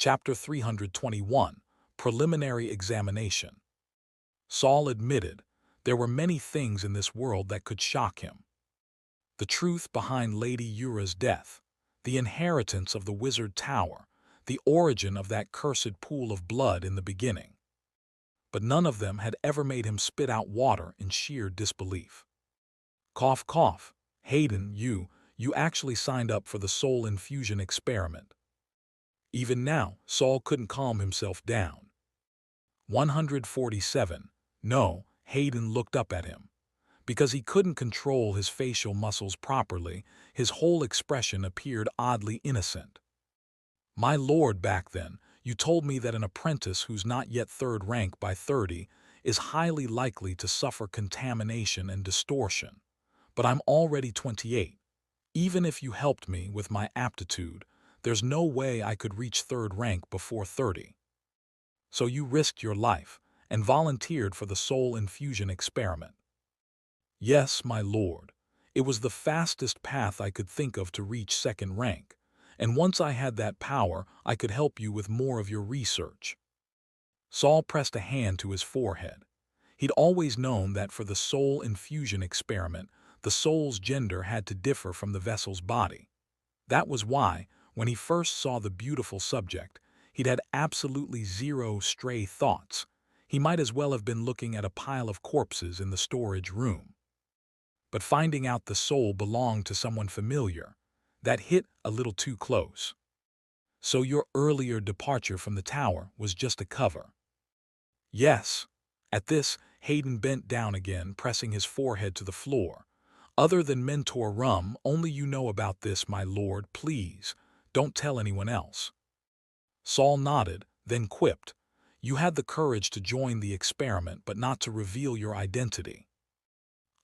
Chapter 321, Preliminary Examination. Saul admitted there were many things in this world that could shock him. The truth behind Lady Ura's death, the inheritance of the Wizard Tower, the origin of that cursed pool of blood in the beginning. But none of them had ever made him spit out water in sheer disbelief. Cough, cough. Hayden, you actually signed up for the soul infusion experiment. Even now, Saul couldn't calm himself down. 147. No, Hayden looked up at him. Because he couldn't control his facial muscles properly, his whole expression appeared oddly innocent. My lord, back then, you told me that an apprentice who's not yet third rank by 30 is highly likely to suffer contamination and distortion. But I'm already 28. Even if you helped me with my aptitude, there's no way I could reach third rank before 30. So you risked your life and volunteered for the soul infusion experiment. Yes, my lord. It was the fastest path I could think of to reach second rank, and once I had that power, I could help you with more of your research. Saul pressed a hand to his forehead. He'd always known that for the soul infusion experiment, the soul's gender had to differ from the vessel's body. That was why, when he first saw the beautiful subject, he'd had absolutely zero stray thoughts. He might as well have been looking at a pile of corpses in the storage room. But finding out the soul belonged to someone familiar, that hit a little too close. So your earlier departure from the tower was just a cover. Yes. At this, Hayden bent down again, pressing his forehead to the floor. Other than Mentor Rum, only you know about this, my lord. Please, don't tell anyone else. Saul nodded, then quipped. You had the courage to join the experiment, but not to reveal your identity.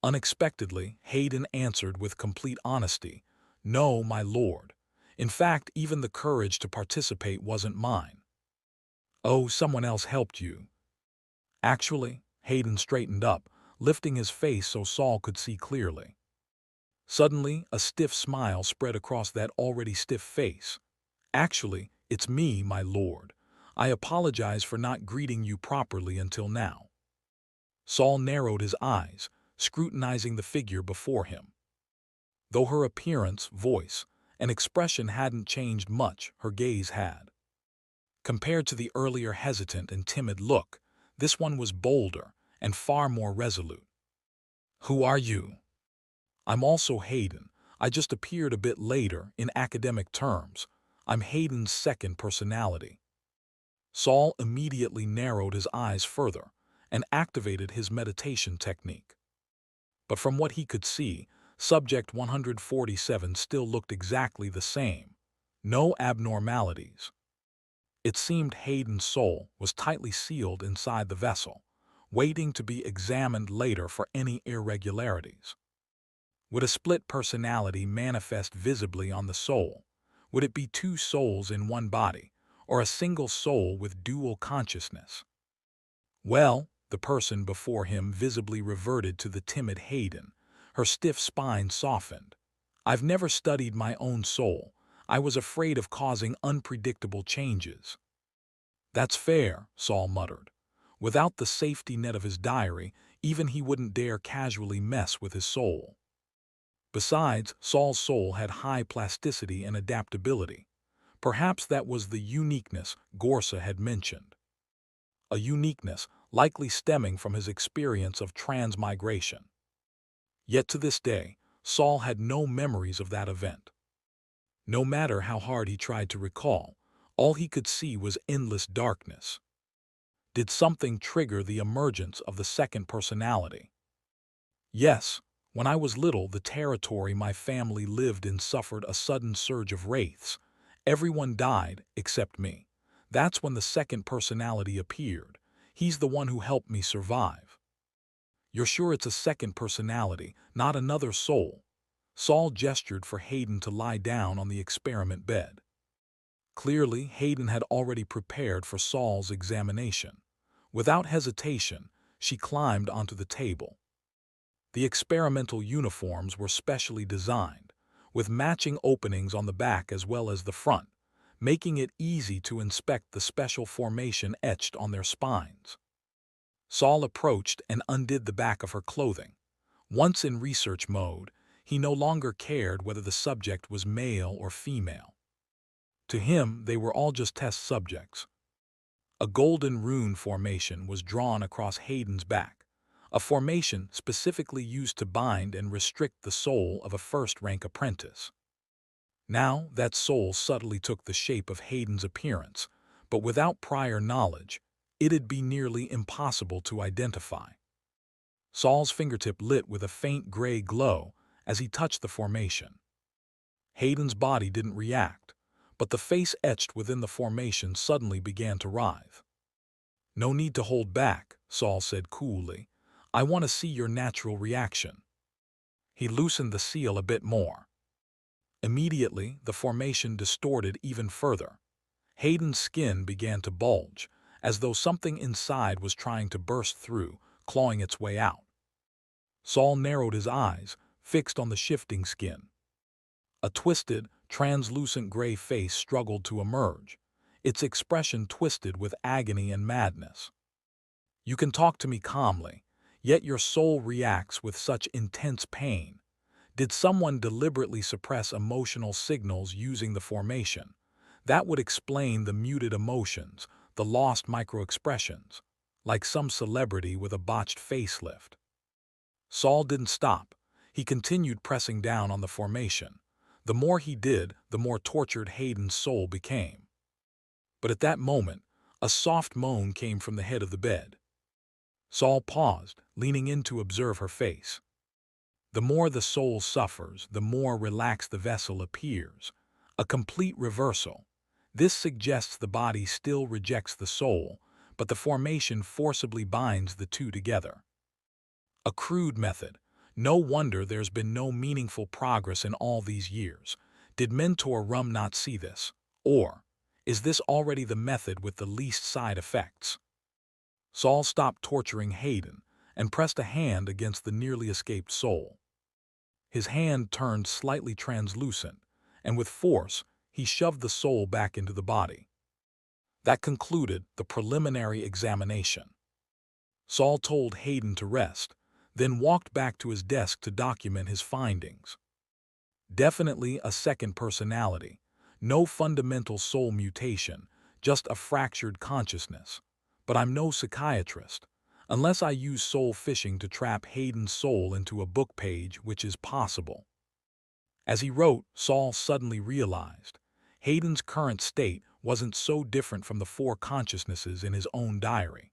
Unexpectedly, Hayden answered with complete honesty. No, my lord. In fact, even the courage to participate wasn't mine. Oh, someone else helped you. Actually, Hayden straightened up, lifting his face so Saul could see clearly. Suddenly, a stiff smile spread across that already stiff face. Actually, it's me, my lord. I apologize for not greeting you properly until now. Saul narrowed his eyes, scrutinizing the figure before him. Though her appearance, voice, and expression hadn't changed much, her gaze had. Compared to the earlier hesitant and timid look, this one was bolder and far more resolute. Who are you? I'm also Hayden. I just appeared a bit later in academic terms. I'm Hayden's second personality. Saul immediately narrowed his eyes further and activated his meditation technique. But from what he could see, Subject 147 still looked exactly the same. No abnormalities. It seemed Hayden's soul was tightly sealed inside the vessel, waiting to be examined later for any irregularities. Would a split personality manifest visibly on the soul? Would it be two souls in one body, or a single soul with dual consciousness? Well, the person before him visibly reverted to the timid Hayden. Her stiff spine softened. I've never studied my own soul. I was afraid of causing unpredictable changes. That's fair, Saul muttered. Without the safety net of his diary, even he wouldn't dare casually mess with his soul. Besides, Saul's soul had high plasticity and adaptability. Perhaps that was the uniqueness Gorsa had mentioned. A uniqueness likely stemming from his experience of transmigration. Yet to this day, Saul had no memories of that event. No matter how hard he tried to recall, all he could see was endless darkness. Did something trigger the emergence of the second personality? Yes, when I was little, the territory my family lived in suffered a sudden surge of wraiths. Everyone died except me. That's when the second personality appeared. He's the one who helped me survive. You're sure it's a second personality, not another soul? Saul gestured for Hayden to lie down on the experiment bed. Clearly, Hayden had already prepared for Saul's examination. Without hesitation, she climbed onto the table. The experimental uniforms were specially designed, with matching openings on the back as well as the front, making it easy to inspect the special formation etched on their spines. Saul approached and undid the back of her clothing. Once in research mode, he no longer cared whether the subject was male or female. To him, they were all just test subjects. A golden rune formation was drawn across Hayden's back, a formation specifically used to bind and restrict the soul of a first-rank apprentice. Now that soul subtly took the shape of Hayden's appearance, but without prior knowledge, it'd be nearly impossible to identify. Saul's fingertip lit with a faint gray glow as he touched the formation. Hayden's body didn't react, but the face etched within the formation suddenly began to writhe. "No need to hold back," Saul said coolly. "I want to see your natural reaction." He loosened the seal a bit more. Immediately, the formation distorted even further. Hayden's skin began to bulge, as though something inside was trying to burst through, clawing its way out. Saul narrowed his eyes, fixed on the shifting skin. A twisted, translucent gray face struggled to emerge, its expression twisted with agony and madness. "You can talk to me calmly, yet your soul reacts with such intense pain. Did someone deliberately suppress emotional signals using the formation? That would explain the muted emotions, the lost microexpressions, like some celebrity with a botched facelift." Saul didn't stop. He continued pressing down on the formation. The more he did, the more tortured Hayden's soul became. But at that moment, a soft moan came from the head of the bed. Saul paused, leaning in to observe her face. The more the soul suffers, the more relaxed the vessel appears. A complete reversal. This suggests the body still rejects the soul, but the formation forcibly binds the two together. A crude method. No wonder there's been no meaningful progress in all these years. Did Mentor Rum not see this? Or is this already the method with the least side effects? Saul stopped torturing Hayden and pressed a hand against the nearly escaped soul. His hand turned slightly translucent, and with force, he shoved the soul back into the body. That concluded the preliminary examination. Saul told Hayden to rest, then walked back to his desk to document his findings. Definitely a second personality. No fundamental soul mutation, just a fractured consciousness. But I'm no psychiatrist. Unless I use soul fishing to trap Hayden's soul into a book page, which is possible. As he wrote, Saul suddenly realized Hayden's current state wasn't so different from the four consciousnesses in his own diary.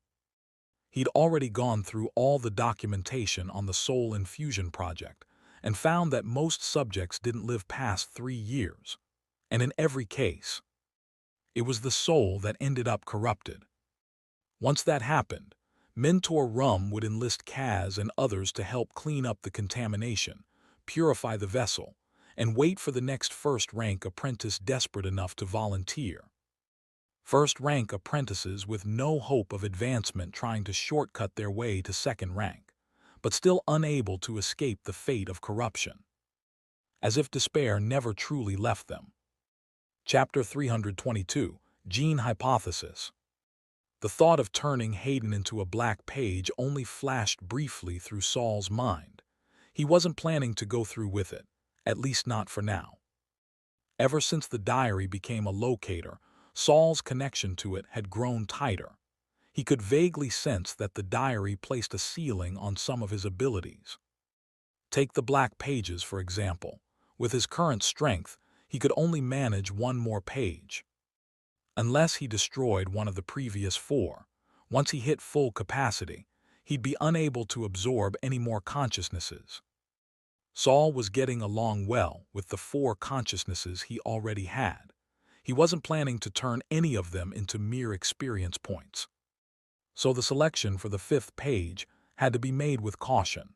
He'd already gone through all the documentation on the Soul Infusion Project and found that most subjects didn't live past 3 years. And in every case, it was the soul that ended up corrupted. Once that happened, Mentor Rum would enlist Kaz and others to help clean up the contamination, purify the vessel, and wait for the next first-rank apprentice desperate enough to volunteer. First-rank apprentices with no hope of advancement trying to shortcut their way to second rank, but still unable to escape the fate of corruption. As if despair never truly left them. Chapter 322, Gene Hypothesis. The thought of turning Hayden into a black page only flashed briefly through Saul's mind. He wasn't planning to go through with it, at least not for now. Ever since the diary became a locator, Saul's connection to it had grown tighter. He could vaguely sense that the diary placed a ceiling on some of his abilities. Take the black pages, for example. With his current strength, he could only manage one more page. Unless he destroyed one of the previous 4, once he hit full capacity, he'd be unable to absorb any more consciousnesses. Saul was getting along well with the 4 consciousnesses he already had. He wasn't planning to turn any of them into mere experience points. So the selection for the 5th page had to be made with caution.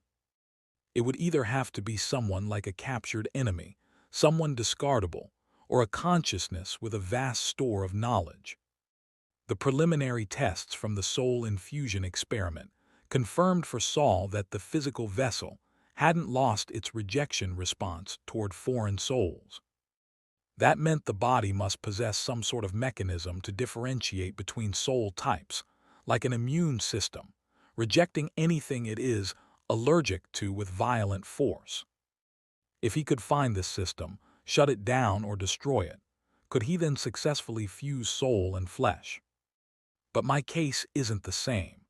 It would either have to be someone like a captured enemy, someone discardable, or a consciousness with a vast store of knowledge. The preliminary tests from the Soul Infusion experiment confirmed for Saul that the physical vessel hadn't lost its rejection response toward foreign souls. That meant the body must possess some sort of mechanism to differentiate between soul types, like an immune system, rejecting anything it is allergic to with violent force. If he could find this system, shut it down or destroy it, could he then successfully fuse soul and flesh? But my case isn't the same.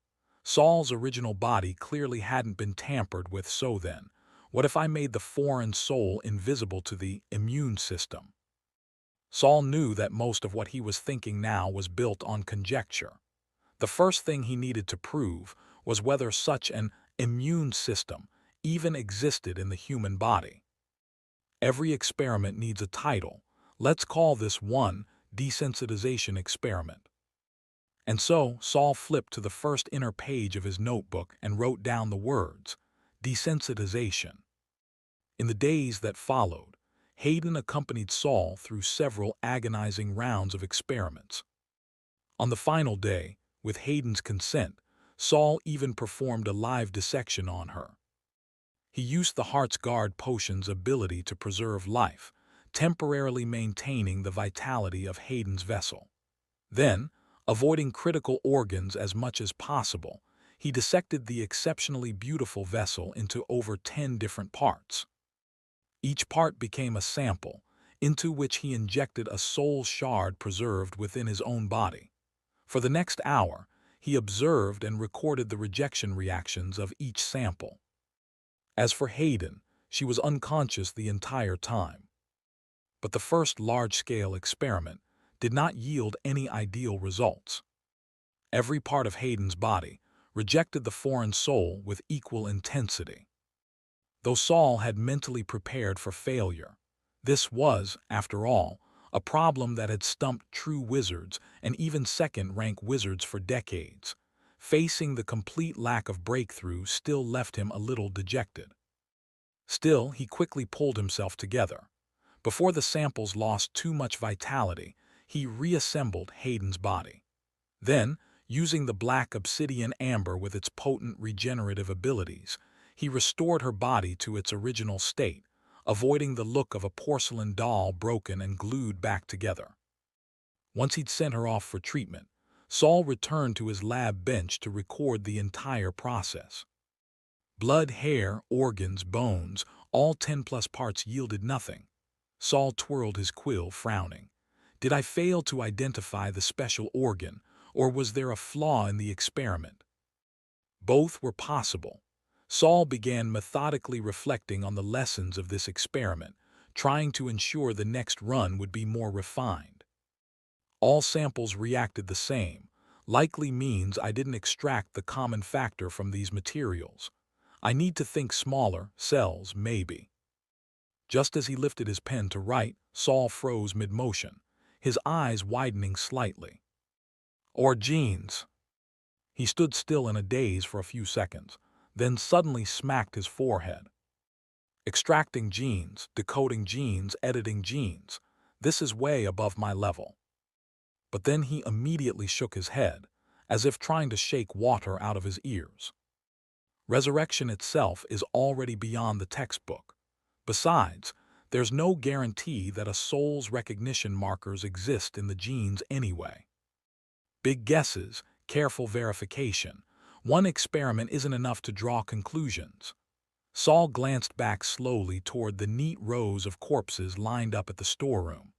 Saul's original body clearly hadn't been tampered with, so then, what if I made the foreign soul invisible to the immune system? Saul knew that most of what he was thinking now was built on conjecture. The first thing he needed to prove was whether such an immune system even existed in the human body. Every experiment needs a title. Let's call this one desensitization experiment. And so Saul flipped to the first inner page of his notebook and wrote down the words, desensitization. In the days that followed, Hayden accompanied Saul through several agonizing rounds of experiments. On the final day, with Hayden's consent, Saul even performed a live dissection on her. He used the Heart's Guard potion's ability to preserve life, temporarily maintaining the vitality of Hayden's vessel. Then, avoiding critical organs as much as possible, he dissected the exceptionally beautiful vessel into over 10 different parts. Each part became a sample, into which he injected a soul shard preserved within his own body. For the next hour, he observed and recorded the rejection reactions of each sample. As for Hayden, she was unconscious the entire time. But the first large-scale experiment did not yield any ideal results. Every part of Hayden's body rejected the foreign soul with equal intensity. Though Saul had mentally prepared for failure, this was, after all, a problem that had stumped true wizards and even second-rank wizards for decades. Facing the complete lack of breakthrough still left him a little dejected. Still, he quickly pulled himself together. Before the samples lost too much vitality, he reassembled Hayden's body. Then, using the black obsidian amber with its potent regenerative abilities, he restored her body to its original state, avoiding the look of a porcelain doll broken and glued back together. Once he'd sent her off for treatment, Saul returned to his lab bench to record the entire process. Blood, hair, organs, bones, all 10+ parts yielded nothing. Saul twirled his quill, frowning. Did I fail to identify the special organ, or was there a flaw in the experiment? Both were possible. Saul began methodically reflecting on the lessons of this experiment, trying to ensure the next run would be more refined. All samples reacted the same. Likely means I didn't extract the common factor from these materials. I need to think smaller, cells, maybe. Just as he lifted his pen to write, Saul froze mid-motion, his eyes widening slightly. Or genes. He stood still in a daze for a few seconds, then suddenly smacked his forehead. Extracting genes, decoding genes, editing genes. This is way above my level. But then he immediately shook his head, as if trying to shake water out of his ears. Resurrection itself is already beyond the textbook. Besides, there's no guarantee that a soul's recognition markers exist in the genes anyway. Big guesses, careful verification. One experiment isn't enough to draw conclusions. Saul glanced back slowly toward the neat rows of corpses lined up at the storeroom.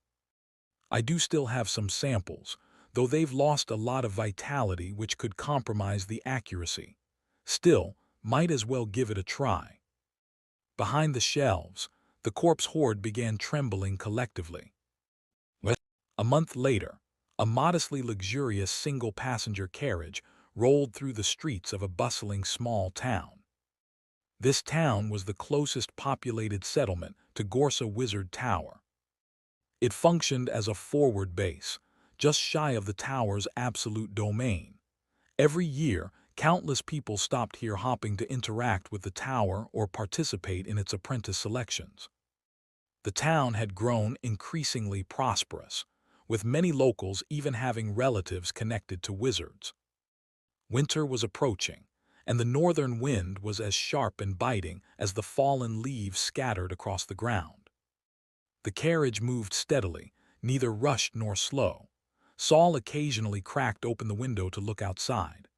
I do still have some samples, though they've lost a lot of vitality which could compromise the accuracy. Still, might as well give it a try. Behind the shelves, the corpse horde began trembling collectively. A month later, a modestly luxurious single-passenger carriage rolled through the streets of a bustling small town. This town was the closest populated settlement to Gorsa Wizard Tower. It functioned as a forward base, just shy of the tower's absolute domain. Every year, countless people stopped here hoping to interact with the tower or participate in its apprentice selections. The town had grown increasingly prosperous, with many locals even having relatives connected to wizards. Winter was approaching, and the northern wind was as sharp and biting as the fallen leaves scattered across the ground. The carriage moved steadily, neither rushed nor slow. Saul occasionally cracked open the window to look outside.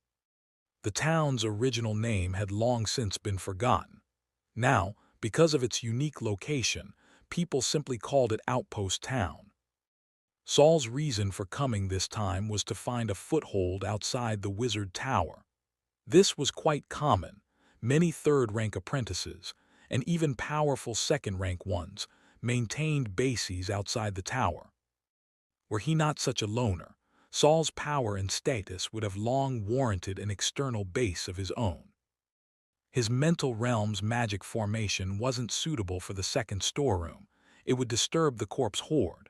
The town's original name had long since been forgotten. Now, because of its unique location, people simply called it Outpost Town. Saul's reason for coming this time was to find a foothold outside the Wizard Tower. This was quite common. Many third-rank apprentices, and even powerful second-rank ones, maintained bases outside the tower. Were he not such a loner, Saul's power and status would have long warranted an external base of his own. His mental realm's magic formation wasn't suitable for the second storeroom. It would disturb the corpse horde.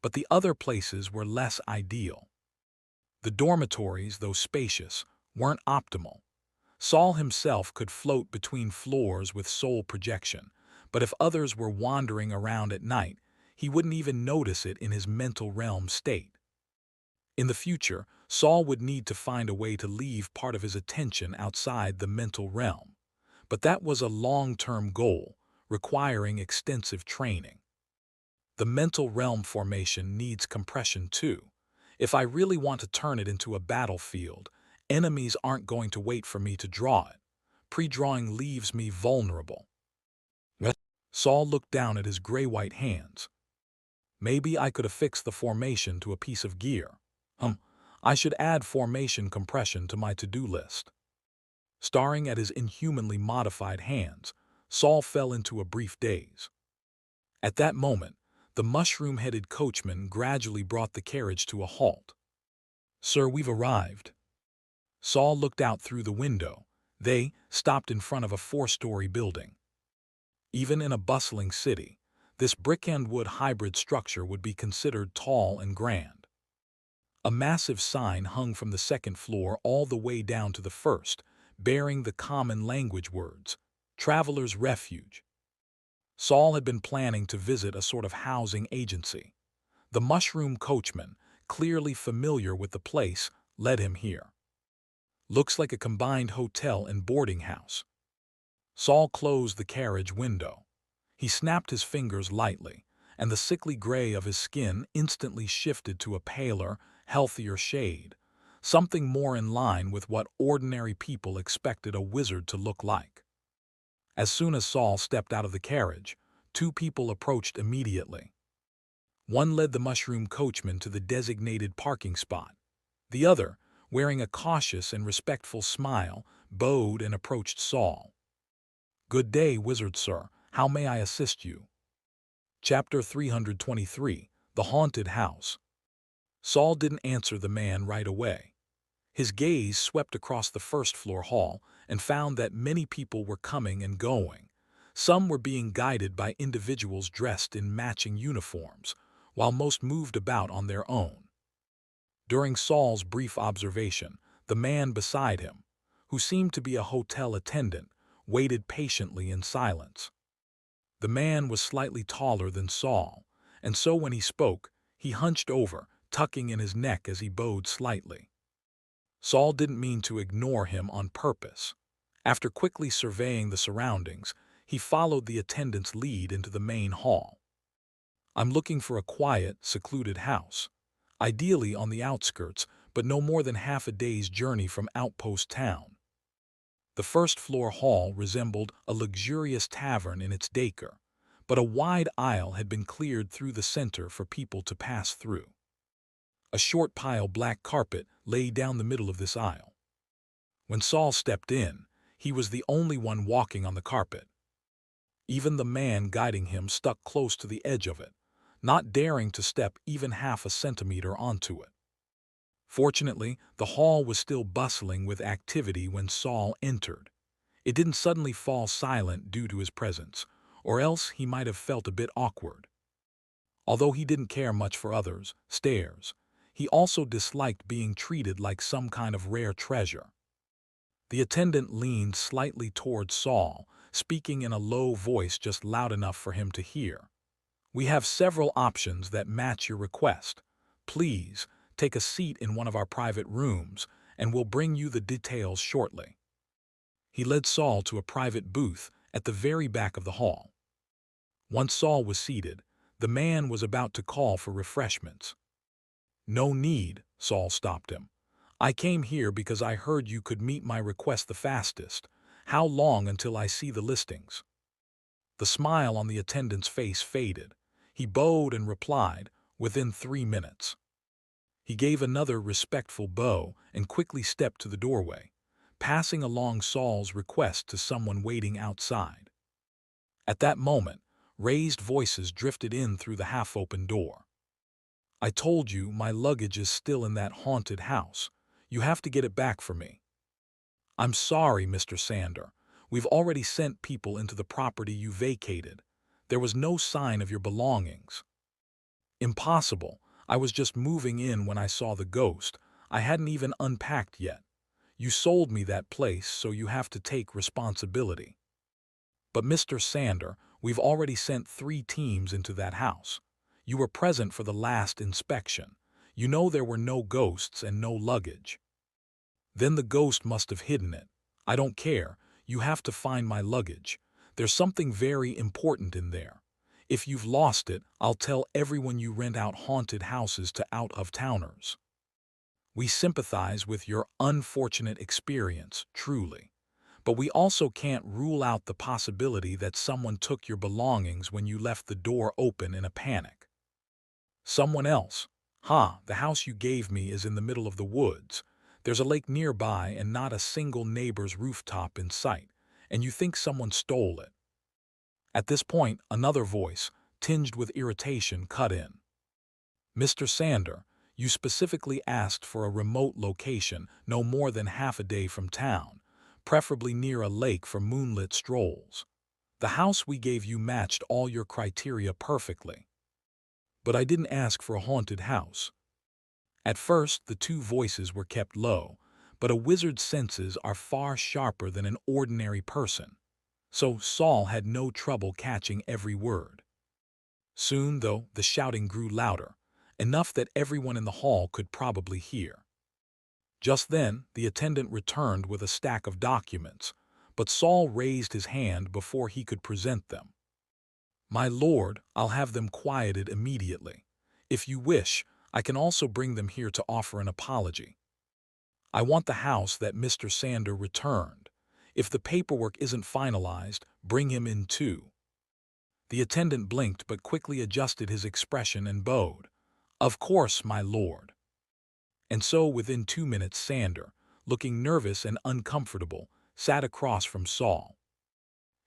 But the other places were less ideal. The dormitories, though spacious, weren't optimal. Saul himself could float between floors with soul projection, but if others were wandering around at night, he wouldn't even notice it in his mental realm state. In the future, Saul would need to find a way to leave part of his attention outside the mental realm. But that was a long-term goal, requiring extensive training. The mental realm formation needs compression too. If I really want to turn it into a battlefield, enemies aren't going to wait for me to draw it. Pre-drawing leaves me vulnerable. Saul looked down at his gray-white hands. Maybe I could affix the formation to a piece of gear. I should add formation compression to my to-do list. Staring at his inhumanly modified hands, Saul fell into a brief daze. At that moment, the mushroom-headed coachman gradually brought the carriage to a halt. "Sir, we've arrived." Saul looked out through the window. They stopped in front of a 4-story building. Even in a bustling city, this brick-and-wood hybrid structure would be considered tall and grand. A massive sign hung from the second floor all the way down to the first, bearing the common language words, "Traveler's Refuge." Saul had been planning to visit a sort of housing agency. The mushroom coachman, clearly familiar with the place, led him here. "Looks like a combined hotel and boarding house." Saul closed the carriage window. He snapped his fingers lightly, and the sickly gray of his skin instantly shifted to a paler, healthier shade, something more in line with what ordinary people expected a wizard to look like. As soon as Saul stepped out of the carriage, 2 people approached immediately. One led the mushroom coachman to the designated parking spot. The other, wearing a cautious and respectful smile, bowed and approached Saul. "Good day, wizard sir. How may I assist you?" Chapter 323, The Haunted House. Saul didn't answer the man right away. His gaze swept across the first-floor hall and found that many people were coming and going. Some were being guided by individuals dressed in matching uniforms, while most moved about on their own. During Saul's brief observation, the man beside him, who seemed to be a hotel attendant, waited patiently in silence. The man was slightly taller than Saul, and so when he spoke, he hunched over, tucking in his neck as he bowed slightly. Saul didn't mean to ignore him on purpose. After quickly surveying the surroundings, he followed the attendant's lead into the main hall. "I'm looking for a quiet, secluded house, ideally on the outskirts, but no more than half a day's journey from Outpost Town." The first-floor hall resembled a luxurious tavern in its decor, but a wide aisle had been cleared through the center for people to pass through. A short pile black carpet lay down the middle of this aisle. When Saul stepped in, he was the only one walking on the carpet. Even the man guiding him stuck close to the edge of it, not daring to step even half a centimeter onto it. Fortunately, the hall was still bustling with activity when Saul entered. It didn't suddenly fall silent due to his presence, or else he might have felt a bit awkward. Although he didn't care much for others' stares, he also disliked being treated like some kind of rare treasure. The attendant leaned slightly towards Saul, speaking in a low voice just loud enough for him to hear. "We have several options that match your request. Please, take a seat in one of our private rooms, and we'll bring you the details shortly." He led Saul to a private booth at the very back of the hall. Once Saul was seated, The man was about to call for refreshments. "No need," Saul stopped him. "I came here because I heard you could meet my request the fastest. How long until I see the listings?" The smile on the attendant's face faded. He bowed and replied, "Within 3 minutes." He gave another respectful bow and quickly stepped to the doorway, passing along Saul's request to someone waiting outside. At that moment, raised voices drifted in through the half-open door. "I told you my luggage is still in that haunted house. You have to get it back for me." "I'm sorry, Mr. Sander. We've already sent people into the property you vacated. There was no sign of your belongings." "Impossible. I was just moving in when I saw the ghost. I hadn't even unpacked yet. You sold me that place, so you have to take responsibility." "But Mr. Sander, we've already sent 3 teams into that house. You were present for the last inspection. You know there were no ghosts and no luggage." "Then the ghost must have hidden it. I don't care. You have to find my luggage. There's something very important in there. If you've lost it, I'll tell everyone you rent out haunted houses to out-of-towners." "We sympathize with your unfortunate experience, truly. But we also can't rule out the possibility that someone took your belongings when you left the door open in a panic." "Someone else? The house you gave me is in the middle of the woods. There's a lake nearby and not a single neighbor's rooftop in sight, and you think someone stole it." At this point, another voice, tinged with irritation, cut in. "Mr. Sander, you specifically asked for a remote location no more than half a day from town, preferably near a lake for moonlit strolls. The house we gave you matched all your criteria perfectly." "But I didn't ask for a haunted house." At first, the two voices were kept low, but a wizard's senses are far sharper than an ordinary person, so Saul had no trouble catching every word. Soon, though, the shouting grew louder, enough that everyone in the hall could probably hear. Just then, the attendant returned with a stack of documents, but Saul raised his hand before he could present them. "My lord, I'll have them quieted immediately. If you wish, I can also bring them here to offer an apology. I want the house that Mr. Sander returned. If the paperwork isn't finalized, bring him in too." The attendant blinked but quickly adjusted his expression and bowed. "Of course, my lord." And so within 2 minutes Sander, looking nervous and uncomfortable, sat across from Saul.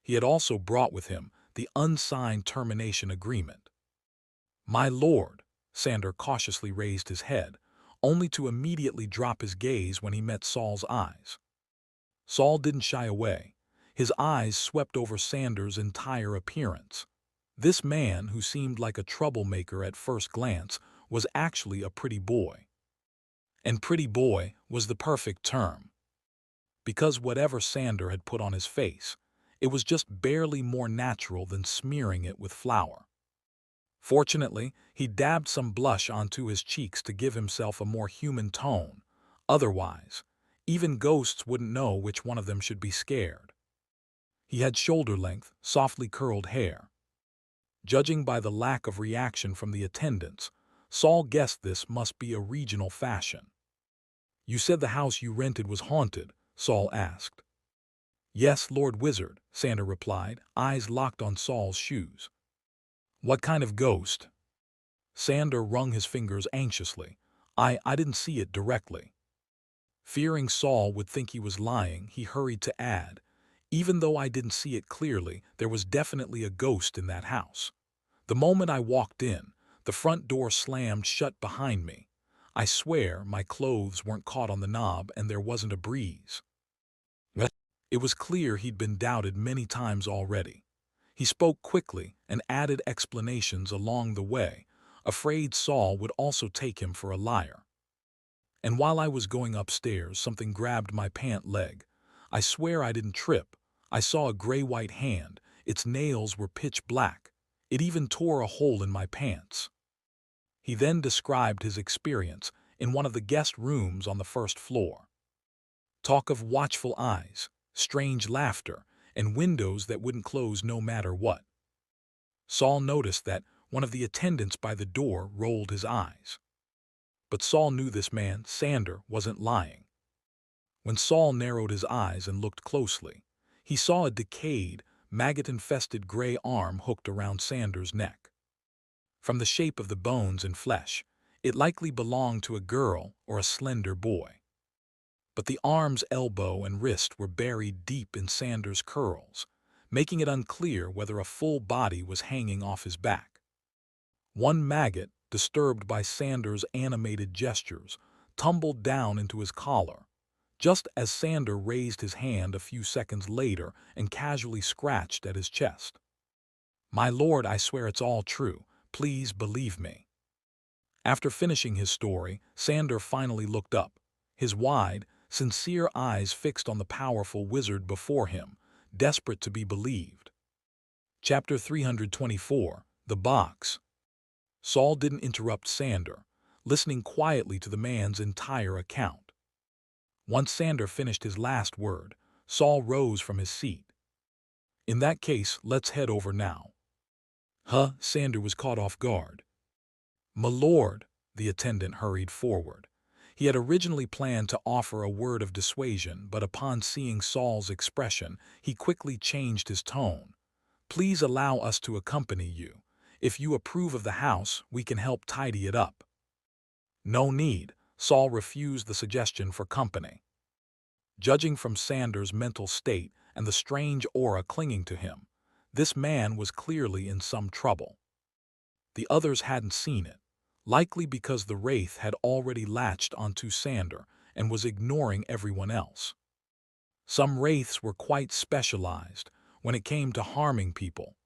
He had also brought with him the unsigned termination agreement. "My lord," Sander cautiously raised his head, only to immediately drop his gaze when he met Saul's eyes. Saul didn't shy away. His eyes swept over Sander's entire appearance. This man, who seemed like a troublemaker at first glance, was actually a pretty boy. And pretty boy was the perfect term. Because whatever Sander had put on his face, it was just barely more natural than smearing it with flour. Fortunately, he dabbed some blush onto his cheeks to give himself a more human tone. Otherwise, even ghosts wouldn't know which one of them should be scared. He had shoulder-length, softly curled hair. Judging by the lack of reaction from the attendants, Saul guessed this must be a regional fashion. "You said the house you rented was haunted?" Saul asked. "Yes, Lord Wizard," Sander replied, eyes locked on Saul's shoes. "What kind of ghost?" Sander wrung his fingers anxiously. I didn't see it directly." Fearing Saul would think he was lying, he hurried to add, "Even though I didn't see it clearly, there was definitely a ghost in that house. The moment I walked in, the front door slammed shut behind me. I swear my clothes weren't caught on the knob and there wasn't a breeze." It was clear he'd been doubted many times already. He spoke quickly and added explanations along the way, afraid Saul would also take him for a liar. "And while I was going upstairs, something grabbed my pant leg. I swear I didn't trip. I saw a gray-white hand. Its nails were pitch black. It even tore a hole in my pants." He then described his experience in one of the guest rooms on the first floor. Talk of watchful eyes, strange laughter, and windows that wouldn't close no matter what. Saul noticed that One of the attendants by the door rolled his eyes. But Saul knew this man, Sander, wasn't lying. When Saul narrowed his eyes and looked closely, he saw a decayed, maggot-infested gray arm hooked around Sander's neck. From the shape of the bones and flesh, it likely belonged to a girl or a slender boy. But the arm's elbow and wrist were buried deep in Sander's curls, making it unclear whether a full body was hanging off his back. One maggot, disturbed by Sander's animated gestures, tumbled down into his collar, just as Sander raised his hand a few seconds later and casually scratched at his chest. "My lord, I swear it's all true. Please believe me." After finishing his story, Sander finally looked up, his wide, sincere eyes fixed on the powerful wizard before him, desperate to be believed. Chapter 324, The Box. Saul didn't interrupt Sander, listening quietly to the man's entire account. Once Sander finished his last word, Saul rose from his seat. "In that case, let's head over now." "Huh?" Sander was caught off guard. "My lord," the attendant hurried forward. He had originally planned to offer a word of dissuasion, but upon seeing Saul's expression, he quickly changed his tone. "Please allow us to accompany you. If you approve of the house, we can help tidy it up." "No need." Saul refused the suggestion for company. Judging from Sander's mental state and the strange aura clinging to him, this man was clearly in some trouble. The others hadn't seen it, likely because the wraith had already latched onto Sander and was ignoring everyone else. Some wraiths were quite specialized when it came to harming people.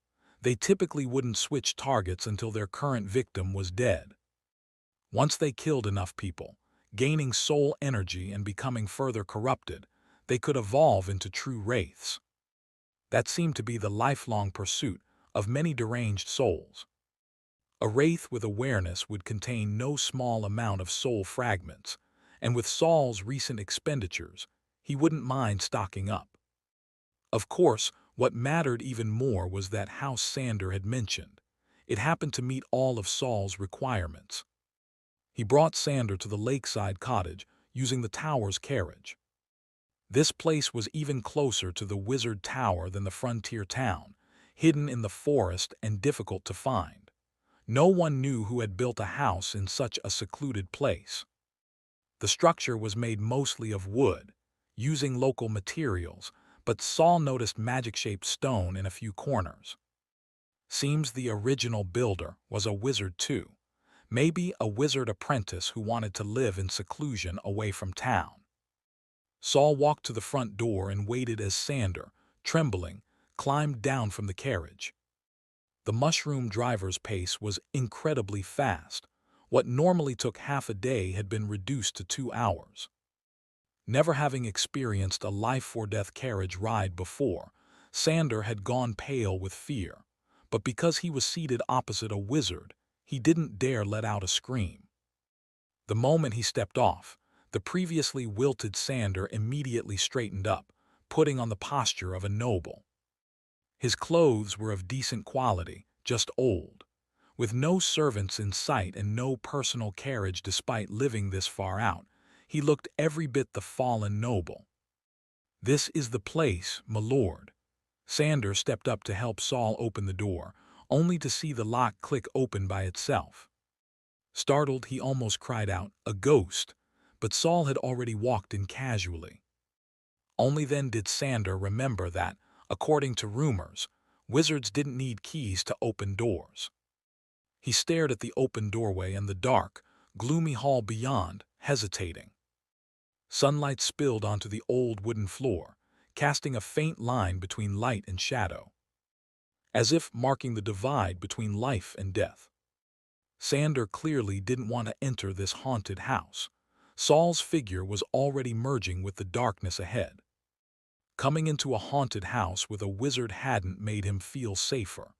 They typically wouldn't switch targets until their current victim was dead. Once they killed enough people, gaining soul energy and becoming further corrupted, they could evolve into true wraiths. That seemed to be the lifelong pursuit of many deranged souls. A wraith with awareness would contain no small amount of soul fragments, and with Saul's recent expenditures, he wouldn't mind stocking up. Of course, what mattered even more was that house Sander had mentioned. It happened to meet all of Saul's requirements. He brought Sander to the lakeside cottage using the tower's carriage. This place was even closer to the Wizard Tower than the frontier town, hidden in the forest and difficult to find. No one knew who had built a house in such a secluded place. The structure was made mostly of wood, using local materials, but Saul noticed magic-shaped stone in a few corners. Seems the original builder was a wizard too. Maybe a wizard apprentice who wanted to live in seclusion away from town. Saul walked to the front door and waited as Sander, trembling, climbed down from the carriage. The mushroom driver's pace was incredibly fast. What normally took half a day had been reduced to 2 hours. Never having experienced a life-or-death carriage ride before, Sander had gone pale with fear, but because he was seated opposite a wizard, he didn't dare let out a scream. The moment he stepped off, the previously wilted Sander immediately straightened up, putting on the posture of a noble. His clothes were of decent quality, just old. With no servants in sight and no personal carriage despite living this far out, he looked every bit the fallen noble. "This is the place, my lord." Sander stepped up to help Saul open the door, only to see the lock click open by itself. Startled, he almost cried out, "A ghost!" But Saul had already walked in casually. Only then did Sander remember that, according to rumors, wizards didn't need keys to open doors. He stared at the open doorway and the dark, gloomy hall beyond, hesitating. Sunlight spilled onto the old wooden floor, casting a faint line between light and shadow, as if marking the divide between life and death. Sander clearly didn't want to enter this haunted house. Saul's figure was already merging with the darkness ahead. Coming into a haunted house with a wizard hadn't made him feel safer.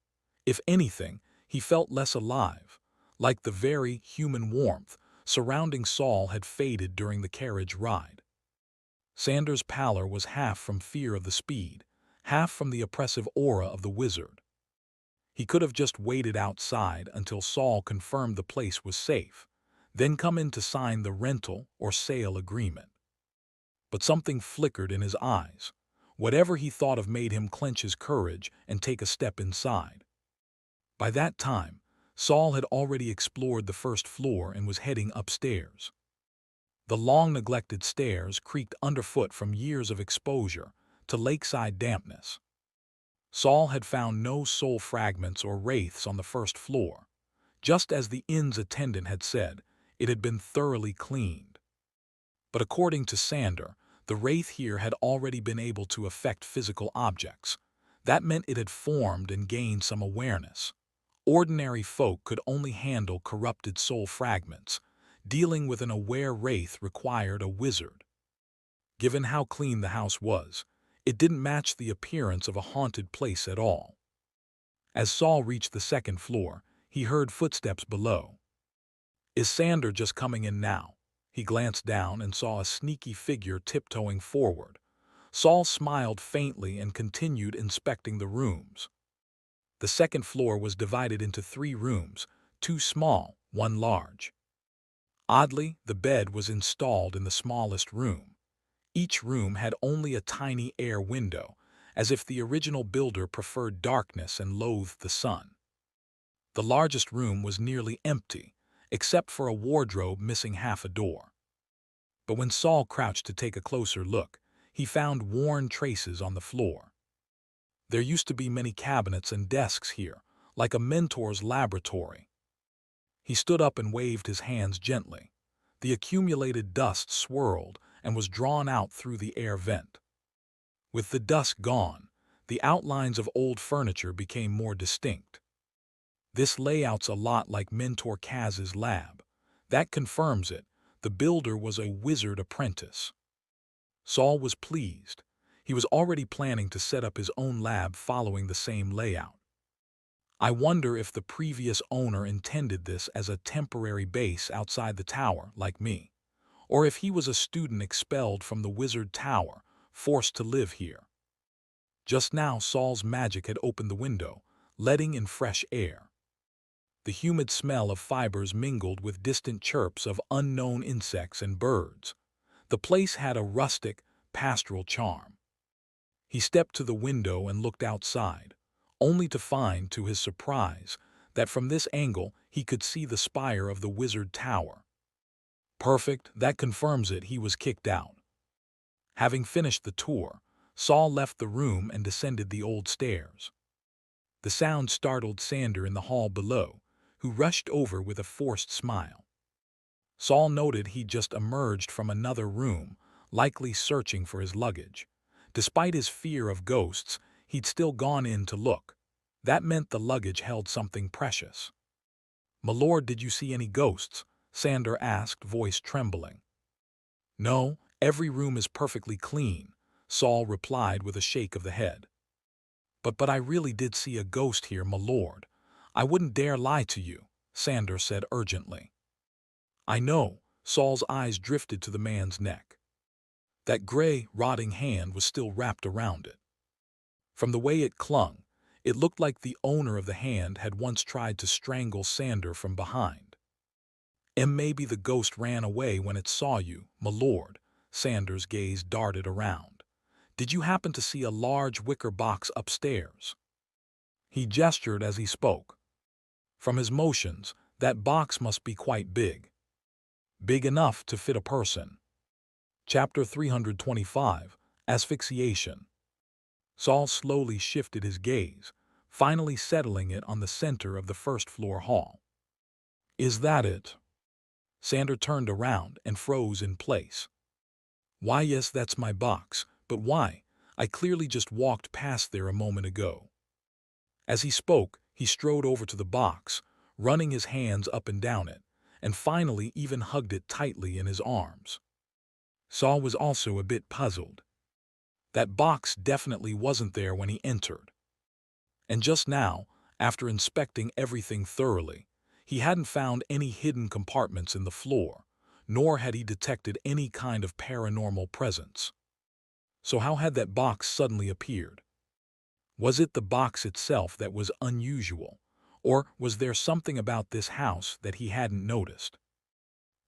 If anything, he felt less alive, like the very human warmth surrounding Saul had faded during the carriage ride. Sander's pallor was half from fear of the speed, half from the oppressive aura of the wizard. He could have just waited outside until Saul confirmed the place was safe, then come in to sign the rental or sale agreement. But something flickered in his eyes. Whatever he thought of made him clench his courage and take a step inside. By that time, Saul had already explored the first floor and was heading upstairs. The long-neglected stairs creaked underfoot from years of exposure to lakeside dampness. Saul had found no soul fragments or wraiths on the first floor. Just as the inn's attendant had said, it had been thoroughly cleaned. But according to Sander, the wraith here had already been able to affect physical objects. That meant it had formed and gained some awareness. Ordinary folk could only handle corrupted soul fragments. Dealing with an aware wraith required a wizard. Given how clean the house was, it didn't match the appearance of a haunted place at all. As Saul reached the second floor, he heard footsteps below. Is Sander just coming in now? He glanced down and saw a sneaky figure tiptoeing forward. Saul smiled faintly and continued inspecting the rooms. The second floor was divided into 3 rooms, 2 small, 1 large. Oddly, the bed was installed in the smallest room. Each room had only a tiny air window, as if the original builder preferred darkness and loathed the sun. The largest room was nearly empty, except for a wardrobe missing half a door. But when Saul crouched to take a closer look, he found worn traces on the floor. There used to be many cabinets and desks here, like a mentor's laboratory. He stood up and waved his hands gently. The accumulated dust swirled and was drawn out through the air vent. With the dust gone, the outlines of old furniture became more distinct. This layout's a lot like Mentor Kaz's lab. That confirms it. The builder was a wizard apprentice. Saul was pleased. He was already planning to set up his own lab following the same layout. I wonder if the previous owner intended this as a temporary base outside the tower, like me, or if he was a student expelled from the Wizard Tower, forced to live here. Just now Saul's magic had opened the window, letting in fresh air. The humid smell of fibers mingled with distant chirps of unknown insects and birds. The place had a rustic, pastoral charm. He stepped to the window and looked outside, only to find, to his surprise, that from this angle he could see the spire of the Wizard Tower. Perfect, that confirms it, he was kicked out. Having finished the tour, Saul left the room and descended the old stairs. The sound startled Sander in the hall below, who rushed over with a forced smile. Saul noted he'd just emerged from another room, likely searching for his luggage. Despite his fear of ghosts, he'd still gone in to look. That meant the luggage held something precious. "My lord, did you see any ghosts?" Sander asked, voice trembling. "No, every room is perfectly clean," Saul replied with a shake of the head. But I really did see a ghost here, my lord. I wouldn't dare lie to you," Sander said urgently. "I know," Saul's eyes drifted to the man's neck. That gray, rotting hand was still wrapped around it. From the way it clung, it looked like the owner of the hand had once tried to strangle Sander from behind. "And maybe the ghost ran away when it saw you, my lord," Sander's gaze darted around. "Did you happen to see a large wicker box upstairs?" He gestured as he spoke. From his motions, that box must be quite big. Big enough to fit a person. Chapter 325, Asphyxiation. Saul slowly shifted his gaze, finally settling it on the center of the first-floor hall. "Is that it?" Sander turned around and froze in place. "Why, yes, that's my box, but why? I clearly just walked past there a moment ago." As he spoke, he strode over to the box, running his hands up and down it, and finally even hugged it tightly in his arms. Saul was also a bit puzzled. That box definitely wasn't there when he entered. And just now, after inspecting everything thoroughly, he hadn't found any hidden compartments in the floor, nor had he detected any kind of paranormal presence. So how had that box suddenly appeared? Was it the box itself that was unusual, or was there something about this house that he hadn't noticed?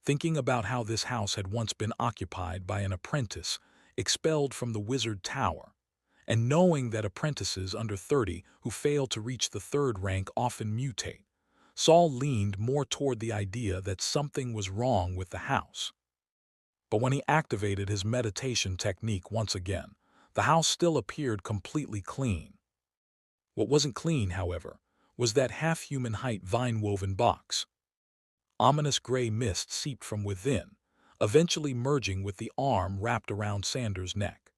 Thinking about how this house had once been occupied by an apprentice expelled from the Wizard Tower, and knowing that apprentices under 30 who fail to reach the third rank often mutate, Saul leaned more toward the idea that something was wrong with the house. But when he activated his meditation technique once again, the house still appeared completely clean. What wasn't clean, however, was that half-human height vine-woven box. Ominous gray mist seeped from within, eventually merging with the arm wrapped around Sanders' neck.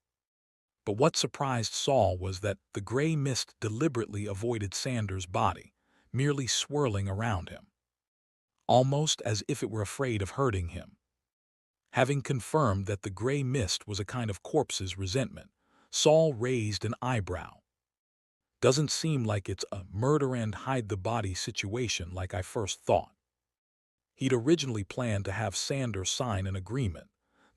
But what surprised Saul was that the gray mist deliberately avoided Sanders' body, merely swirling around him, almost as if it were afraid of hurting him. Having confirmed that the gray mist was a kind of corpse's resentment, Saul raised an eyebrow. Doesn't seem like it's a murder and hide the body situation like I first thought. He'd originally planned to have Sanders sign an agreement,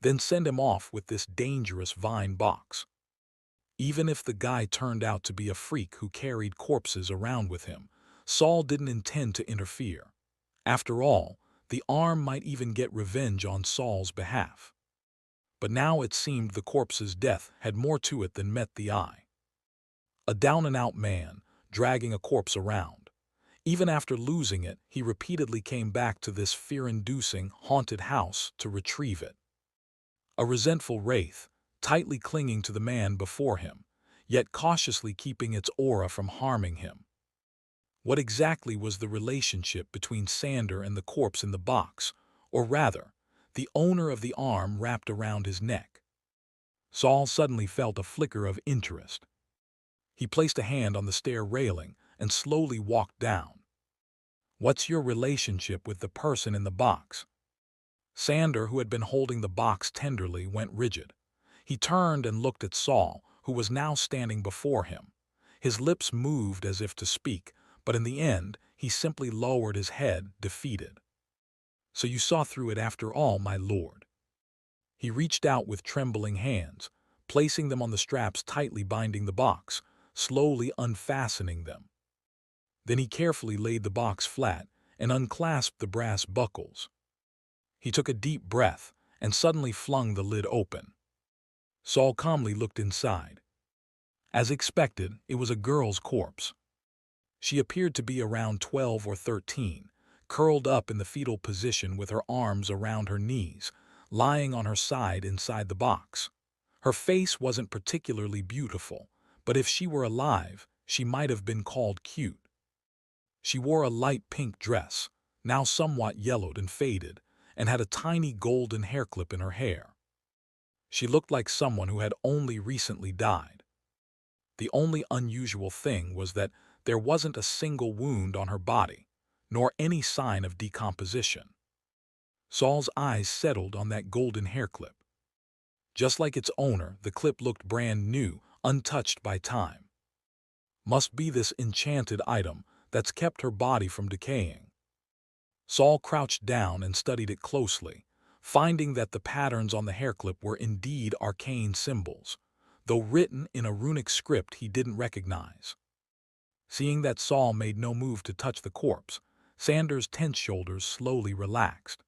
then send him off with this dangerous vine box. Even if the guy turned out to be a freak who carried corpses around with him, Saul didn't intend to interfere. After all, the arm might even get revenge on Saul's behalf. But now it seemed the corpse's death had more to it than met the eye. A down-and-out man, dragging a corpse around. Even after losing it, he repeatedly came back to this fear-inducing, haunted house to retrieve it. A resentful wraith, tightly clinging to the man before him, yet cautiously keeping its aura from harming him. What exactly was the relationship between Sander and the corpse in the box, or rather, the owner of the arm wrapped around his neck? Saul suddenly felt a flicker of interest. He placed a hand on the stair railing and slowly walked down. "What's your relationship with the person in the box?" Sander, who had been holding the box tenderly, went rigid. He turned and looked at Saul, who was now standing before him. His lips moved as if to speak, but in the end, he simply lowered his head, defeated. "So you saw through it after all, my lord." He reached out with trembling hands, placing them on the straps tightly binding the box, slowly unfastening them. Then he carefully laid the box flat and unclasped the brass buckles. He took a deep breath and suddenly flung the lid open. Saul calmly looked inside. As expected, it was a girl's corpse. She appeared to be around 12 or 13, curled up in the fetal position with her arms around her knees, lying on her side inside the box. Her face wasn't particularly beautiful, but if she were alive, she might have been called cute. She wore a light pink dress, now somewhat yellowed and faded, and had a tiny golden hairclip in her hair. She looked like someone who had only recently died. The only unusual thing was that there wasn't a single wound on her body, nor any sign of decomposition. Saul's eyes settled on that golden hairclip. Just like its owner, the clip looked brand new, untouched by time. Must be this enchanted item that's kept her body from decaying. Saul crouched down and studied it closely, finding that the patterns on the hairclip were indeed arcane symbols, though written in a runic script he didn't recognize. Seeing that Saul made no move to touch the corpse, Sanders' tense shoulders slowly relaxed.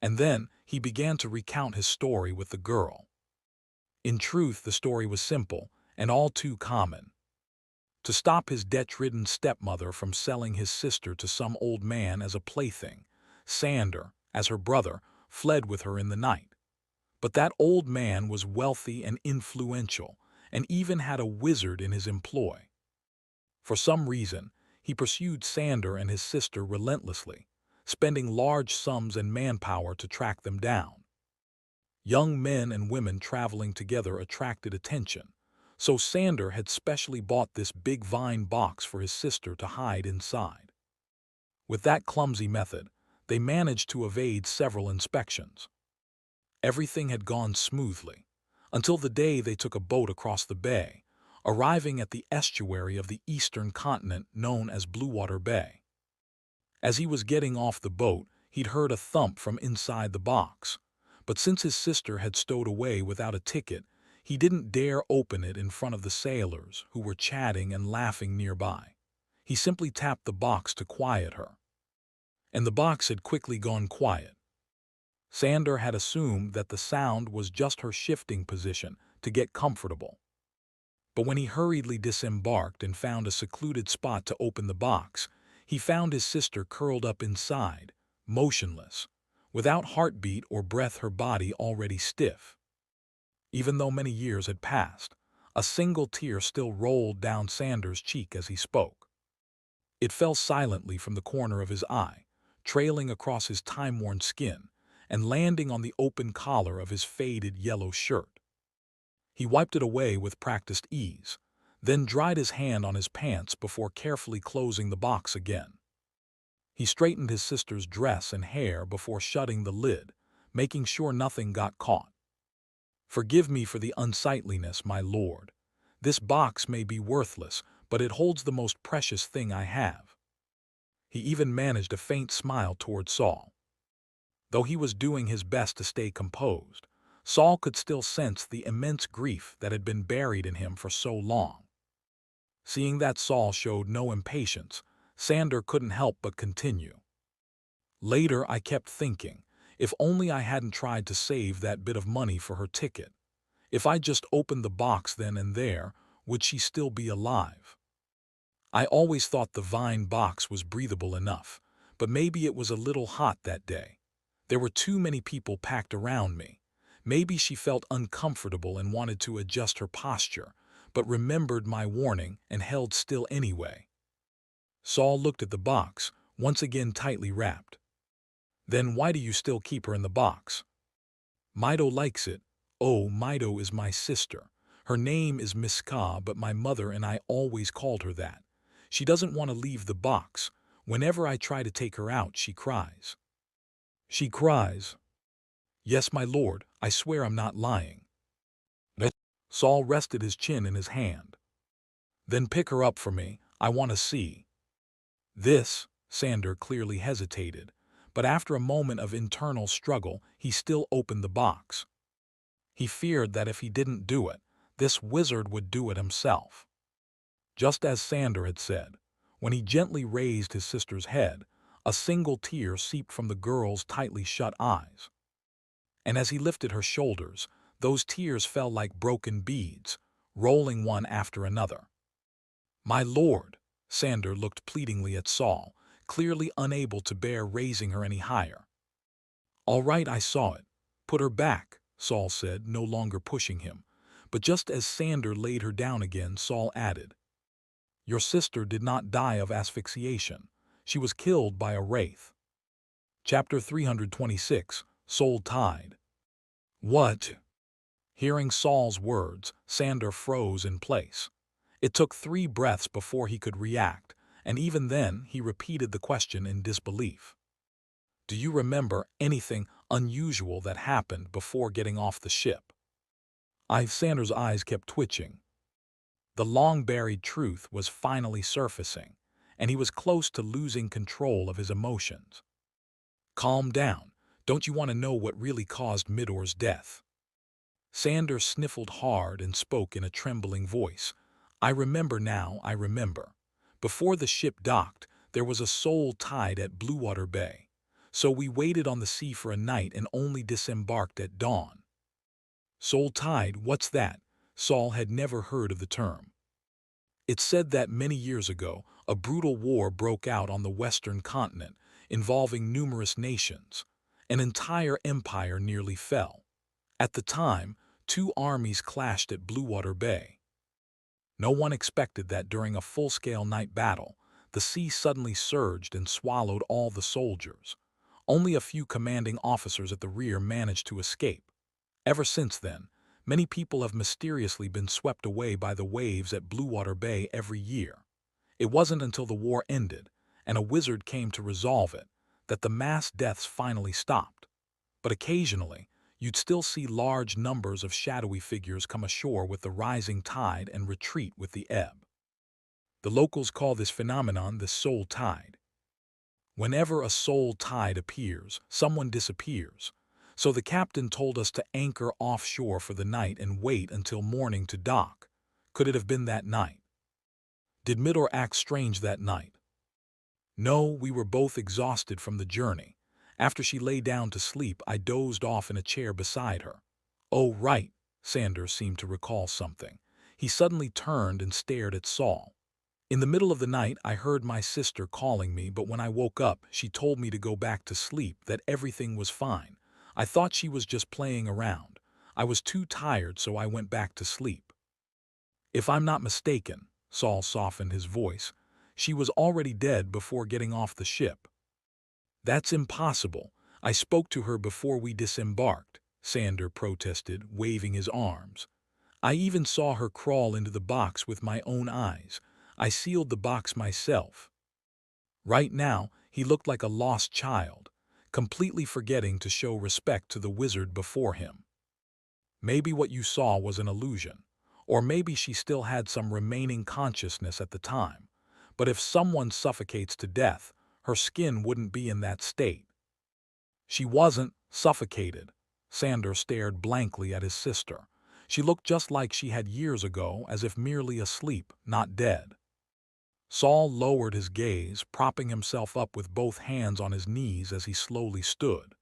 And then he began to recount his story with the girl. In truth, the story was simple and all too common. To stop his debt-ridden stepmother from selling his sister to some old man as a plaything, Sander, as her brother, fled with her in the night. But that old man was wealthy and influential, and even had a wizard in his employ. For some reason, he pursued Sander and his sister relentlessly, spending large sums and manpower to track them down. Young men and women traveling together attracted attention, so Sander had specially bought this big vine box for his sister to hide inside. With that clumsy method, they managed to evade several inspections. Everything had gone smoothly, until the day they took a boat across the bay, arriving at the estuary of the eastern continent known as Bluewater Bay. As he was getting off the boat, he'd heard a thump from inside the box, but since his sister had stowed away without a ticket, He didn't dare open it in front of the sailors, who were chatting and laughing nearby. He simply tapped the box to quiet her. And the box had quickly gone quiet. Sander had assumed that the sound was just her shifting position to get comfortable. But when he hurriedly disembarked and found a secluded spot to open the box, he found his sister curled up inside, motionless, without heartbeat or breath, her body already stiff. Even though many years had passed, a single tear still rolled down Sander's cheek as he spoke. It fell silently from the corner of his eye, trailing across his time-worn skin and landing on the open collar of his faded yellow shirt. He wiped it away with practiced ease, then dried his hand on his pants before carefully closing the box again. He straightened his sister's dress and hair before shutting the lid, making sure nothing got caught. "Forgive me for the unsightliness, my lord. This box may be worthless, but it holds the most precious thing I have." He even managed a faint smile toward Saul. Though he was doing his best to stay composed, Saul could still sense the immense grief that had been buried in him for so long. Seeing that Saul showed no impatience, Sander couldn't help but continue. "Later I kept thinking, if only I hadn't tried to save that bit of money for her ticket. If I just opened the box then and there, would she still be alive? I always thought the vine box was breathable enough, but maybe it was a little hot that day. There were too many people packed around me. Maybe she felt uncomfortable and wanted to adjust her posture, but remembered my warning and held still anyway." Saul looked at the box, once again tightly wrapped. "Then why do you still keep her in the box?" "Mido likes it. Oh, Mido is my sister. Her name is Miska, but my mother and I always called her that. She doesn't want to leave the box. Whenever I try to take her out, she cries." "She cries?" "Yes, my lord, I swear I'm not lying." Saul rested his chin in his hand. "Then pick her up for me, I want to see." This, Sander clearly hesitated, but after a moment of internal struggle, he still opened the box. He feared that if he didn't do it, this wizard would do it himself. Just as Sander had said, when he gently raised his sister's head, a single tear seeped from the girl's tightly shut eyes. And as he lifted her shoulders, those tears fell like broken beads, rolling one after another. "My lord," Sander looked pleadingly at Saul, clearly unable to bear raising her any higher. "All right, I saw it. Put her back," Saul said, no longer pushing him. But just as Sander laid her down again, Saul added, "Your sister did not die of asphyxiation. She was killed by a wraith." Chapter 326, Soul Tied. "What?" Hearing Saul's words, Sander froze in place. It took 3 breaths before he could react, and even then he repeated the question in disbelief. "Do you remember anything unusual that happened before getting off the ship?" Sander's eyes kept twitching. The long-buried truth was finally surfacing, and he was close to losing control of his emotions. "Calm down. Don't you want to know what really caused Midor's death?" Sander sniffled hard and spoke in a trembling voice. "I remember now, I remember. Before the ship docked, there was a soul tide at Bluewater Bay. So we waited on the sea for a night and only disembarked at dawn." "Soul tide, what's that?" Saul had never heard of the term. "It's said that many years ago, a brutal war broke out on the western continent, involving numerous nations. An entire empire nearly fell. At the time, 2 armies clashed at Bluewater Bay. No one expected that during a full-scale night battle, the sea suddenly surged and swallowed all the soldiers. Only a few commanding officers at the rear managed to escape. Ever since then, many people have mysteriously been swept away by the waves at Bluewater Bay every year. It wasn't until the war ended, and a wizard came to resolve it, that the mass deaths finally stopped. But occasionally, you'd still see large numbers of shadowy figures come ashore with the rising tide and retreat with the ebb. The locals call this phenomenon the soul tide. Whenever a soul tide appears, someone disappears. So the captain told us to anchor offshore for the night and wait until morning to dock. Could it have been that night? Did Midor act strange that night? No, we were both exhausted from the journey. After she lay down to sleep, I dozed off in a chair beside her. Oh, right. Sanders seemed to recall something. He suddenly turned and stared at Saul. In the middle of the night, I heard my sister calling me, but when I woke up, she told me to go back to sleep, that everything was fine. I thought she was just playing around. I was too tired, so I went back to sleep. If I'm not mistaken, Saul softened his voice, she was already dead before getting off the ship. That's impossible. I spoke to her before we disembarked, Sander protested, waving his arms. I even saw her crawl into the box with my own eyes. I sealed the box myself. Right now, he looked like a lost child, completely forgetting to show respect to the wizard before him. Maybe what you saw was an illusion, or maybe she still had some remaining consciousness at the time. But if someone suffocates to death, her skin wouldn't be in that state. She wasn't suffocated. Sander stared blankly at his sister. She looked just like she had years ago, as if merely asleep, not dead. Saul lowered his gaze, propping himself up with both hands on his knees as he slowly stood.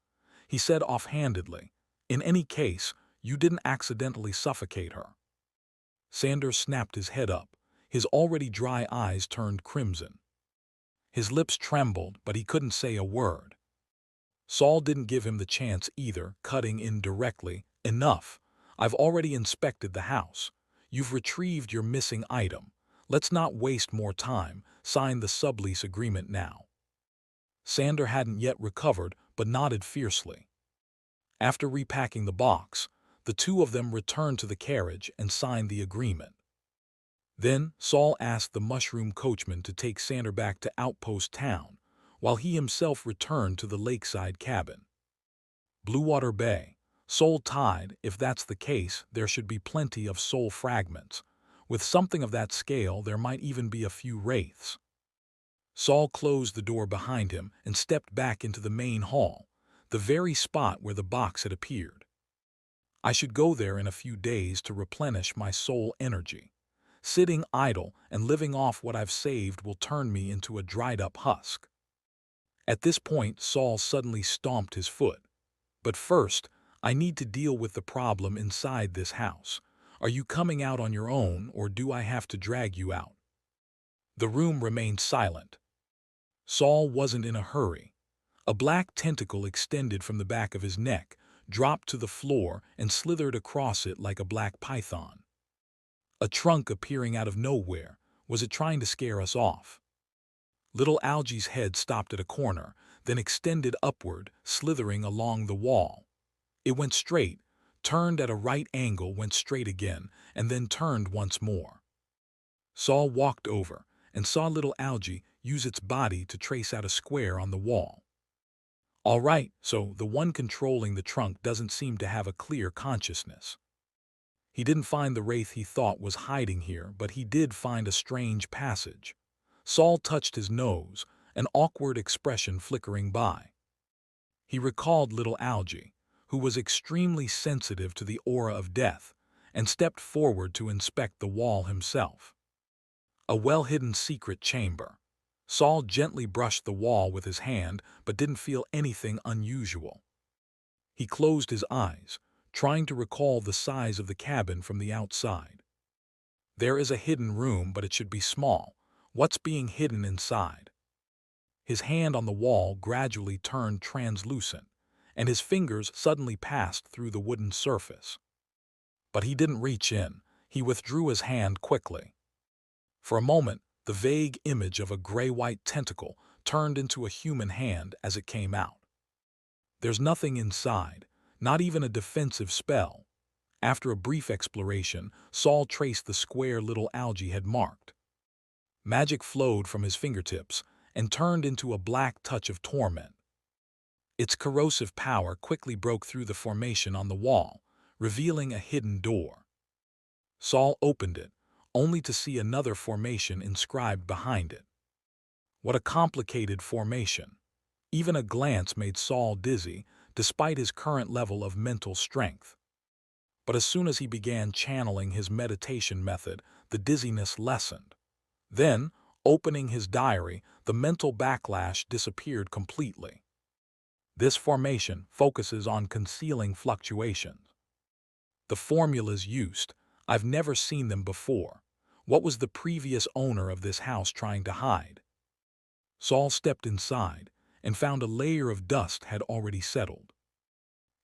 He said offhandedly, "In any case, you didn't accidentally suffocate her." Sanders snapped his head up. His already dry eyes turned crimson. His lips trembled, but he couldn't say a word. Saul didn't give him the chance either, cutting in directly. "Enough. I've already inspected the house. You've retrieved your missing item. Let's not waste more time. Sign the sublease agreement now." Sander hadn't yet recovered, but nodded fiercely. After repacking the box, the two of them returned to the carriage and signed the agreement. Then Saul asked the mushroom coachman to take Sander back to Outpost Town, while he himself returned to the lakeside cabin. Bluewater Bay. Soul Tide. If that's the case, there should be plenty of soul fragments. With something of that scale, there might even be a few wraiths. Saul closed the door behind him and stepped back into the main hall, the very spot where the box had appeared. I should go there in a few days to replenish my soul energy. Sitting idle and living off what I've saved will turn me into a dried-up husk. At this point, Saul suddenly stomped his foot. But first, I need to deal with the problem inside this house. Are you coming out on your own, or do I have to drag you out? The room remained silent. Saul wasn't in a hurry. A black tentacle extended from the back of his neck, dropped to the floor, and slithered across it like a black python. A trunk appearing out of nowhere. Was it trying to scare us off? Little Algie's head stopped at a corner, then extended upward, slithering along the wall. It went straight, turned at a right angle, went straight again, and then turned once more. Saul walked over and saw little Algie use its body to trace out a square on the wall. All right, so the one controlling the trunk doesn't seem to have a clear consciousness. He didn't find the wraith he thought was hiding here, but he did find a strange passage. Saul touched his nose, an awkward expression flickering by. He recalled little Algie, who was extremely sensitive to the aura of death, and stepped forward to inspect the wall himself. A well-hidden secret chamber. Saul gently brushed the wall with his hand, but didn't feel anything unusual. He closed his eyes, trying to recall the size of the cabin from the outside. There is a hidden room, but it should be small. What's being hidden inside? His hand on the wall gradually turned translucent, and his fingers suddenly passed through the wooden surface. But he didn't reach in. He withdrew his hand quickly. For a moment, the vague image of a gray-white tentacle turned into a human hand as it came out. There's nothing inside, not even a defensive spell. After a brief exploration, Saul traced the square little Algie had marked. Magic flowed from his fingertips and turned into a black touch of torment. Its corrosive power quickly broke through the formation on the wall, revealing a hidden door. Saul opened it, only to see another formation inscribed behind it. What a complicated formation! Even a glance made Saul dizzy. despite his current level of mental strength. But as soon as he began channeling his meditation method, the dizziness lessened. Then, opening his diary, the mental backlash disappeared completely. This formation focuses on concealing fluctuations. The formulas used, I've never seen them before. What was the previous owner of this house trying to hide? Saul stepped inside and found a layer of dust had already settled.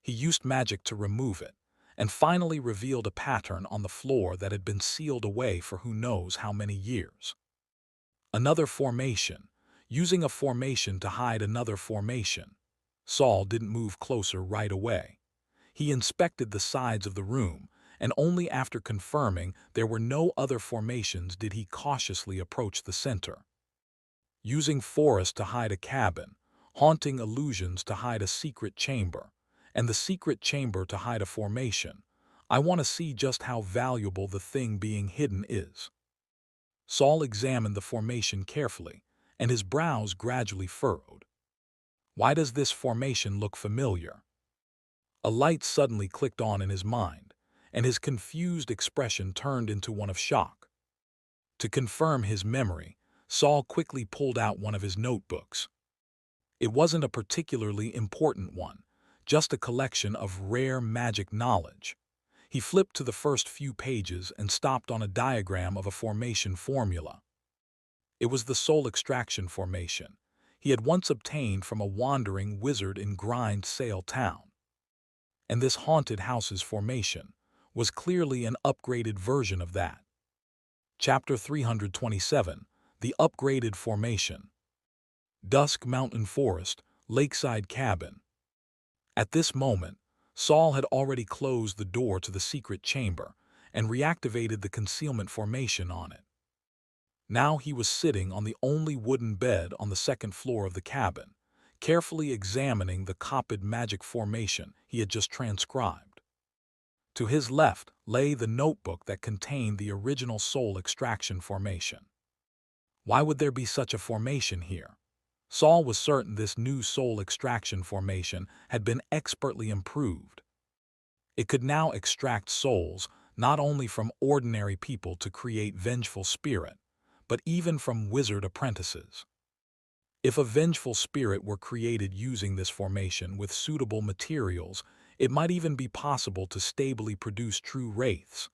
He used magic to remove it, and finally revealed a pattern on the floor that had been sealed away for who knows how many years. Another formation, using a formation to hide another formation. Saul didn't move closer right away. He inspected the sides of the room, and only after confirming there were no other formations did he cautiously approach the center. Using forest to hide a cabin, haunting illusions to hide a secret chamber, and the secret chamber to hide a formation, I want to see just how valuable the thing being hidden is. Saul examined the formation carefully, and his brows gradually furrowed. Why does this formation look familiar? A light suddenly clicked on in his mind, and his confused expression turned into one of shock. To confirm his memory, Saul quickly pulled out one of his notebooks. It wasn't a particularly important one, just a collection of rare magic knowledge. He flipped to the first few pages and stopped on a diagram of a formation formula. It was the soul extraction formation he had once obtained from a wandering wizard in Grind Sale Town. And this haunted house's formation was clearly an upgraded version of that. Chapter 327, The Upgraded Formation. Dusk Mountain Forest, Lakeside Cabin. At this moment, Saul had already closed the door to the secret chamber and reactivated the concealment formation on it. Now he was sitting on the only wooden bed on the second floor of the cabin, carefully examining the copied magic formation he had just transcribed. To his left lay the notebook that contained the original soul extraction formation. Why would there be such a formation here? Saul was certain this new soul extraction formation had been expertly improved. It could now extract souls not only from ordinary people to create vengeful spirit, but even from wizard apprentices. If a vengeful spirit were created using this formation with suitable materials, it might even be possible to stably produce true wraiths.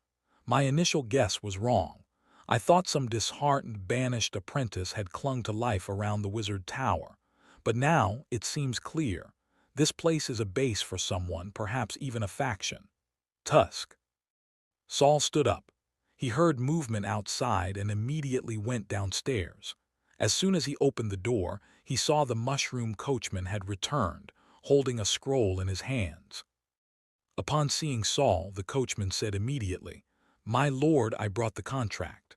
My initial guess was wrong. I thought some disheartened, banished apprentice had clung to life around the wizard tower. But now it seems clear. This place is a base for someone, perhaps even a faction. Tusk. Saul stood up. He heard movement outside and immediately went downstairs. As soon as he opened the door, he saw the mushroom coachman had returned, holding a scroll in his hands. Upon seeing Saul, the coachman said immediately, "My lord, I brought the contract."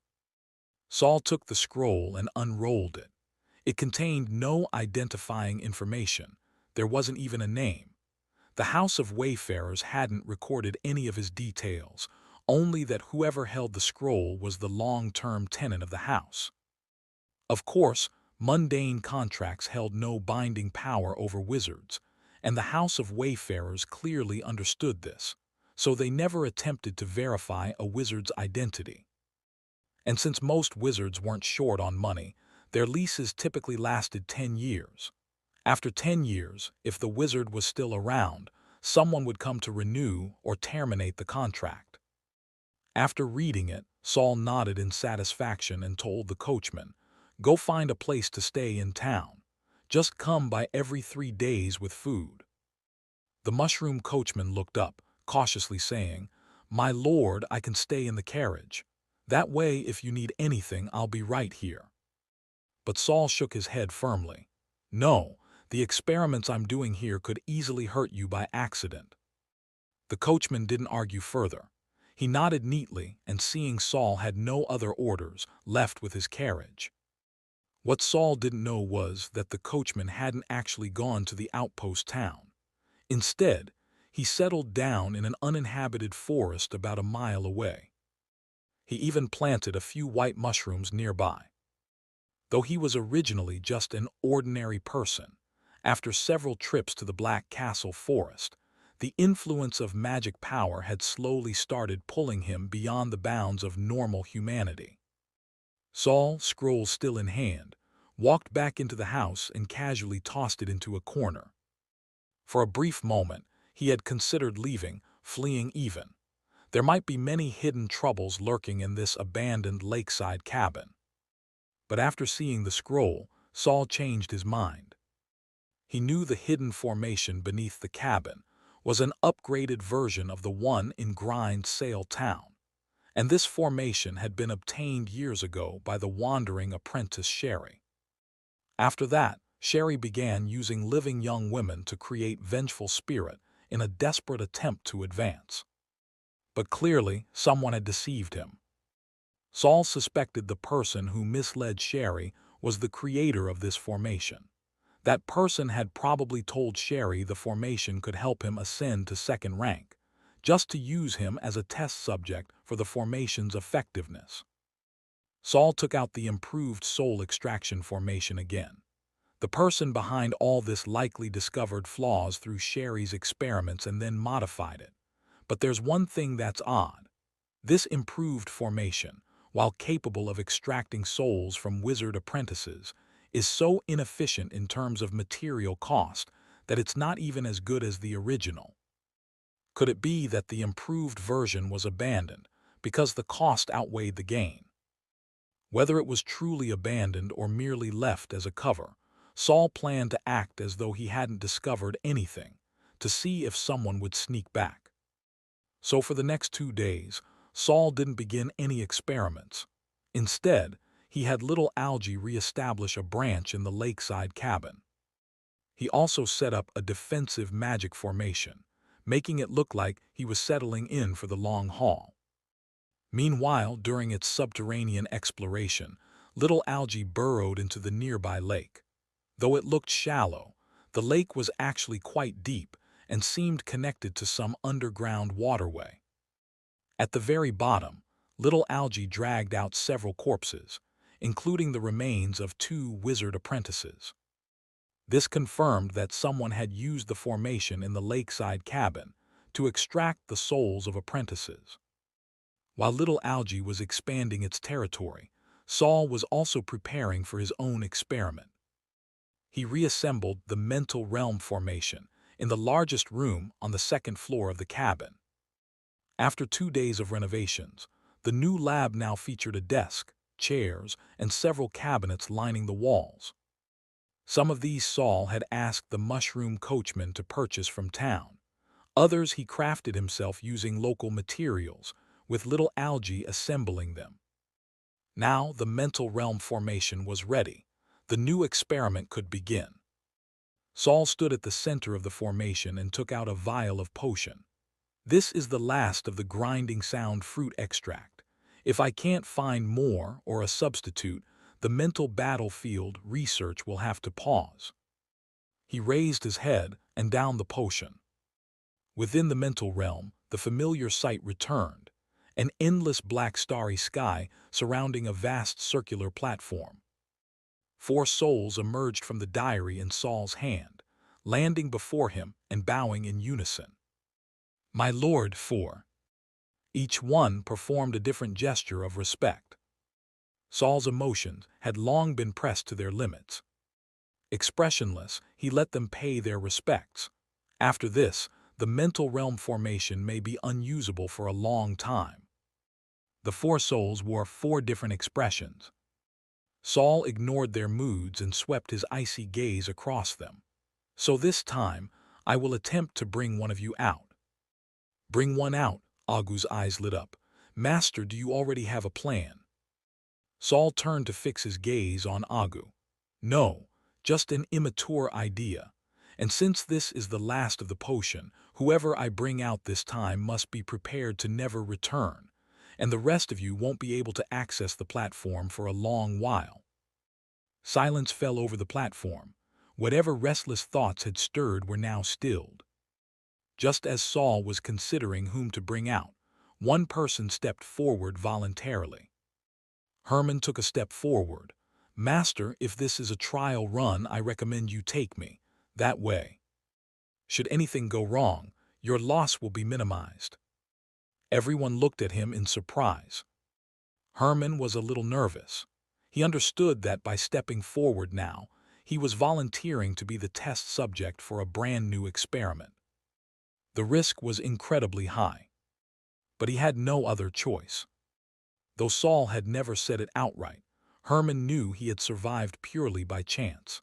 Saul took the scroll and unrolled it. It contained no identifying information. There wasn't even a name. The House of Wayfarers hadn't recorded any of his details, only that whoever held the scroll was the long-term tenant of the house. Of course, mundane contracts held no binding power over wizards, and the House of Wayfarers clearly understood this, so they never attempted to verify a wizard's identity. And since most wizards weren't short on money, their leases typically lasted 10 years. After 10 years, if the wizard was still around, someone would come to renew or terminate the contract. After reading it, Saul nodded in satisfaction and told the coachman, "Go find a place to stay in town. Just come by every 3 days with food." The mushroom coachman looked up, cautiously saying, "My lord, I can stay in the carriage. That way, if you need anything, I'll be right here." But Saul shook his head firmly. "No, the experiments I'm doing here could easily hurt you by accident." The coachman didn't argue further. He nodded neatly and, seeing Saul had no other orders, left with his carriage. What Saul didn't know was that the coachman hadn't actually gone to the outpost town. Instead, he settled down in an uninhabited forest about a mile away. He even planted a few white mushrooms nearby. Though he was originally just an ordinary person, After several trips to the Black Castle forest, the influence of magic power had slowly started pulling him beyond the bounds of normal humanity. Saul, scroll still in hand, walked back into the house and casually tossed it into a corner. For a brief moment, he had considered leaving, fleeing even. There might be many hidden troubles lurking in this abandoned lakeside cabin. But after seeing the scroll, Saul changed his mind. He knew the hidden formation beneath the cabin was an upgraded version of the one in Grind Sail Town, and this formation had been obtained years ago by the wandering apprentice Sherry. After that, Sherry began using living young women to create vengeful spirit in a desperate attempt to advance. But clearly, someone had deceived him. Saul suspected the person who misled Sherry was the creator of this formation. That person had probably told Sherry the formation could help him ascend to second rank, just to use him as a test subject for the formation's effectiveness. Saul took out the improved soul extraction formation again. The person behind all this likely discovered flaws through Sherry's experiments and then modified it. But there's one thing that's odd. This improved formation, while capable of extracting souls from wizard apprentices, is so inefficient in terms of material cost that it's not even as good as the original. Could it be that the improved version was abandoned because the cost outweighed the gain? Whether it was truly abandoned or merely left as a cover, Saul planned to act as though he hadn't discovered anything, to see if someone would sneak back. So for the next 2 days, Saul didn't begin any experiments. Instead, he had little Algie reestablish a branch in the lakeside cabin. He also set up a defensive magic formation, making it look like he was settling in for the long haul. Meanwhile, during its subterranean exploration, little Algie burrowed into the nearby lake. Though it looked shallow, the lake was actually quite deep and seemed connected to some underground waterway. At the very bottom, little Algie dragged out several corpses, including the remains of 2 wizard apprentices. This confirmed that someone had used the formation in the lakeside cabin to extract the souls of apprentices. While little Algie was expanding its territory, Saul was also preparing for his own experiment. He reassembled the mental realm formation in the largest room on the 2nd floor of the cabin. After 2 days of renovations, the new lab now featured a desk, chairs, and several cabinets lining the walls. Some of these Saul had asked the mushroom coachman to purchase from town. Others he crafted himself using local materials, with little Algie assembling them. Now the mental realm formation was ready. The new experiment could begin. Saul stood at the center of the formation and took out a vial of potion. This is the last of the grinding sound fruit extract. If I can't find more or a substitute, the mental battlefield research will have to pause. He raised his head and downed the potion. Within the mental realm, the familiar sight returned, an endless black starry sky surrounding a vast circular platform. 4 souls emerged from the diary in Saul's hand, landing before him and bowing in unison. "My lord, 4." Each one performed a different gesture of respect. Saul's emotions had long been pressed to their limits. Expressionless, he let them pay their respects. After this, the mental realm formation may be unusable for a long time. The 4 souls wore 4 different expressions. Saul ignored their moods and swept his icy gaze across them. "So this time, I will attempt to bring one of you out." "Bring one out," Agu's eyes lit up. "Master, do you already have a plan?" Saul turned to fix his gaze on Agu. "No, just an immature idea. And since this is the last of the potion, whoever I bring out this time must be prepared to never return, and the rest of you won't be able to access the platform for a long while." Silence fell over the platform. Whatever restless thoughts had stirred were now stilled. Just as Saul was considering whom to bring out, one person stepped forward voluntarily. Herman took a step forward. "Master, if this is a trial run, I recommend you take me. That way, should anything go wrong, your loss will be minimized. Everyone looked at him in surprise. Herman was a little nervous. He understood that by stepping forward now, he was volunteering to be the test subject for a brand new experiment. The risk was incredibly high. But he had no other choice. Though Saul had never said it outright, Herman knew he had survived purely by chance.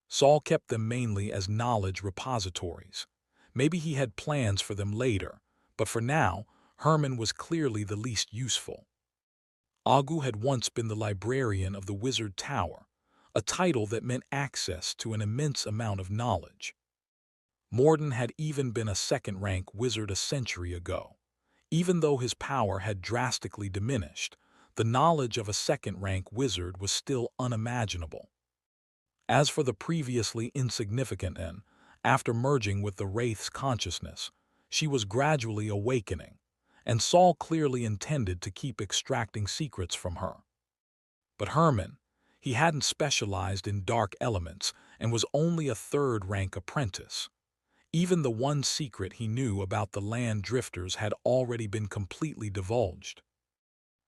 Saul kept them mainly as knowledge repositories. Maybe he had plans for them later, but for now, Herman was clearly the least useful. Agu had once been the librarian of the Wizard Tower, a title that meant access to an immense amount of knowledge. Morden had even been a second-rank wizard a century ago. Even though his power had drastically diminished, the knowledge of a second-rank wizard was still unimaginable. As for the previously insignificant N, after merging with the Wraith's consciousness, she was gradually awakening, and Saul clearly intended to keep extracting secrets from her. But Herman, he hadn't specialized in dark elements and was only a third-rank apprentice. Even the one secret he knew about the land drifters had already been completely divulged.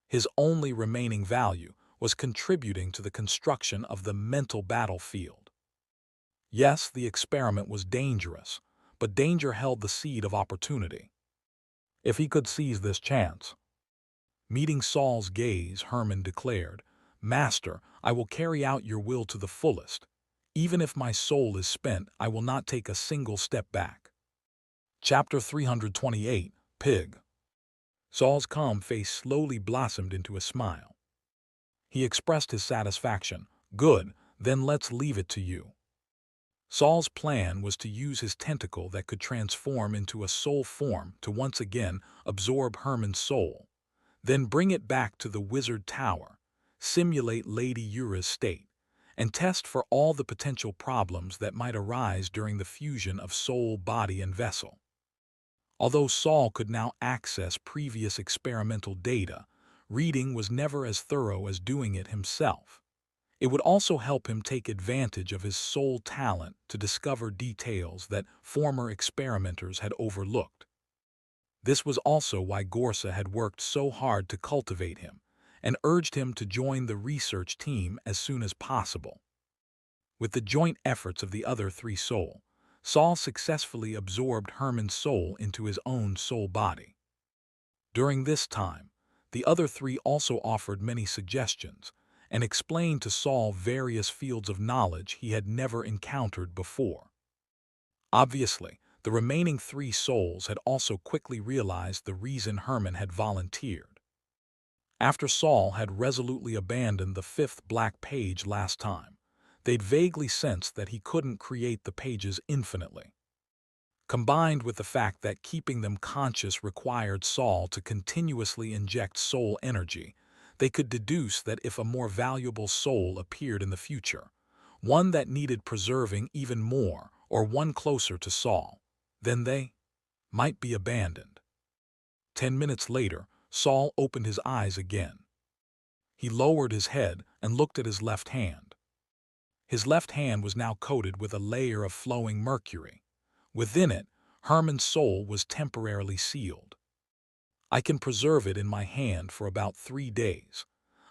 His only remaining value was contributing to the construction of the mental battlefield. Yes, the experiment was dangerous, but danger held the seed of opportunity. If he could seize this chance. Meeting Saul's gaze, Herman declared, "Master, I will carry out your will to the fullest. Even if my soul is spent, I will not take a single step back." Chapter 328, Pig. Saul's calm face slowly blossomed into a smile. He expressed his satisfaction. "Good, then let's leave it to you." Saul's plan was to use his tentacle that could transform into a soul form to once again absorb Herman's soul, then bring it back to the Wizard Tower, simulate Lady Yura's state, and test for all the potential problems that might arise during the fusion of soul, body, and vessel. Although Saul could now access previous experimental data, reading was never as thorough as doing it himself. It would also help him take advantage of his soul talent to discover details that former experimenters had overlooked. This was also why Gorsa had worked so hard to cultivate him and urged him to join the research team as soon as possible. With the joint efforts of the other three Soul, Saul successfully absorbed Herman's soul into his own soul body. During this time, the other three also offered many suggestions and explained to Saul various fields of knowledge he had never encountered before. Obviously, the remaining three souls had also quickly realized the reason Herman had volunteered. After Saul had resolutely abandoned the fifth black page last time, they'd vaguely sensed that he couldn't create the pages infinitely. Combined with the fact that keeping them conscious required Saul to continuously inject soul energy, they could deduce that if a more valuable soul appeared in the future, one that needed preserving even more or one closer to Saul, then they might be abandoned. 10 minutes later, Saul opened his eyes again. He lowered his head and looked at his left hand. His left hand was now coated with a layer of flowing mercury. Within it, Herman's soul was temporarily sealed. "I can preserve it in my hand for about 3 days.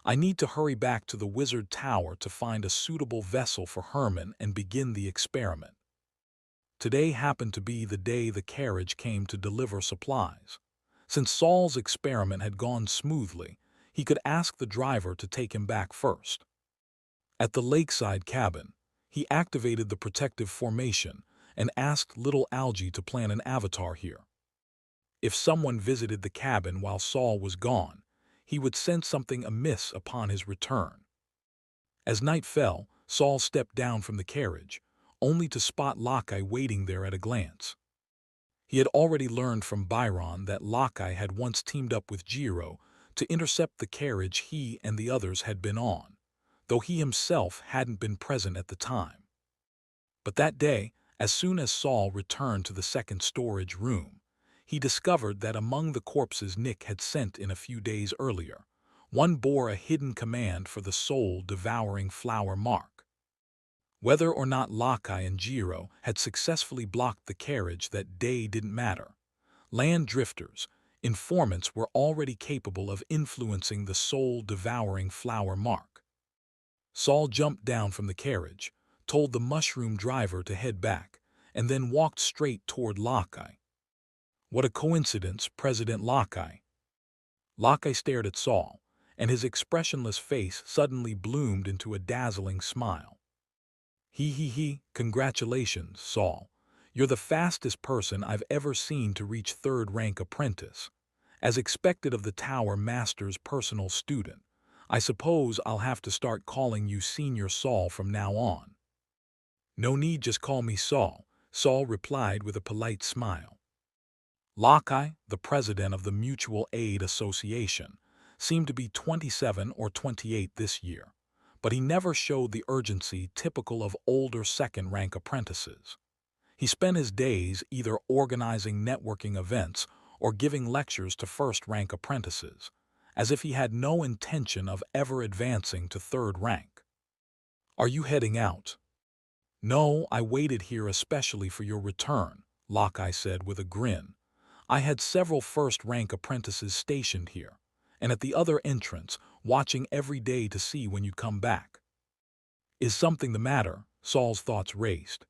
I need to hurry back to the Wizard Tower to find a suitable vessel for Herman and begin the experiment." Today happened to be the day the carriage came to deliver supplies. Since Saul's experiment had gone smoothly, he could ask the driver to take him back first. At the lakeside cabin, he activated the protective formation and asked Little Algie to plant an avatar here. If someone visited the cabin while Saul was gone, he would sense something amiss upon his return. As night fell, Saul stepped down from the carriage, only to spot Lokai waiting there at a glance. He had already learned from Byron that Lokai had once teamed up with Jiro to intercept the carriage he and the others had been on, though he himself hadn't been present at the time. But that day, as soon as Saul returned to the second storage room, he discovered that among the corpses Nick had sent in a few days earlier, one bore a hidden command for the soul-devouring flower mark. Whether or not Lakai and Jiro had successfully blocked the carriage that day didn't matter. Land drifters, informants were already capable of influencing the soul-devouring flower mark. Saul jumped down from the carriage, told the mushroom driver to head back, and then walked straight toward Lakai. What a coincidence, President Lakai. Lakai stared at Saul, and his expressionless face suddenly bloomed into a dazzling smile. He, congratulations, Saul. You're the fastest person I've ever seen to reach third-rank apprentice. As expected of the Tower Master's personal student, I suppose I'll have to start calling you Senior Saul from now on. No need, just call me Saul, Saul replied with a polite smile. Lakai, the president of the Mutual Aid Association, seemed to be 27 or 28 this year, but he never showed the urgency typical of older second-rank apprentices. He spent his days either organizing networking events or giving lectures to first-rank apprentices, as if he had no intention of ever advancing to third rank. Are you heading out? No, I waited here especially for your return, Lakai said with a grin. I had several first-rank apprentices stationed here, and at the other entrance, watching every day to see when you'd come back. Is something the matter? Saul's thoughts raced.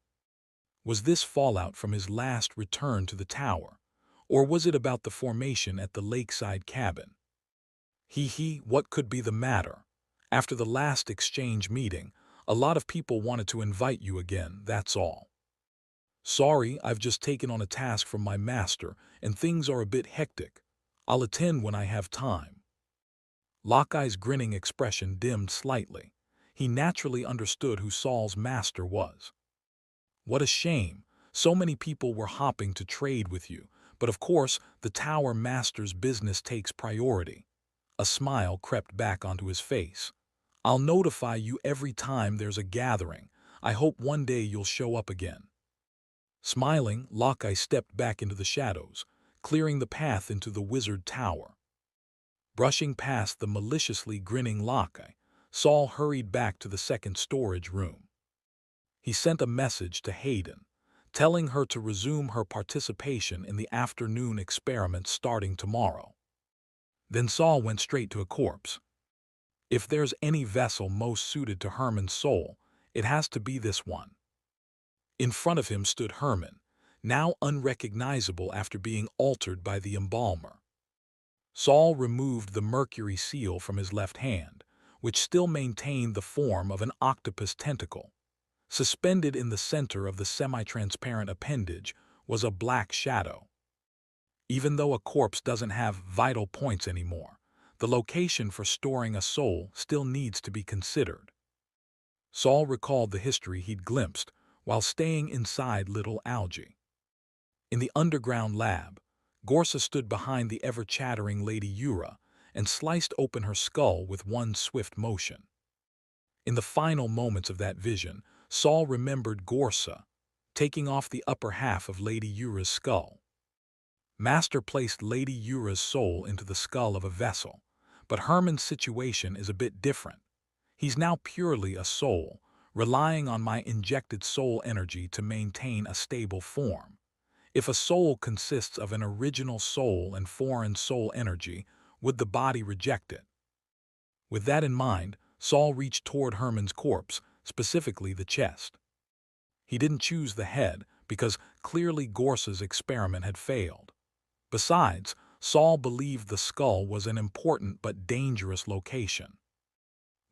Was this fallout from his last return to the tower, or was it about the formation at the lakeside cabin? What could be the matter? After the last exchange meeting, a lot of people wanted to invite you again, that's all. Sorry, I've just taken on a task from my master, and things are a bit hectic. I'll attend when I have time. Lakai's grinning expression dimmed slightly. He naturally understood who Saul's master was. What a shame. So many people were hopping to trade with you, but of course, the Tower Master's business takes priority. A smile crept back onto his face. I'll notify you every time there's a gathering. I hope one day you'll show up again. Smiling, Lakai stepped back into the shadows, clearing the path into the wizard tower. Brushing past the maliciously grinning Lakai, Saul hurried back to the second storage room. He sent a message to Hayden, telling her to resume her participation in the afternoon experiment starting tomorrow. Then Saul went straight to a corpse. If there's any vessel most suited to Herman's soul, it has to be this one. In front of him stood Herman, now unrecognizable after being altered by the embalmer. Saul removed the mercury seal from his left hand, which still maintained the form of an octopus tentacle. Suspended in the center of the semi-transparent appendage was a black shadow. Even though a corpse doesn't have vital points anymore, the location for storing a soul still needs to be considered. Saul recalled the history he'd glimpsed while staying inside Little Algae. In the underground lab, Gorsa stood behind the ever-chattering Lady Yura and sliced open her skull with one swift motion. In the final moments of that vision, Saul remembered Gorsa, taking off the upper half of Lady Yura's skull. Master placed Lady Yura's soul into the skull of a vessel, but Herman's situation is a bit different. He's now purely a soul, relying on my injected soul energy to maintain a stable form. If a soul consists of an original soul and foreign soul energy, would the body reject it? With that in mind, Saul reached toward Herman's corpse, specifically the chest. He didn't choose the head because clearly Gorsa's experiment had failed. Besides, Saul believed the skull was an important but dangerous location.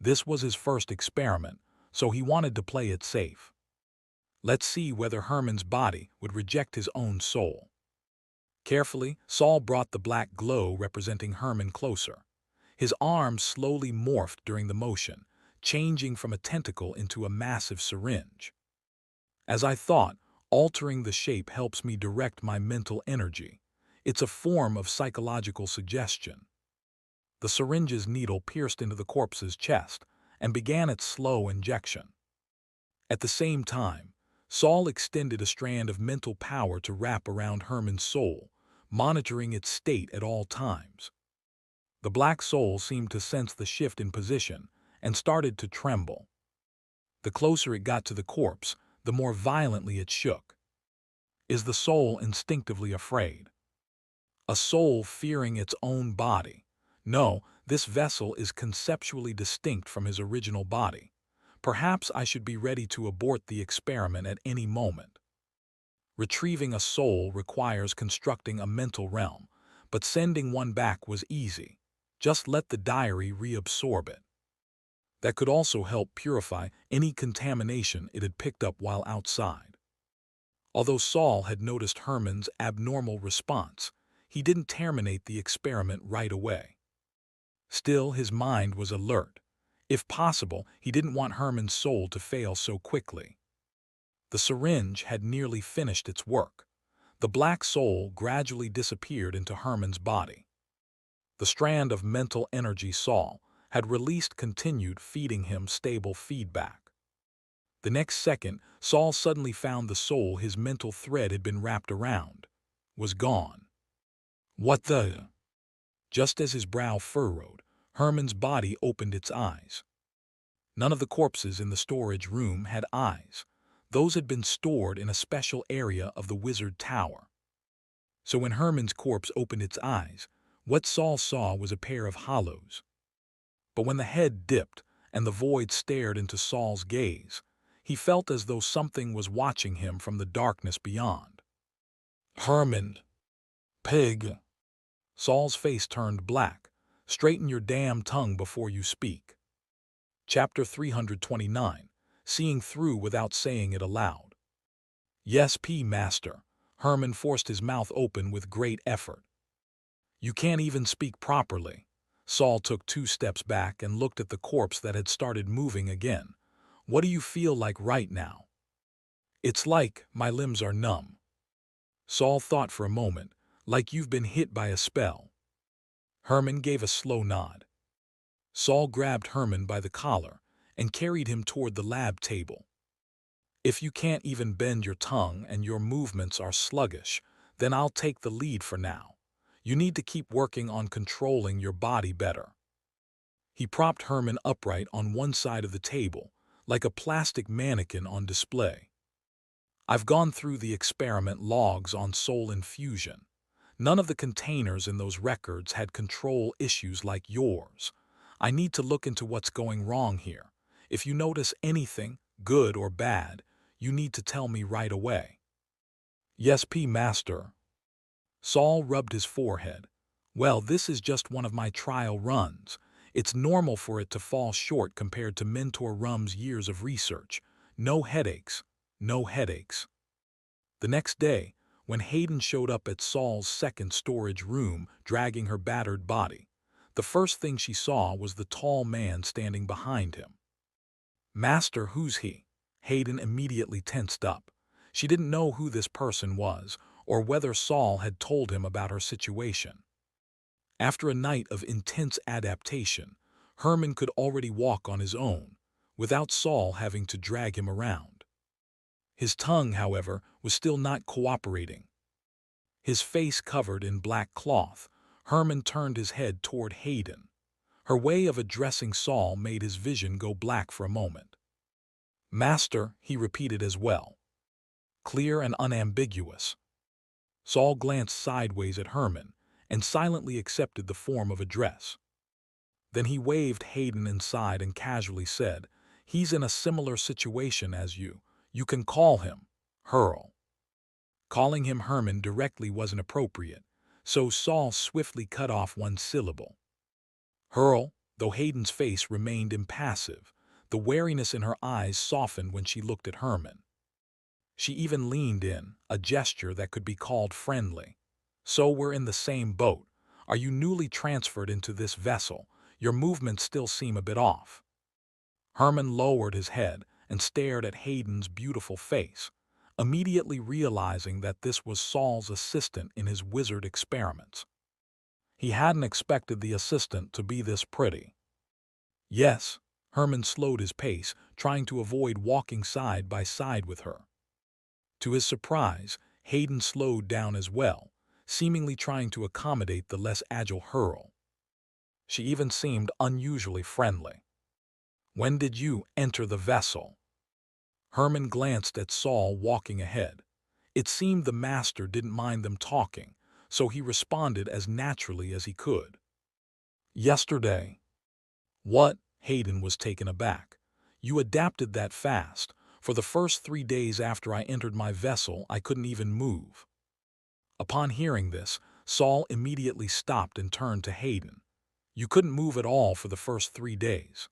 This was his first experiment, so he wanted to play it safe. Let's see whether Herman's body would reject his own soul. Carefully, Saul brought the black glow representing Herman closer. His arms slowly morphed during the motion, changing from a tentacle into a massive syringe. As I thought, altering the shape helps me direct my mental energy. It's a form of psychological suggestion. The syringe's needle pierced into the corpse's chest and began its slow injection. At the same time, Saul extended a strand of mental power to wrap around Herman's soul, monitoring its state at all times. The black soul seemed to sense the shift in position and started to tremble. The closer it got to the corpse, the more violently it shook. Is the soul instinctively afraid? A soul fearing its own body? No, this vessel is conceptually distinct from his original body. Perhaps I should be ready to abort the experiment at any moment. Retrieving a soul requires constructing a mental realm, but sending one back was easy. Just let the diary reabsorb it. That could also help purify any contamination it had picked up while outside. Although Saul had noticed Herman's abnormal response, he didn't terminate the experiment right away. Still, his mind was alert. If possible, he didn't want Herman's soul to fail so quickly. The syringe had nearly finished its work. The black soul gradually disappeared into Herman's body. The strand of mental energy Saul had released continued feeding him stable feedback. The next second, Saul suddenly found the soul his mental thread had been wrapped around was gone. What the? Just as his brow furrowed, Herman's body opened its eyes. None of the corpses in the storage room had eyes. Those had been stored in a special area of the wizard tower. So when Herman's corpse opened its eyes, what Saul saw was a pair of hollows. But when the head dipped and the void stared into Saul's gaze, he felt as though something was watching him from the darkness beyond. Herman. Pig. Saul's face turned black. Straighten your damn tongue before you speak. Chapter 329. Seeing through without saying it aloud. Yes, Master. Herman forced his mouth open with great effort. You can't even speak properly. Saul took 2 steps back and looked at the corpse that had started moving again. What do you feel like right now? It's like my limbs are numb. Saul thought for a moment, like you've been hit by a spell. Herman gave a slow nod. Saul grabbed Herman by the collar and carried him toward the lab table. If you can't even bend your tongue and your movements are sluggish, then I'll take the lead for now. You need to keep working on controlling your body better. He propped Herman upright on one side of the table, like a plastic mannequin on display. I've gone through the experiment logs on soul infusion. None of the containers in those records had control issues like yours. I need to look into what's going wrong here. If you notice anything, good or bad, you need to tell me right away. Yes, Master. Saul rubbed his forehead. Well, this is just one of my trial runs. It's normal for it to fall short compared to Mentor Rum's years of research. No headaches. No headaches. The next day, when Hayden showed up at Saul's second storage room, dragging her battered body, the first thing she saw was the tall man standing behind him. Master, who's he? Hayden immediately tensed up. She didn't know who this person was, or whether Saul had told him about her situation. After a night of intense adaptation, Herman could already walk on his own, without Saul having to drag him around. His tongue, however, was still not cooperating. His face covered in black cloth, Herman turned his head toward Hayden. Her way of addressing Saul made his vision go black for a moment. Master, he repeated as well. Clear and unambiguous. Saul glanced sideways at Herman and silently accepted the form of address. Then he waved Hayden inside and casually said, "He's in a similar situation as you. You can call him Hurl." Calling him Herman directly wasn't appropriate, so Saul swiftly cut off one syllable. Hurl, though Hayden's face remained impassive, the wariness in her eyes softened when she looked at Herman. She even leaned in, a gesture that could be called friendly. So we're in the same boat. Are you newly transferred into this vessel? Your movements still seem a bit off. Herman lowered his head and stared at Hayden's beautiful face, immediately realizing that this was Saul's assistant in his wizard experiments. He hadn't expected the assistant to be this pretty. Yes, Herman slowed his pace, trying to avoid walking side by side with her. To his surprise, Hayden slowed down as well, seemingly trying to accommodate the less agile Hurl. She even seemed unusually friendly. When did you enter the vessel? Herman glanced at Saul walking ahead. It seemed the master didn't mind them talking, so he responded as naturally as he could. Yesterday. What? Hayden was taken aback. You adapted that fast. For the first 3 days after I entered my vessel, I couldn't even move. Upon hearing this, Saul immediately stopped and turned to Hayden. You couldn't move at all for the first 3 days.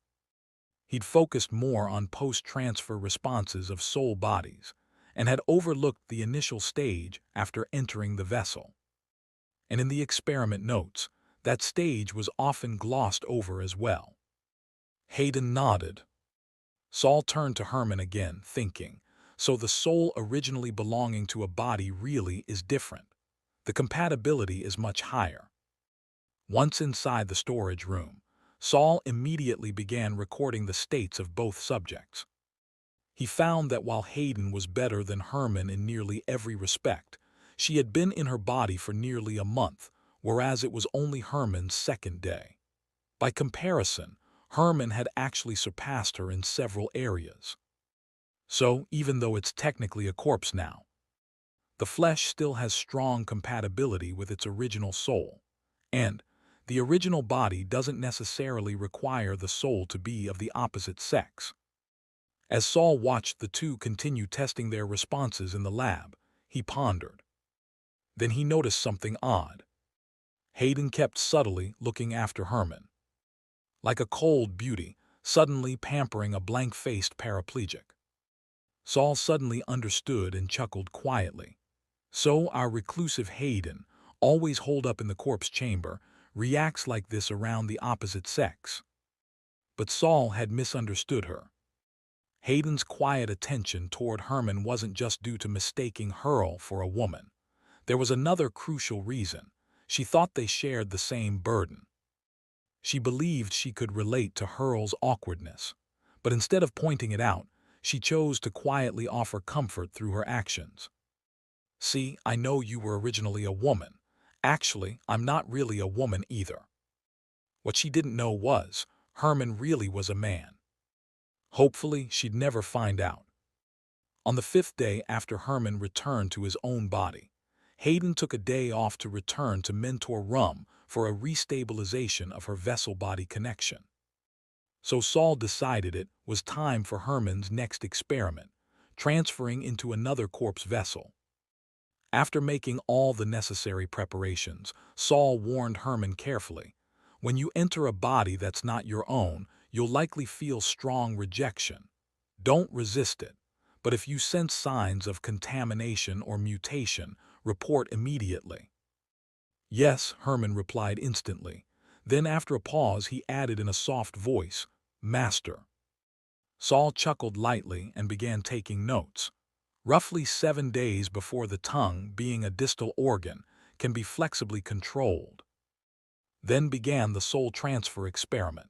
He'd focused more on post-transfer responses of soul bodies and had overlooked the initial stage after entering the vessel. And in the experiment notes, that stage was often glossed over as well. Hayden nodded. Saul turned to Herman again, thinking, so the soul originally belonging to a body really is different. The compatibility is much higher. Once inside the storage room, Saul immediately began recording the states of both subjects. He found that while Hayden was better than Herman in nearly every respect, she had been in her body for nearly a month, whereas it was only Herman's second day. By comparison, Herman had actually surpassed her in several areas. So, even though it's technically a corpse now, the flesh still has strong compatibility with its original soul, and the original body doesn't necessarily require the soul to be of the opposite sex. As Saul watched the two continue testing their responses in the lab, he pondered. Then he noticed something odd. Hayden kept subtly looking after Herman, like a cold beauty suddenly pampering a blank-faced paraplegic. Saul suddenly understood and chuckled quietly. So our reclusive Hayden, always holed up in the corpse chamber, reacts like this around the opposite sex. But Saul had misunderstood her. Hayden's quiet attention toward Herman wasn't just due to mistaking her for a woman. There was another crucial reason. She thought they shared the same burden. She believed she could relate to Hurl's awkwardness, but instead of pointing it out, she chose to quietly offer comfort through her actions. See, I know you were originally a woman. Actually, I'm not really a woman either. What she didn't know was, Herman really was a man. Hopefully, she'd never find out. On the 5th day after Herman returned to his own body, Hayden took a day off to return to Mentor Rum for a restabilization of her vessel-body connection. So Saul decided it was time for Herman's next experiment, transferring into another corpse vessel. After making all the necessary preparations, Saul warned Herman carefully, when you enter a body that's not your own, you'll likely feel strong rejection. Don't resist it, but if you sense signs of contamination or mutation, report immediately. Yes, Herman replied instantly. Then after a pause he added in a soft voice, Master. Saul chuckled lightly and began taking notes. Roughly 7 days before the tongue, being a distal organ, can be flexibly controlled. Then began the soul transfer experiment.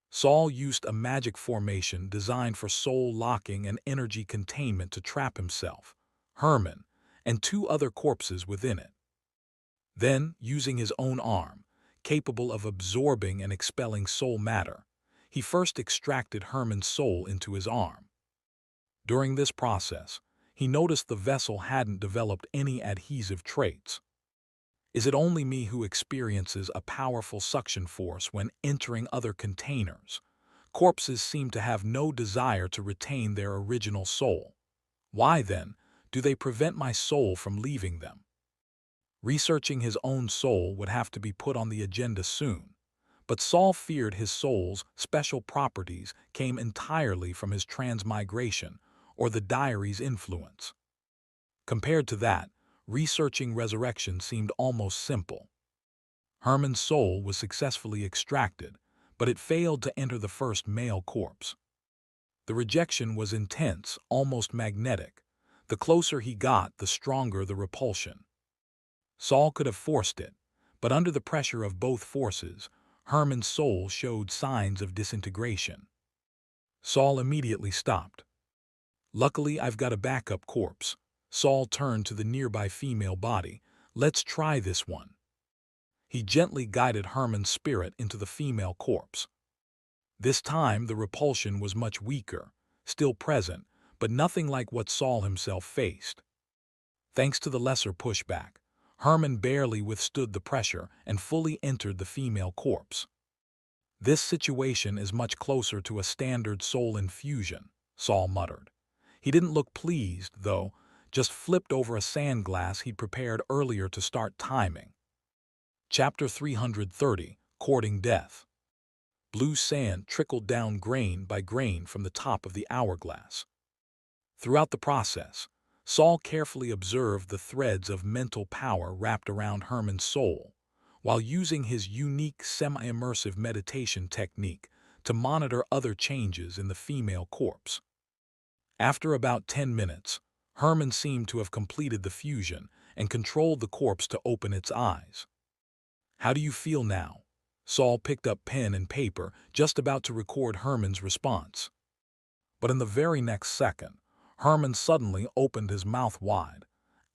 Saul used a magic formation designed for soul locking and energy containment to trap himself, Herman, and 2 other corpses within it. Then, using his own arm, capable of absorbing and expelling soul matter, he first extracted Herman's soul into his arm. During this process, he noticed the vessel hadn't developed any adhesive traits. Is it only me who experiences a powerful suction force when entering other containers? Corpses seem to have no desire to retain their original soul. Why, then, do they prevent my soul from leaving them? Researching his own soul would have to be put on the agenda soon, but Saul feared his soul's special properties came entirely from his transmigration or the diary's influence. Compared to that, researching resurrection seemed almost simple. Herman's soul was successfully extracted, but it failed to enter the first male corpse. The rejection was intense, almost magnetic. The closer he got, the stronger the repulsion. Saul could have forced it, but under the pressure of both forces, Herman's soul showed signs of disintegration. Saul immediately stopped. Luckily, I've got a backup corpse. Saul turned to the nearby female body. Let's try this one. He gently guided Herman's spirit into the female corpse. This time, the repulsion was much weaker, still present, but nothing like what Saul himself faced. Thanks to the lesser pushback, Herman barely withstood the pressure and fully entered the female corpse. "This situation is much closer to a standard soul infusion," Saul muttered. He didn't look pleased, though, just flipped over a sand glass he'd prepared earlier to start timing. Chapter 330, Courting Death. Blue sand trickled down grain by grain from the top of the hourglass. Throughout the process, Saul carefully observed the threads of mental power wrapped around Herman's soul, while using his unique semi-immersive meditation technique to monitor other changes in the female corpse. After about 10 minutes, Herman seemed to have completed the fusion and controlled the corpse to open its eyes. "How do you feel now?" Saul picked up pen and paper, just about to record Herman's response. But in the very next second, Herman suddenly opened his mouth wide.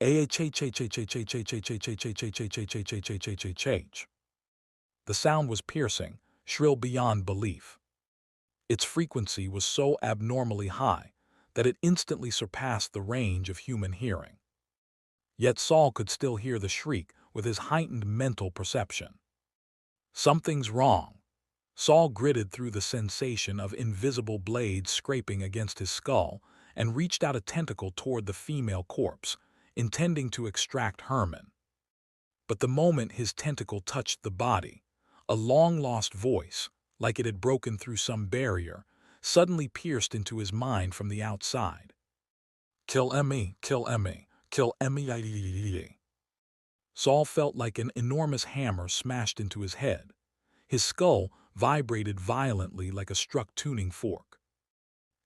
The sound was piercing, shrill beyond belief. Its frequency was so abnormally high that it instantly surpassed the range of human hearing. Yet Saul could still hear the shriek with his heightened mental perception. "Something's wrong." Saul gritted through the sensation of invisible blades scraping against his skull and reached out a tentacle toward the female corpse, intending to extract Herman. But the moment his tentacle touched the body, a long-lost voice, like it had broken through some barrier, suddenly pierced into his mind from the outside. "Kill Emmy, kill Emmy, kill Emmy." Saul felt like an enormous hammer smashed into his head. His skull vibrated violently like a struck tuning fork.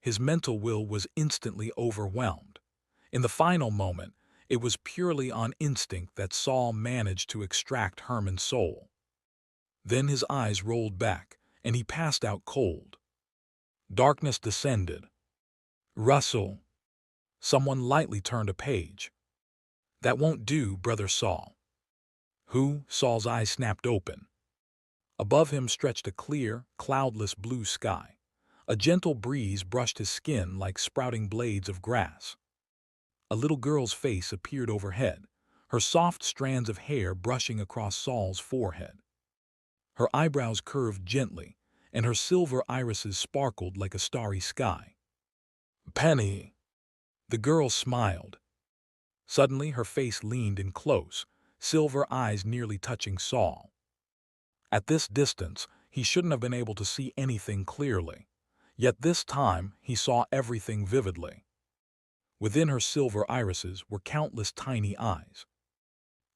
His mental will was instantly overwhelmed. In the final moment, it was purely on instinct that Saul managed to extract Herman's soul. Then his eyes rolled back, and he passed out cold. Darkness descended. "Russell." Someone lightly turned a page. "That won't do, Brother Saul." "Who?" Saul's eyes snapped open. Above him stretched a clear, cloudless blue sky. A gentle breeze brushed his skin like sprouting blades of grass. A little girl's face appeared overhead, her soft strands of hair brushing across Saul's forehead. Her eyebrows curved gently, and her silver irises sparkled like a starry sky. "Penny." The girl smiled. Suddenly her face leaned in close, silver eyes nearly touching Saul. At this distance, he shouldn't have been able to see anything clearly. Yet this time, he saw everything vividly. Within her silver irises were countless tiny eyes,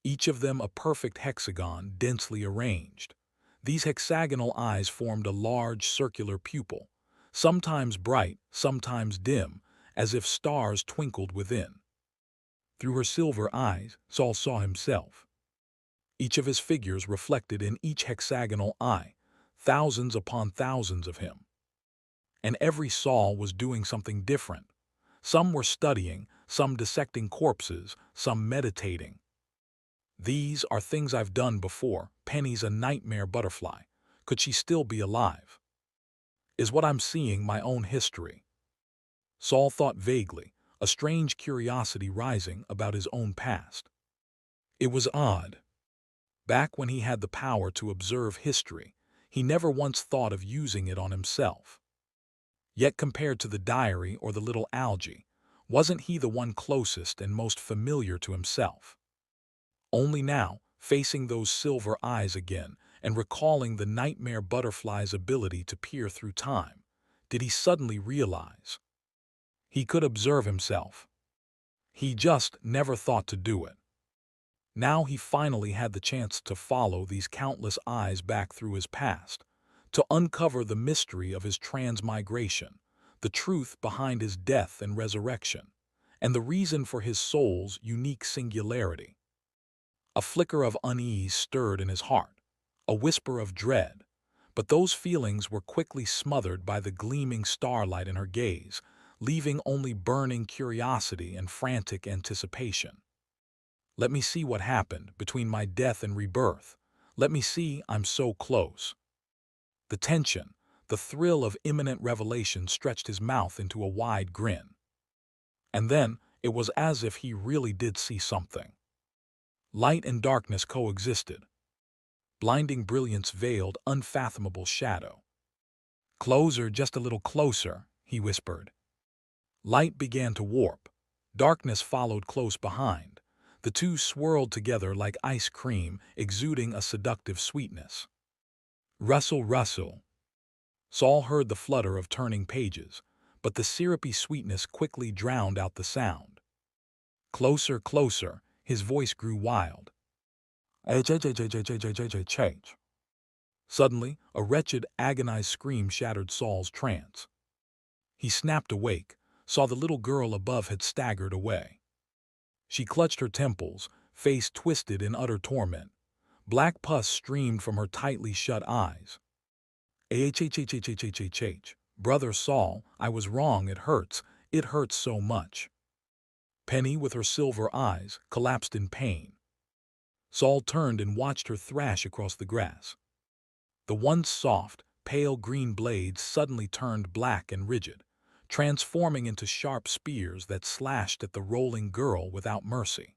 each of them a perfect hexagon densely arranged. These hexagonal eyes formed a large circular pupil, sometimes bright, sometimes dim, as if stars twinkled within. Through her silver eyes, Saul saw himself. Each of his figures reflected in each hexagonal eye, thousands upon thousands of him. And every Saul was doing something different. Some were studying, some dissecting corpses, some meditating. "These are things I've done before." Penny's a nightmare butterfly. Could she still be alive? Is what I'm seeing my own history? Saul thought vaguely, a strange curiosity rising about his own past. It was odd. Back when he had the power to observe history, he never once thought of using it on himself. Yet compared to the diary or the little algae, wasn't he the one closest and most familiar to himself? Only now, facing those silver eyes again and recalling the nightmare butterfly's ability to peer through time, did he suddenly realize he could observe himself. He just never thought to do it. Now he finally had the chance to follow these countless eyes back through his past, to uncover the mystery of his transmigration, the truth behind his death and resurrection, and the reason for his soul's unique singularity. A flicker of unease stirred in his heart, a whisper of dread, but those feelings were quickly smothered by the gleaming starlight in her gaze, leaving only burning curiosity and frantic anticipation. Let me see what happened between my death and rebirth. Let me see, I'm so close. The tension, the thrill of imminent revelation stretched his mouth into a wide grin. And then it was as if he really did see something. Light and darkness coexisted. Blinding brilliance veiled unfathomable shadow. "Closer, just a little closer," he whispered. Light began to warp. Darkness followed close behind. The two swirled together like ice cream, exuding a seductive sweetness. Rustle, rustle. Saul heard the flutter of turning pages, but the syrupy sweetness quickly drowned out the sound. Closer, closer, his voice grew wild. Change. Suddenly, a wretched, agonized scream shattered Saul's trance. He snapped awake, saw the little girl above had staggered away. She clutched her temples, face twisted in utter torment. Black pus streamed from her tightly shut eyes. Brother Saul, I was wrong, it hurts so much. Penny, with her silver eyes, collapsed in pain. Saul turned and watched her thrash across the grass. The once soft, pale green blades suddenly turned black and rigid, transforming into sharp spears that slashed at the rolling girl without mercy.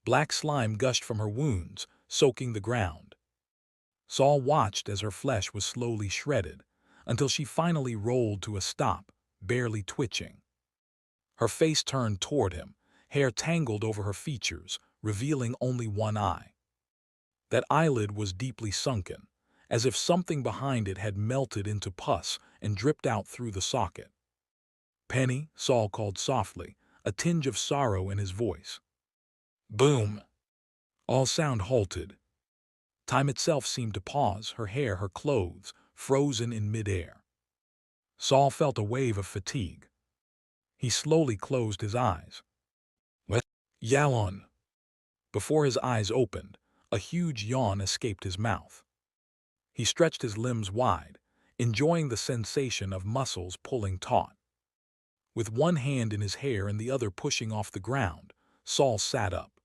Black slime gushed from her wounds, soaking the ground. Saul watched as her flesh was slowly shredded, until she finally rolled to a stop, barely twitching. Her face turned toward him, hair tangled over her features, revealing only one eye. That eyelid was deeply sunken, as if something behind it had melted into pus and dripped out through the socket. "Penny," Saul called softly, a tinge of sorrow in his voice. Boom! All sound halted. Time itself seemed to pause, her hair, her clothes, frozen in midair. Saul felt a wave of fatigue. He slowly closed his eyes. "What? Yawn." Before his eyes opened, a huge yawn escaped his mouth. He stretched his limbs wide, enjoying the sensation of muscles pulling taut. With one hand in his hair and the other pushing off the ground, Saul sat up.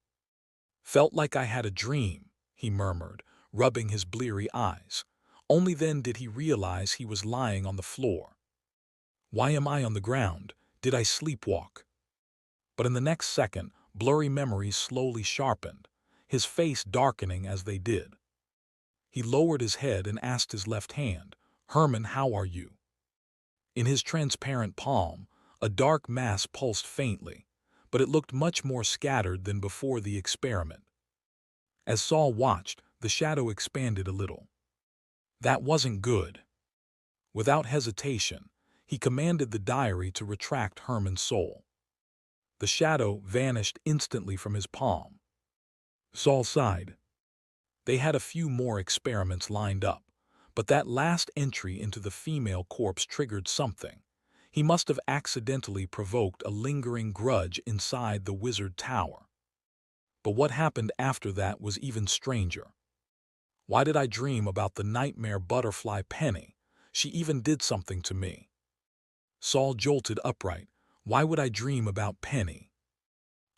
"Felt like I had a dream," he murmured, rubbing his bleary eyes. Only then did he realize he was lying on the floor. "Why am I on the ground? Did I sleepwalk?" But in the next second, blurry memories slowly sharpened, his face darkening as they did. He lowered his head and asked his left hand, "Herman, how are you?" In his transparent palm, a dark mass pulsed faintly, but it looked much more scattered than before the experiment. As Saul watched, the shadow expanded a little. That wasn't good. Without hesitation, he commanded the diary to retract Herman's soul. The shadow vanished instantly from his palm. Saul sighed. They had a few more experiments lined up, but that last entry into the female corpse triggered something. He must have accidentally provoked a lingering grudge inside the wizard tower. But what happened after that was even stranger. Why did I dream about the nightmare butterfly Penny? She even did something to me. Saul jolted upright. Why would I dream about Penny?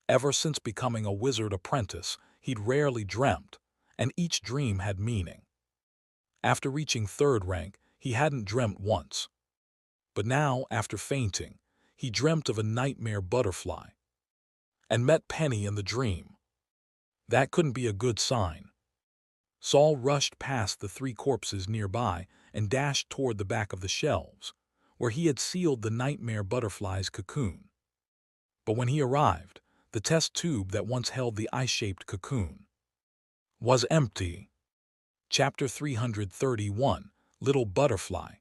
Ever since becoming a wizard apprentice, he'd rarely dreamt, and each dream had meaning. After reaching third rank, he hadn't dreamt once. But now, after fainting, he dreamt of a nightmare butterfly and met Penny in the dream. That couldn't be a good sign. Saul rushed past the three corpses nearby and dashed toward the back of the shelves, where he had sealed the nightmare butterfly's cocoon. But when he arrived, the test tube that once held the eye-shaped cocoon was empty. Chapter 331, Little Butterfly.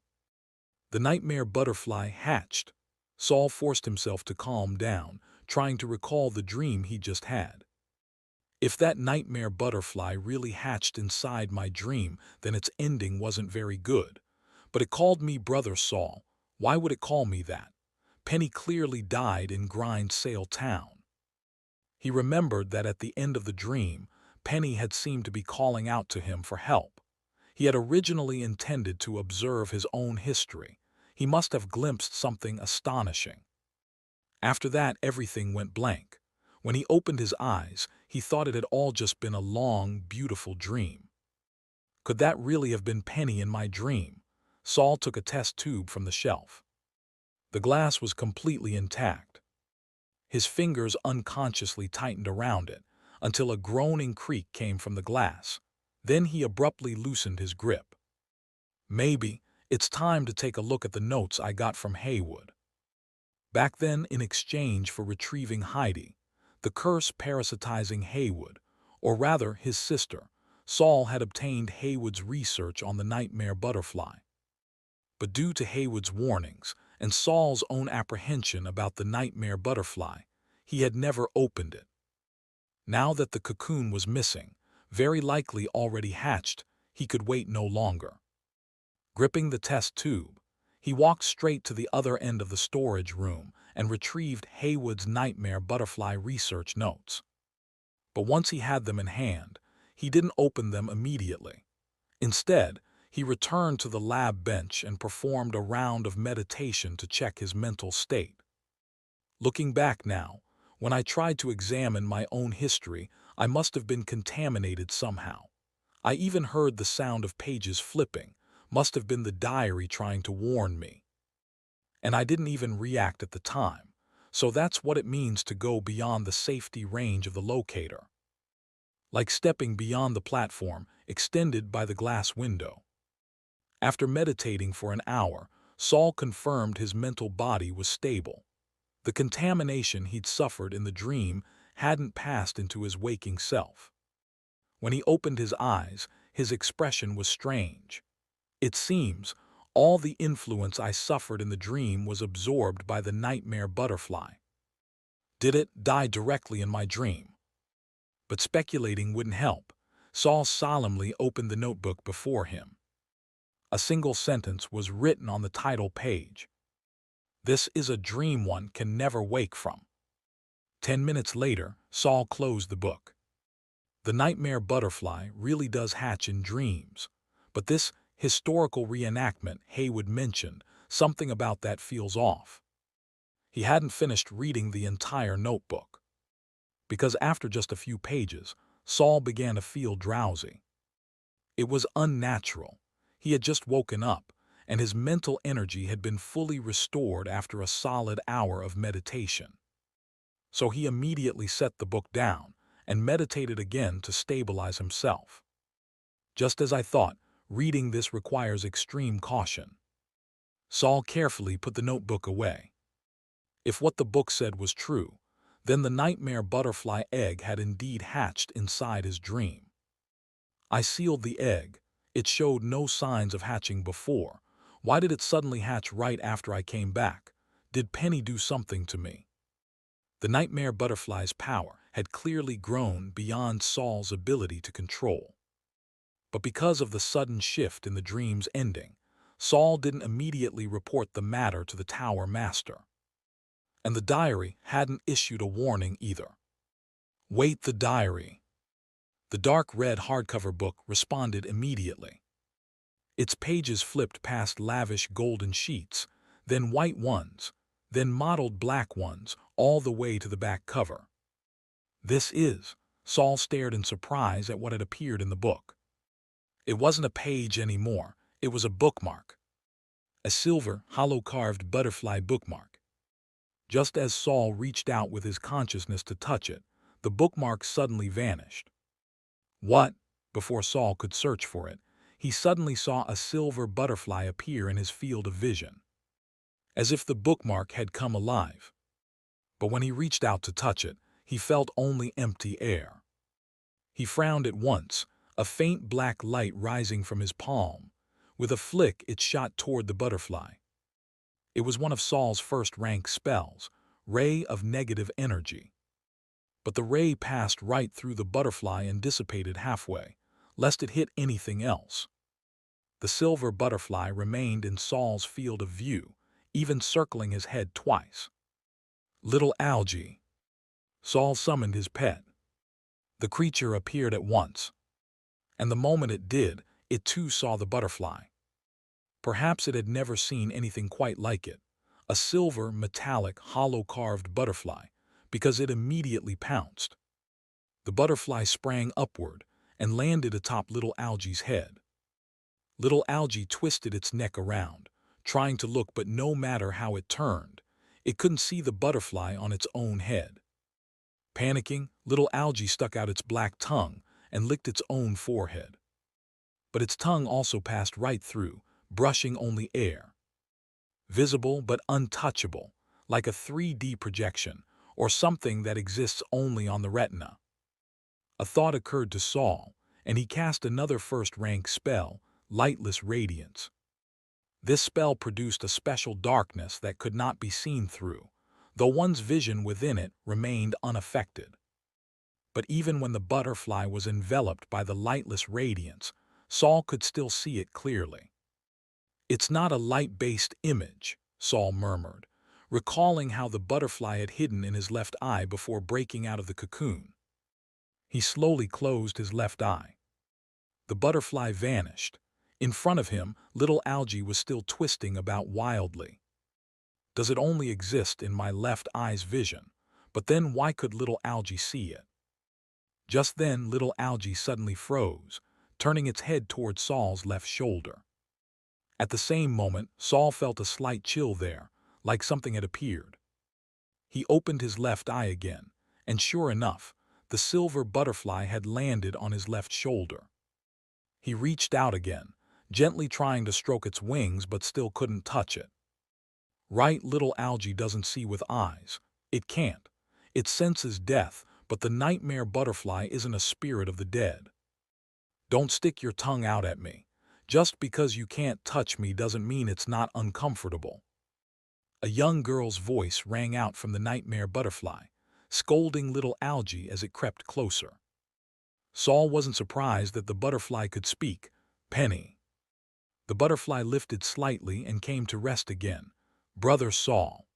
The nightmare butterfly hatched. Saul forced himself to calm down, trying to recall the dream he just had. If that nightmare butterfly really hatched inside my dream, then its ending wasn't very good. But it called me Brother Saul. Why would it call me that? Penny clearly died in Grindsail Town. He remembered that at the end of the dream, Penny had seemed to be calling out to him for help. He had originally intended to observe his own history. He must have glimpsed something astonishing. After that, everything went blank. When he opened his eyes, he thought it had all just been a long, beautiful dream. Could that really have been Penny in my dream? Saul took a test tube from the shelf. The glass was completely intact. His fingers unconsciously tightened around it until a groaning creak came from the glass. Then he abruptly loosened his grip. Maybe it's time to take a look at the notes I got from Haywood. Back then, in exchange for retrieving Heidi, the curse parasitizing Haywood, or rather his sister, Saul had obtained Haywood's research on the nightmare butterfly. But due to Haywood's warnings and Saul's own apprehension about the nightmare butterfly, he had never opened it. Now that the cocoon was missing, very likely already hatched, he could wait no longer. Gripping the test tube, he walked straight to the other end of the storage room and retrieved Haywood's nightmare butterfly research notes. But once he had them in hand, he didn't open them immediately. Instead, he returned to the lab bench and performed a round of meditation to check his mental state. Looking back now, when I tried to examine my own history, I must have been contaminated somehow. I even heard the sound of pages flipping, must have been the diary trying to warn me. And I didn't even react at the time, so that's what it means to go beyond the safety range of the locator. Like stepping beyond the platform extended by the glass window. After meditating for an hour, Saul confirmed his mental body was stable. The contamination he'd suffered in the dream hadn't passed into his waking self. When he opened his eyes, his expression was strange. It seems all the influence I suffered in the dream was absorbed by the nightmare butterfly. Did it die directly in my dream? But speculating wouldn't help. Saul solemnly opened the notebook before him. A single sentence was written on the title page. This is a dream one can never wake from. 10 minutes later, Saul closed the book. The nightmare butterfly really does hatch in dreams, but this historical reenactment Haywood mentioned, something about that feels off. He hadn't finished reading the entire notebook. Because after just a few pages, Saul began to feel drowsy. It was unnatural. He had just woken up, and his mental energy had been fully restored after a solid hour of meditation. So he immediately set the book down and meditated again to stabilize himself. Just as I thought, reading this requires extreme caution. Saul carefully put the notebook away. If what the book said was true, then the nightmare butterfly egg had indeed hatched inside his dream. I sealed the egg. It showed no signs of hatching before. Why did it suddenly hatch right after I came back? Did Penny do something to me? The nightmare butterfly's power had clearly grown beyond Saul's ability to control. But because of the sudden shift in the dream's ending, Saul didn't immediately report the matter to the Tower Master. And the diary hadn't issued a warning either. Wait, the diary. The dark red hardcover book responded immediately. Its pages flipped past lavish golden sheets, then white ones, then mottled black ones, all the way to the back cover. This is, Saul stared in surprise at what had appeared in the book. It wasn't a page anymore, it was a bookmark. A silver, hollow-carved butterfly bookmark. Just as Saul reached out with his consciousness to touch it, the bookmark suddenly vanished. What? Before Saul could search for it, he suddenly saw a silver butterfly appear in his field of vision. As if the bookmark had come alive. But when he reached out to touch it, he felt only empty air. He frowned at once, a faint black light rising from his palm. With a flick, it shot toward the butterfly. It was one of Saul's first-rank spells, Ray of Negative Energy. But the ray passed right through the butterfly and dissipated halfway, lest it hit anything else. The silver butterfly remained in Saul's field of view, even circling his head twice. Little Algie. Saul summoned his pet. The creature appeared at once. And the moment it did, it too saw the butterfly. Perhaps it had never seen anything quite like it, a silver, metallic, hollow-carved butterfly, because it immediately pounced. The butterfly sprang upward and landed atop little Algie's head. Little Algie twisted its neck around, trying to look, but no matter how it turned, It couldn't see the butterfly on its own head. Panicking, little Algae stuck out its black tongue and licked its own forehead. But its tongue also passed right through, brushing only air. Visible but untouchable, like a 3D projection, or something that exists only on the retina. A thought occurred to Saul, and he cast another first-rank spell, Lightless Radiance. This spell produced a special darkness that could not be seen through, though one's vision within it remained unaffected. But even when the butterfly was enveloped by the lightless radiance, Saul could still see it clearly. "It's not a light-based image," Saul murmured, recalling how the butterfly had hidden in his left eye before breaking out of the cocoon. He slowly closed his left eye. The butterfly vanished. In front of him, little Algae was still twisting about wildly. Does it only exist in my left eye's vision? But then why could little Algae see it? Just then, little Algae suddenly froze, turning its head toward Saul's left shoulder. At the same moment, Saul felt a slight chill there, like something had appeared. He opened his left eye again, and sure enough, the silver butterfly had landed on his left shoulder. He reached out again, gently trying to stroke its wings but still couldn't touch it. Right, little Algae doesn't see with eyes. It can't. It senses death, but the nightmare butterfly isn't a spirit of the dead. Don't stick your tongue out at me. Just because you can't touch me doesn't mean it's not uncomfortable. A young girl's voice rang out from the nightmare butterfly, scolding little Algae as it crept closer. Saul wasn't surprised that the butterfly could speak. "Penny." The butterfly lifted slightly and came to rest again. "Brother Saul."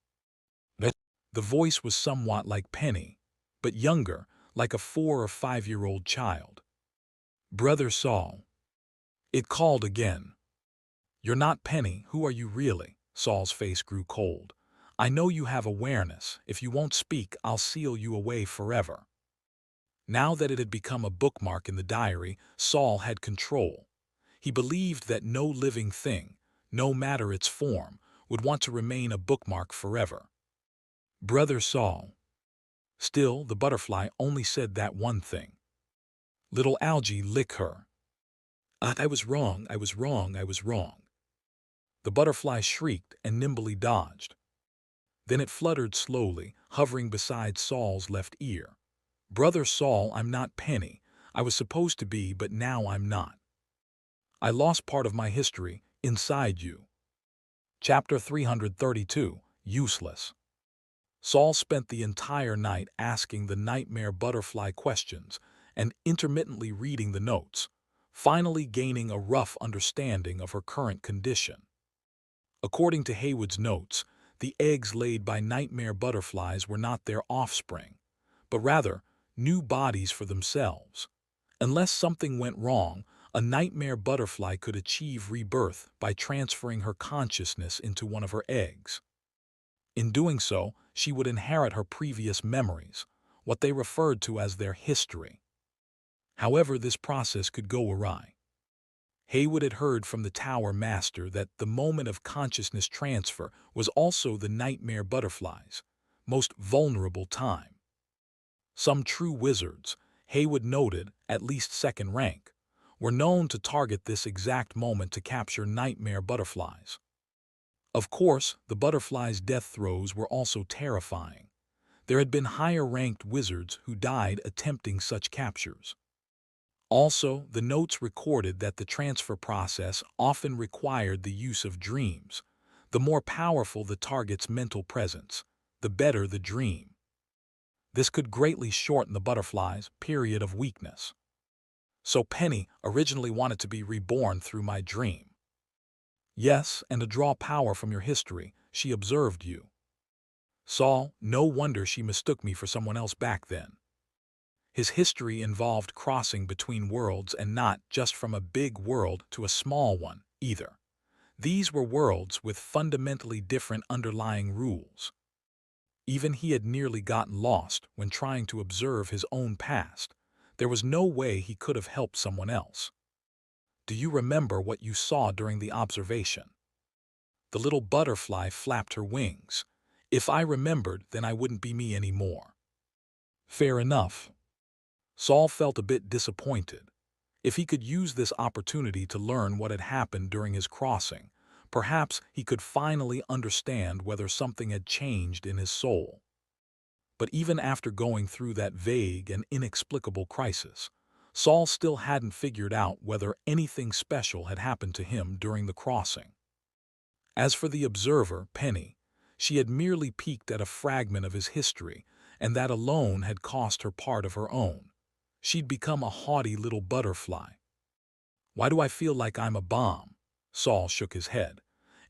The voice was somewhat like Penny, but younger, like a 4 or 5-year-old child. "Brother Saul." It called again. "You're not Penny, who are you really?" Saul's face grew cold. "I know you have awareness. If you won't speak, I'll seal you away forever." Now that it had become a bookmark in the diary, Saul had control. He believed that no living thing, no matter its form, would want to remain a bookmark forever. "Brother Saul." Still, the butterfly only said that one thing. "Little Algae, lick her." "I was wrong, I was wrong, I was wrong." The butterfly shrieked and nimbly dodged. Then it fluttered slowly, hovering beside Saul's left ear. "Brother Saul, I'm not Penny. I was supposed to be, but now I'm not. I lost part of my history inside you." Chapter 332, Useless. Saul spent the entire night asking the nightmare butterfly questions and intermittently reading the notes, finally gaining a rough understanding of her current condition. According to Haywood's notes, the eggs laid by nightmare butterflies were not their offspring, but rather new bodies for themselves. Unless something went wrong, a nightmare butterfly could achieve rebirth by transferring her consciousness into one of her eggs. In doing so, she would inherit her previous memories, what they referred to as their history. However, this process could go awry. Haywood had heard from the Tower Master that the moment of consciousness transfer was also the nightmare butterfly's most vulnerable time. Some true wizards, Haywood noted, at least second rank, were known to target this exact moment to capture nightmare butterflies. Of course, the butterfly's death throes were also terrifying. There had been higher-ranked wizards who died attempting such captures. Also, the notes recorded that the transfer process often required the use of dreams. The more powerful the target's mental presence, the better the dream. This could greatly shorten the butterfly's period of weakness. "So Penny originally wanted to be reborn through my dream." "Yes, and to draw power from your history, she observed you." "Saul, no wonder she mistook me for someone else back then." His history involved crossing between worlds, and not just from a big world to a small one, either. These were worlds with fundamentally different underlying rules. Even he had nearly gotten lost when trying to observe his own past. There was no way he could have helped someone else. "Do you remember what you saw during the observation?" The little butterfly flapped her wings. If I remembered, then I wouldn't be me anymore. Fair enough. Saul felt a bit disappointed. If he could use this opportunity to learn what had happened during his crossing, perhaps he could finally understand whether something had changed in his soul. But even after going through that vague and inexplicable crisis, Saul still hadn't figured out whether anything special had happened to him during the crossing. As for the observer, Penny, she had merely peeked at a fragment of his history, and that alone had cost her part of her own. She'd become a haughty little butterfly. Why do I feel like I'm a bomb? Saul shook his head.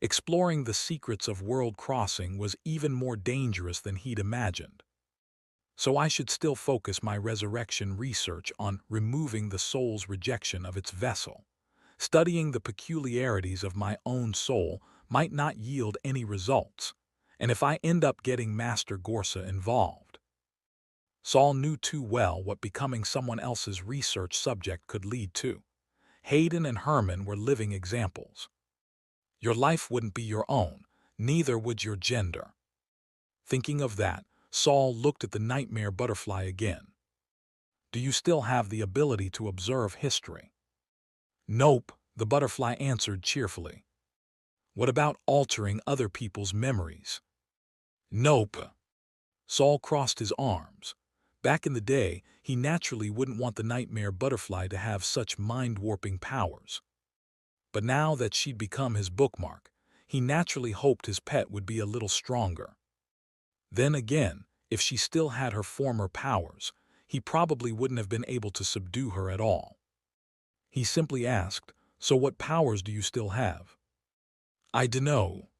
Exploring the secrets of world crossing was even more dangerous than he'd imagined. So I should still focus my resurrection research on removing the soul's rejection of its vessel. Studying the peculiarities of my own soul might not yield any results, and if I end up getting Master Gorsa involved. Saul knew too well what becoming someone else's research subject could lead to. Hayden and Herman were living examples. Your life wouldn't be your own, neither would your gender. Thinking of that, Saul looked at the nightmare butterfly again. Do you still have the ability to observe history? Nope, the butterfly answered cheerfully. What about altering other people's memories? Nope. Saul crossed his arms. Back in the day, he naturally wouldn't want the nightmare butterfly to have such mind-warping powers. But now that she'd become his bookmark, he naturally hoped his pet would be a little stronger. Then again, if she still had her former powers, he probably wouldn't have been able to subdue her at all. He simply asked, "So what powers do you still have?" "I dunno."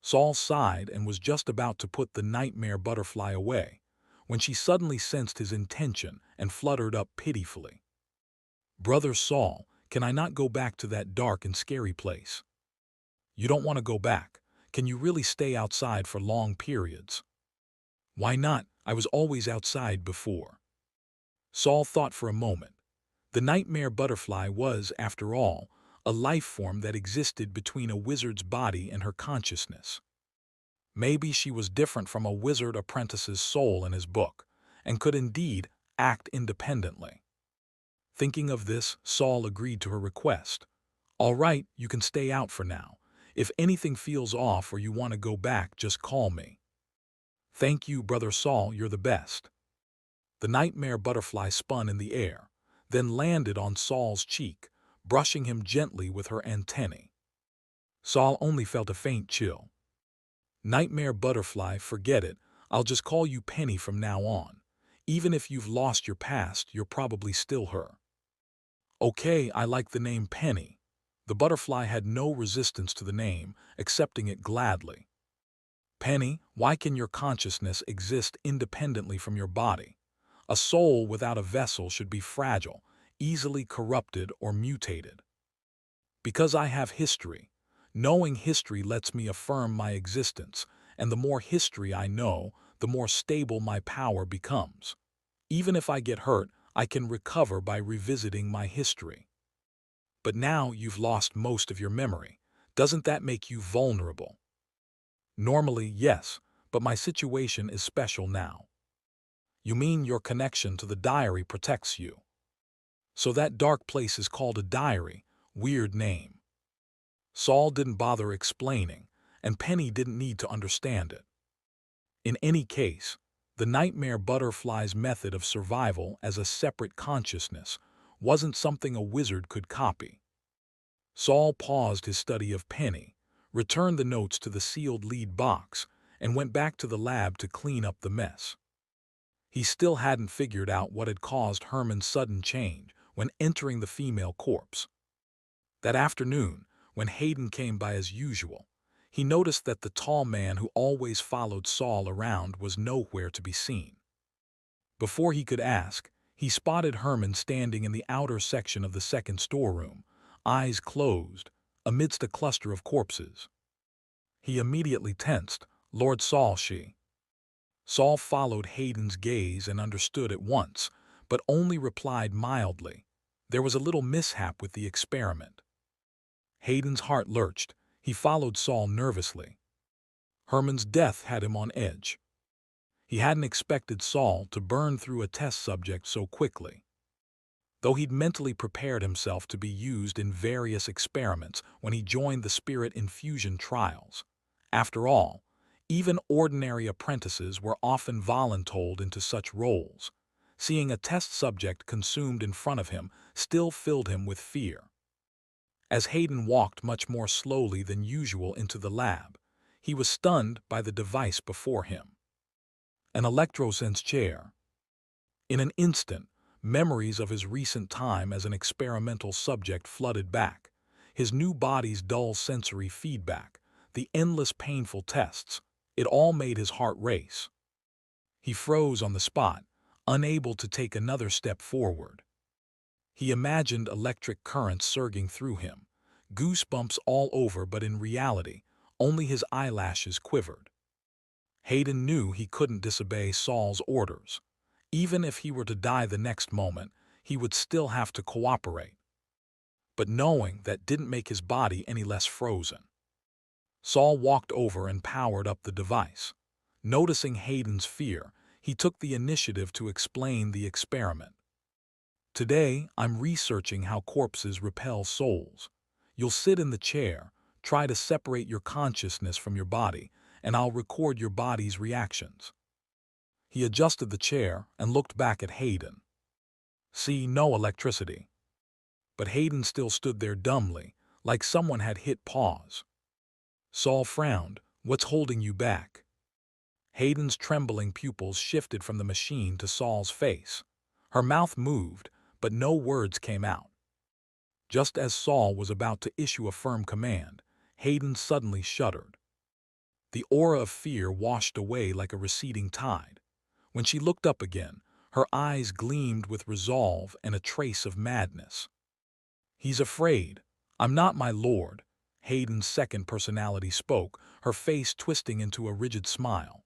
Saul sighed and was just about to put the nightmare butterfly away, when she suddenly sensed his intention and fluttered up pitifully. "Brother Saul, can I not go back to that dark and scary place?" "You don't want to go back. Can you really stay outside for long periods?" "Why not? I was always outside before." Saul thought for a moment. The nightmare butterfly was, after all, a life form that existed between a wizard's body and her consciousness. Maybe she was different from a wizard apprentice's soul in his book, and could indeed act independently. Thinking of this, Saul agreed to her request. "All right, you can stay out for now. If anything feels off or you want to go back, just call me." "Thank you, Brother Saul, you're the best." The nightmare butterfly spun in the air, then landed on Saul's cheek, brushing him gently with her antennae. Saul only felt a faint chill. "Nightmare butterfly, forget it. I'll just call you Penny from now on. Even if you've lost your past, you're probably still her." "Okay, I like the name Penny." The butterfly had no resistance to the name, accepting it gladly. "Penny, why can your consciousness exist independently from your body? A soul without a vessel should be fragile, easily corrupted or mutated." "Because I have history. Knowing history lets me affirm my existence, and the more history I know, the more stable my power becomes. Even if I get hurt, I can recover by revisiting my history." "But now you've lost most of your memory. Doesn't that make you vulnerable?" "Normally, yes, but my situation is special now." "You mean your connection to the diary protects you?" "So that dark place is called a diary. Weird name." Saul didn't bother explaining, and Penny didn't need to understand it. In any case, the nightmare butterfly's method of survival as a separate consciousness wasn't something a wizard could copy. Saul paused his study of Penny, returned the notes to the sealed lead box, and went back to the lab to clean up the mess. He still hadn't figured out what had caused Herman's sudden change when entering the female corpse. That afternoon, when Hayden came by as usual, he noticed that the tall man who always followed Saul around was nowhere to be seen. Before he could ask, he spotted Herman standing in the outer section of the second storeroom, eyes closed, amidst a cluster of corpses. He immediately tensed. "Lord Saul, she." Saul followed Hayden's gaze and understood at once, but only replied mildly. There was a little mishap with the experiment. Hayden's heart lurched. He followed Saul nervously. Herman's death had him on edge. He hadn't expected Saul to burn through a test subject so quickly. Though he'd mentally prepared himself to be used in various experiments when he joined the Spirit Infusion trials. After all, even ordinary apprentices were often voluntold into such roles. Seeing a test subject consumed in front of him still filled him with fear. As Hayden walked much more slowly than usual into the lab, he was stunned by the device before him. An electrosense chair. In an instant, memories of his recent time as an experimental subject flooded back. His new body's dull sensory feedback, the endless painful tests, it all made his heart race. He froze on the spot, unable to take another step forward. He imagined electric currents surging through him, goosebumps all over, but in reality, only his eyelashes quivered. Hayden knew he couldn't disobey Saul's orders. Even if he were to die the next moment, he would still have to cooperate. But knowing that didn't make his body any less frozen. Saul walked over and powered up the device. Noticing Hayden's fear, he took the initiative to explain the experiment. Today, I'm researching how corpses repel souls. You'll sit in the chair, try to separate your consciousness from your body, and I'll record your body's reactions. He adjusted the chair and looked back at Hayden. See, no electricity. But Hayden still stood there dumbly, like someone had hit pause. Saul frowned. What's holding you back? Hayden's trembling pupils shifted from the machine to Saul's face. Her mouth moved, but no words came out. Just as Saul was about to issue a firm command, Hayden suddenly shuddered. The aura of fear washed away like a receding tide. When she looked up again, her eyes gleamed with resolve and a trace of madness. He's afraid. I'm not, my lord. Hayden's second personality spoke, her face twisting into a rigid smile.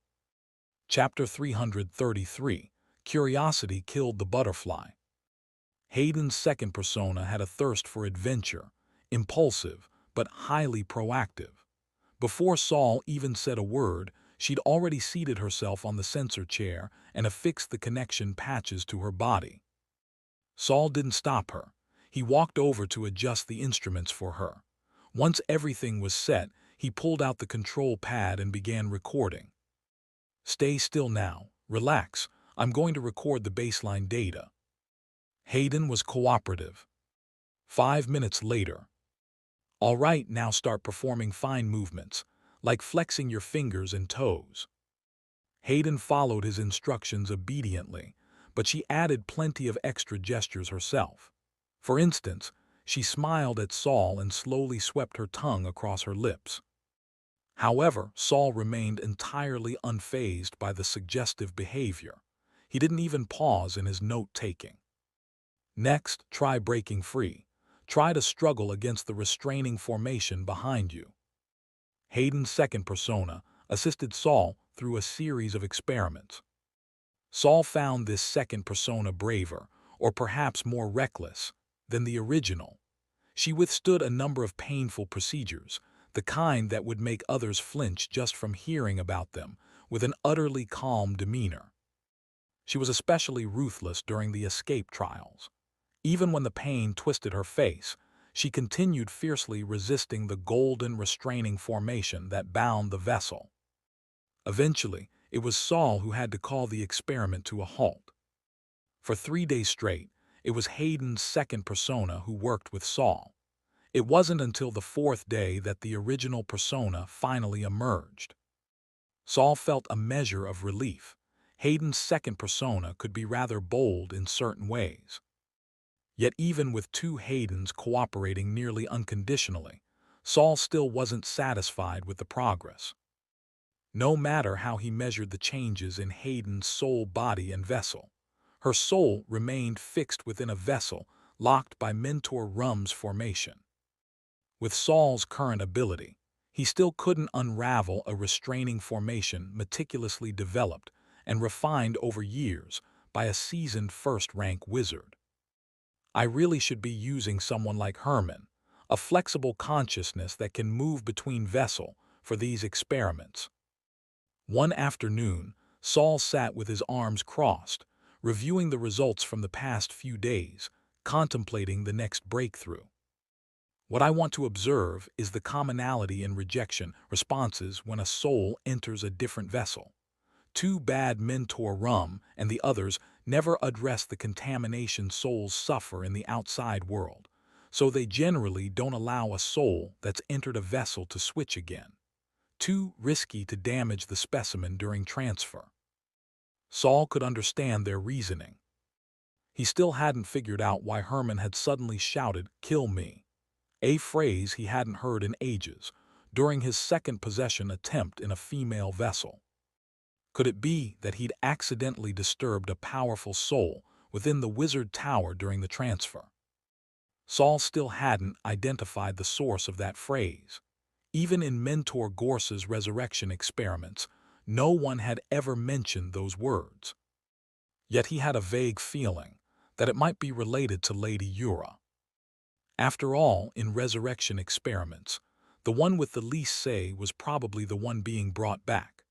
Chapter 333. Curiosity Killed the Butterfly. Hayden's second persona had a thirst for adventure, impulsive but highly proactive. Before Saul even said a word, she'd already seated herself on the sensor chair and affixed the connection patches to her body. Saul didn't stop her. He walked over to adjust the instruments for her. Once everything was set, he pulled out the control pad and began recording. Stay still now. Relax. I'm going to record the baseline data. Hayden was cooperative. 5 minutes later. All right, now start performing fine movements, like flexing your fingers and toes. Hayden followed his instructions obediently, but she added plenty of extra gestures herself. For instance, she smiled at Saul and slowly swept her tongue across her lips. However, Saul remained entirely unfazed by the suggestive behavior. He didn't even pause in his note-taking. Next, try breaking free. Try to struggle against the restraining formation behind you. Hayden's second persona assisted Saul through a series of experiments. Saul found this second persona braver, or perhaps more reckless, than the original. She withstood a number of painful procedures, the kind that would make others flinch just from hearing about them, with an utterly calm demeanor. She was especially ruthless during the escape trials. Even when the pain twisted her face, she continued fiercely resisting the golden restraining formation that bound the vessel. Eventually, it was Saul who had to call the experiment to a halt. For 3 days straight, it was Hayden's second persona who worked with Saul. It wasn't until the 4th day that the original persona finally emerged. Saul felt a measure of relief. Hayden's second persona could be rather bold in certain ways. Yet even with 2 Haydens cooperating nearly unconditionally, Saul still wasn't satisfied with the progress. No matter how he measured the changes in Hayden's soul, body, and vessel, her soul remained fixed within a vessel locked by Mentor Rum's formation. With Saul's current ability, he still couldn't unravel a restraining formation meticulously developed and refined over years by a seasoned first-rank wizard. I really should be using someone like Herman, a flexible consciousness that can move between vessel, for these experiments, One afternoon, Saul sat with his arms crossed, reviewing the results from the past few days, contemplating the next breakthrough. What I want to observe is the commonality in rejection responses when a soul enters a different vessel. Two bad mentor rum and the others never address the contamination souls suffer in the outside world, so they generally don't allow a soul that's entered a vessel to switch again. Too risky to damage the specimen during transfer. Saul could understand their reasoning. He still hadn't figured out why Herman had suddenly shouted, "Kill me," a phrase he hadn't heard in ages, during his second possession attempt in a female vessel. Could it be that he'd accidentally disturbed a powerful soul within the wizard tower during the transfer? Saul still hadn't identified the source of that phrase. Even in Mentor Gorse's resurrection experiments, no one had ever mentioned those words. Yet he had a vague feeling that it might be related to Lady Ura. After all, in resurrection experiments, the one with the least say was probably the one being brought back.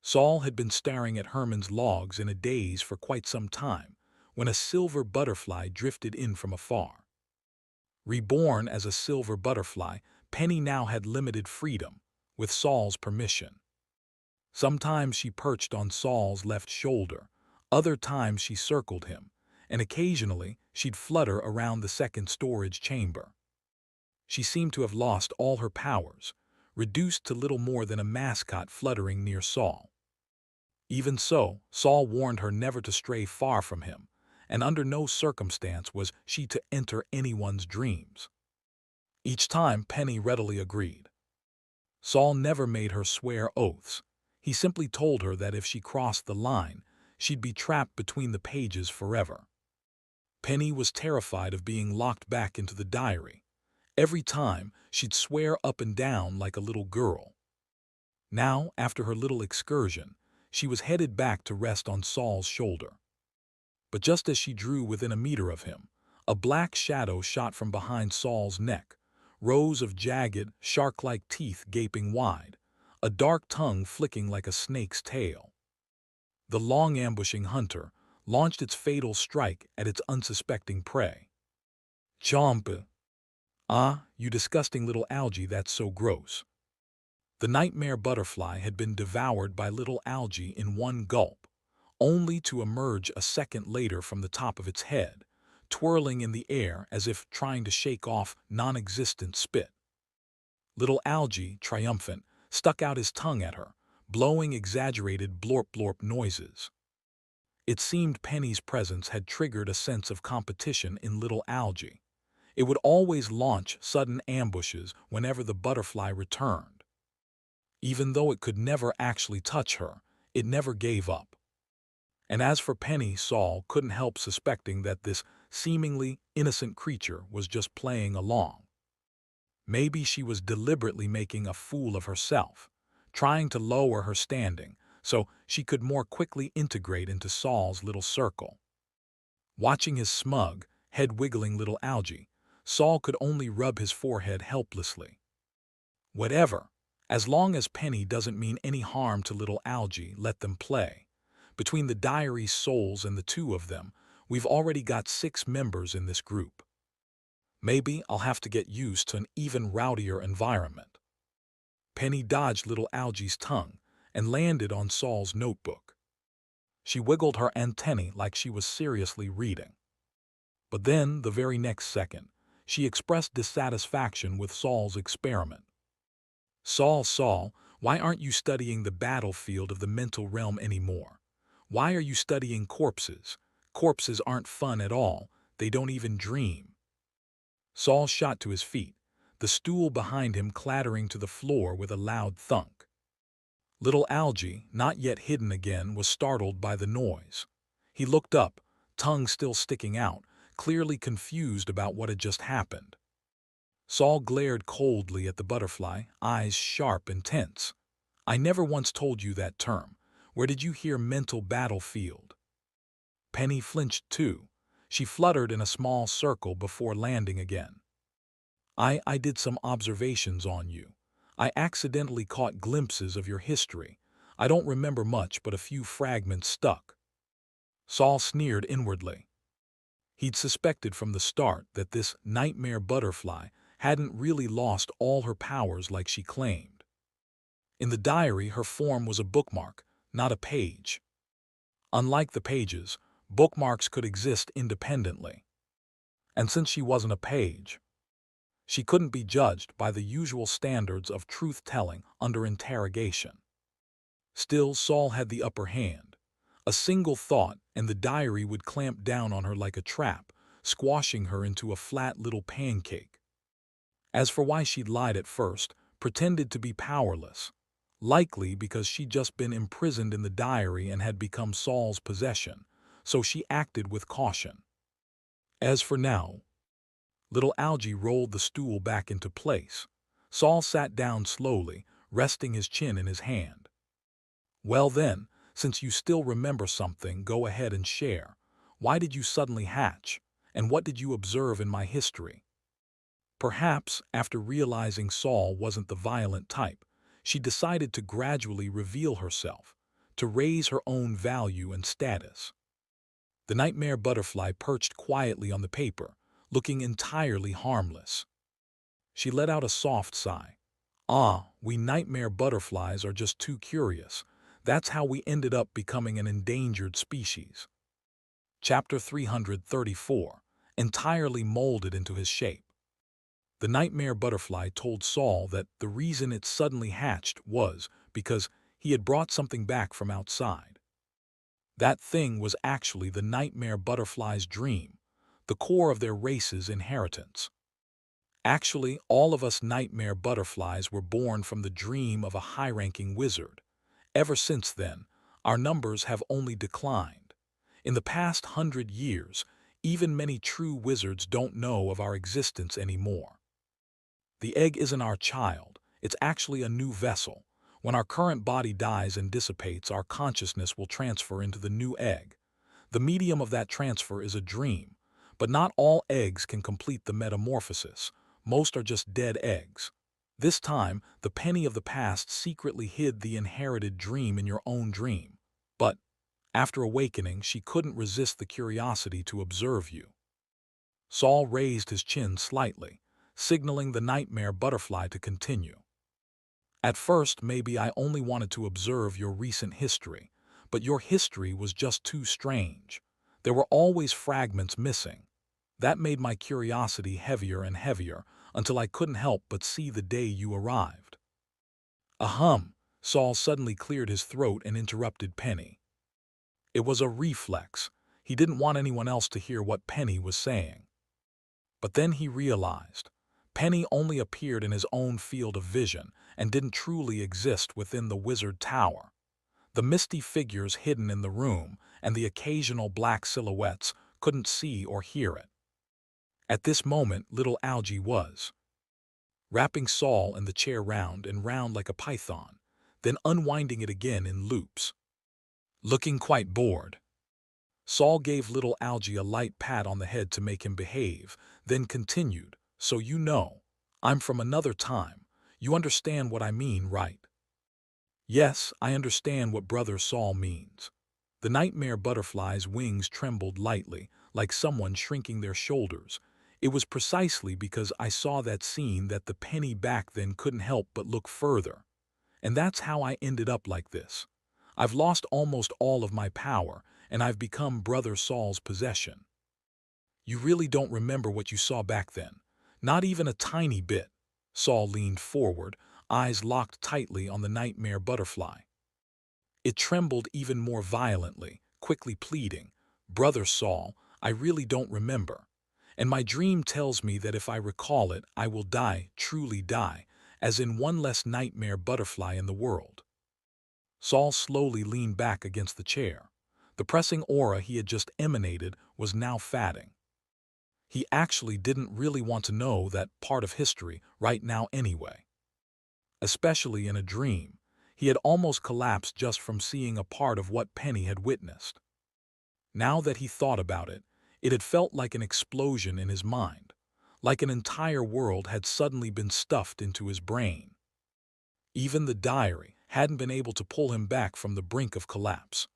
Saul had been staring at Herman's logs in a daze for quite some time when a silver butterfly drifted in from afar. Reborn as a silver butterfly, Penny now had limited freedom, with Saul's permission. Sometimes she perched on Saul's left shoulder, other times she circled him, and occasionally she'd flutter around the second storage chamber. She seemed to have lost all her powers, reduced to little more than a mascot fluttering near Saul. Even so, Saul warned her never to stray far from him, and under no circumstance was she to enter anyone's dreams. Each time Penny readily agreed. Saul never made her swear oaths. He simply told her that if she crossed the line, she'd be trapped between the pages forever. Penny was terrified of being locked back into the diary. Every time, she'd swear up and down like a little girl. Now, after her little excursion, she was headed back to rest on Saul's shoulder. But just as she drew within a meter of him, a black shadow shot from behind Saul's neck, rows of jagged, shark-like teeth gaping wide, a dark tongue flicking like a snake's tail. The long ambushing hunter launched its fatal strike at its unsuspecting prey. "Chomp! Ah, you disgusting little algae, that's so gross." The nightmare butterfly had been devoured by little algae in one gulp, only to emerge a second later from the top of its head, twirling in the air as if trying to shake off non-existent spit. Little algae, triumphant, stuck out his tongue at her, blowing exaggerated blorp-blorp noises. It seemed Penny's presence had triggered a sense of competition in little algae. It would always launch sudden ambushes whenever the butterfly returned. Even though it could never actually touch her, it never gave up. And as for Penny, Saul couldn't help suspecting that this seemingly innocent creature was just playing along. Maybe she was deliberately making a fool of herself, trying to lower her standing so she could more quickly integrate into Saul's little circle. Watching his smug, head-wiggling little algae, Saul could only rub his forehead helplessly. Whatever, as long as Penny doesn't mean any harm to little algae, let them play. Between the diary's souls and the two of them, we've already got 6 members in this group. Maybe I'll have to get used to an even rowdier environment. Penny dodged little algae's tongue and landed on Saul's notebook. She wiggled her antennae like she was seriously reading. But then, the very next second, she expressed dissatisfaction with Saul's experiment. Saul, why aren't you studying the battlefield of the mental realm anymore? Why are you studying corpses? Corpses aren't fun at all. They don't even dream." Saul shot to his feet, the stool behind him clattering to the floor with a loud thunk. Little algae, not yet hidden again, was startled by the noise. He looked up, tongue still sticking out, clearly confused about what had just happened. Saul glared coldly at the butterfly, eyes sharp and tense. "I never once told you that term. Where did you hear mental battlefield?" Penny flinched too. She fluttered in a small circle before landing again. I did some observations on you. I accidentally caught glimpses of your history. I don't remember much, but a few fragments stuck." Saul sneered inwardly. He'd suspected from the start that this nightmare butterfly hadn't really lost all her powers like she claimed. In the diary, her form was a bookmark, not a page. Unlike the pages, bookmarks could exist independently. And since she wasn't a page, she couldn't be judged by the usual standards of truth-telling under interrogation. Still, Saul had the upper hand. A single thought, and the diary would clamp down on her like a trap, squashing her into a flat little pancake. As for why she'd lied at first, pretended to be powerless, likely because she'd just been imprisoned in the diary and had become Saul's possession, so she acted with caution. As for now, little Algie rolled the stool back into place. Saul sat down slowly, resting his chin in his hand. "Well then, since you still remember something, go ahead and share. Why did you suddenly hatch? And what did you observe in my history?" Perhaps, after realizing Saul wasn't the violent type, she decided to gradually reveal herself, to raise her own value and status. The nightmare butterfly perched quietly on the paper, looking entirely harmless. She let out a soft sigh. "Ah, we nightmare butterflies are just too curious. That's how we ended up becoming an endangered species." Chapter 334, entirely molded into his shape. The nightmare butterfly told Saul that the reason it suddenly hatched was because he had brought something back from outside. That thing was actually the nightmare butterfly's dream, the core of their race's inheritance. Actually, all of us nightmare butterflies were born from the dream of a high-ranking wizard. Ever since then, our numbers have only declined. In the past 100 years, even many true wizards don't know of our existence anymore. The egg isn't our child, it's actually a new vessel. When our current body dies and dissipates, our consciousness will transfer into the new egg. The medium of that transfer is a dream, but not all eggs can complete the metamorphosis. Most are just dead eggs. This time, the penny of the past secretly hid the inherited dream in your own dream. But, after awakening, she couldn't resist the curiosity to observe you. Saul raised his chin slightly, signaling the nightmare butterfly to continue. "At first, maybe I only wanted to observe your recent history, but your history was just too strange. There were always fragments missing. That made my curiosity heavier and heavier until I couldn't help but see the day you arrived." "Ahem." Saul suddenly cleared his throat and interrupted Penny. It was a reflex. He didn't want anyone else to hear what Penny was saying. But then he realized. Penny only appeared in his own field of vision and didn't truly exist within the wizard tower. The misty figures hidden in the room and the occasional black silhouettes couldn't see or hear it. At this moment, little Algie was wrapping Saul and the chair round and round like a python, then unwinding it again in loops. Looking quite bored, Saul gave little Algie a light pat on the head to make him behave, then continued, "So you know, I'm from another time. You understand what I mean, right?" "Yes, I understand what Brother Saul means." The nightmare butterfly's wings trembled lightly, like someone shrinking their shoulders. "It was precisely because I saw that scene that the penny back then couldn't help but look further. And that's how I ended up like this. I've lost almost all of my power, and I've become Brother Saul's possession." "You really don't remember what you saw back then? Not even a tiny bit?" Saul leaned forward, eyes locked tightly on the nightmare butterfly. It trembled even more violently, quickly pleading, "Brother Saul, I really don't remember. And my dream tells me that if I recall it, I will die, truly die, as in one less nightmare butterfly in the world." Saul slowly leaned back against the chair. The pressing aura he had just emanated was now fading. He actually didn't really want to know that part of history right now anyway. Especially in a dream, he had almost collapsed just from seeing a part of what Penny had witnessed. Now that he thought about it, it had felt like an explosion in his mind, like an entire world had suddenly been stuffed into his brain. Even the diary hadn't been able to pull him back from the brink of collapse.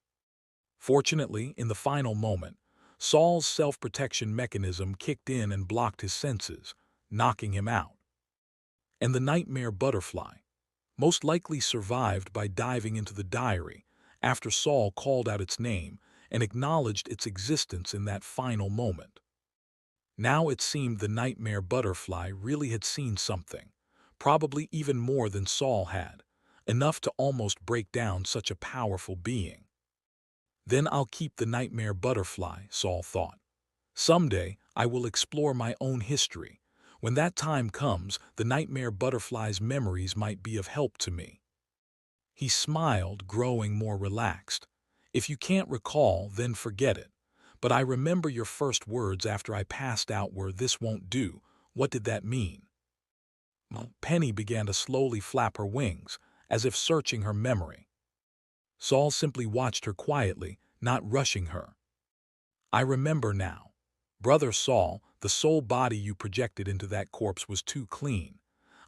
Fortunately, in the final moment, Saul's self-protection mechanism kicked in and blocked his senses, knocking him out. And the nightmare butterfly most likely survived by diving into the diary after Saul called out its name and acknowledged its existence in that final moment. Now it seemed the nightmare butterfly really had seen something, probably even more than Saul had, enough to almost break down such a powerful being. Then I'll keep the nightmare butterfly, Saul thought. Someday I will explore my own history. When that time comes, the nightmare butterfly's memories might be of help to me. He smiled, growing more relaxed. If you can't recall, then forget it. But I remember your first words after I passed out were, "This won't do." What did that mean? Penny began to slowly flap her wings, as if searching her memory. Saul simply watched her quietly, not rushing her. "I remember now. Brother Saul, the soul body you projected into that corpse was too clean.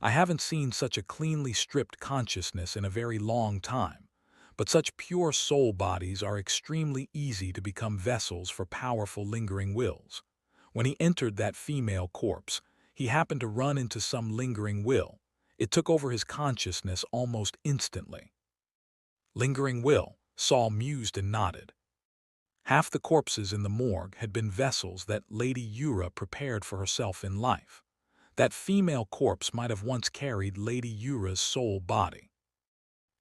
I haven't seen such a cleanly stripped consciousness in a very long time. But such pure soul bodies are extremely easy to become vessels for powerful lingering wills. When he entered that female corpse, he happened to run into some lingering will. It took over his consciousness almost instantly." Lingering will, Saul mused and nodded. Half the corpses in the morgue had been vessels that Lady Ura prepared for herself in life. That female corpse might have once carried Lady Ura's soul body.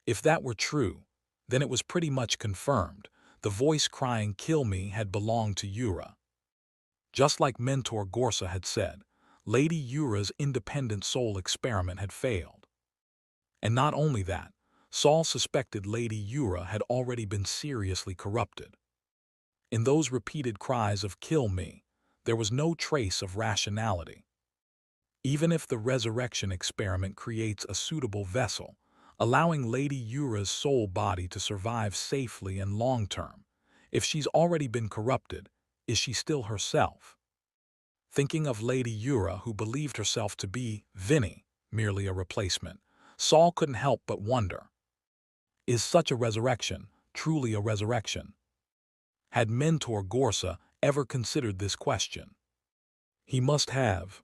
If that were true, then it was pretty much confirmed. The voice crying "Kill me" had belonged to Ura. Just like Mentor Gorsa had said, Lady Ura's independent soul experiment had failed. And not only that, Saul suspected Lady Ura had already been seriously corrupted. In those repeated cries of "Kill me," there was no trace of rationality. Even if the resurrection experiment creates a suitable vessel, allowing Lady Ura's soul body to survive safely and long-term, if she's already been corrupted, is she still herself? Thinking of Lady Ura, who believed herself to be Vinny, merely a replacement, Saul couldn't help but wonder, is such a resurrection truly a resurrection? Had Mentor Gorsa ever considered this question? He must have.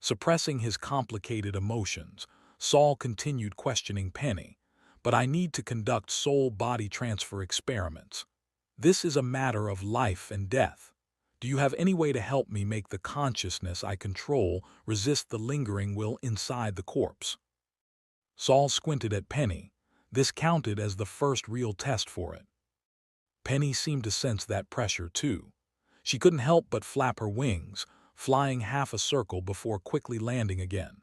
Suppressing his complicated emotions, Saul continued questioning Penny. "But I need to conduct soul-body transfer experiments. This is a matter of life and death. Do you have any way to help me make the consciousness I control resist the lingering will inside the corpse?" Saul squinted at Penny. This counted as the first real test for it. Penny seemed to sense that pressure too. She couldn't help but flap her wings, flying half a circle before quickly landing again.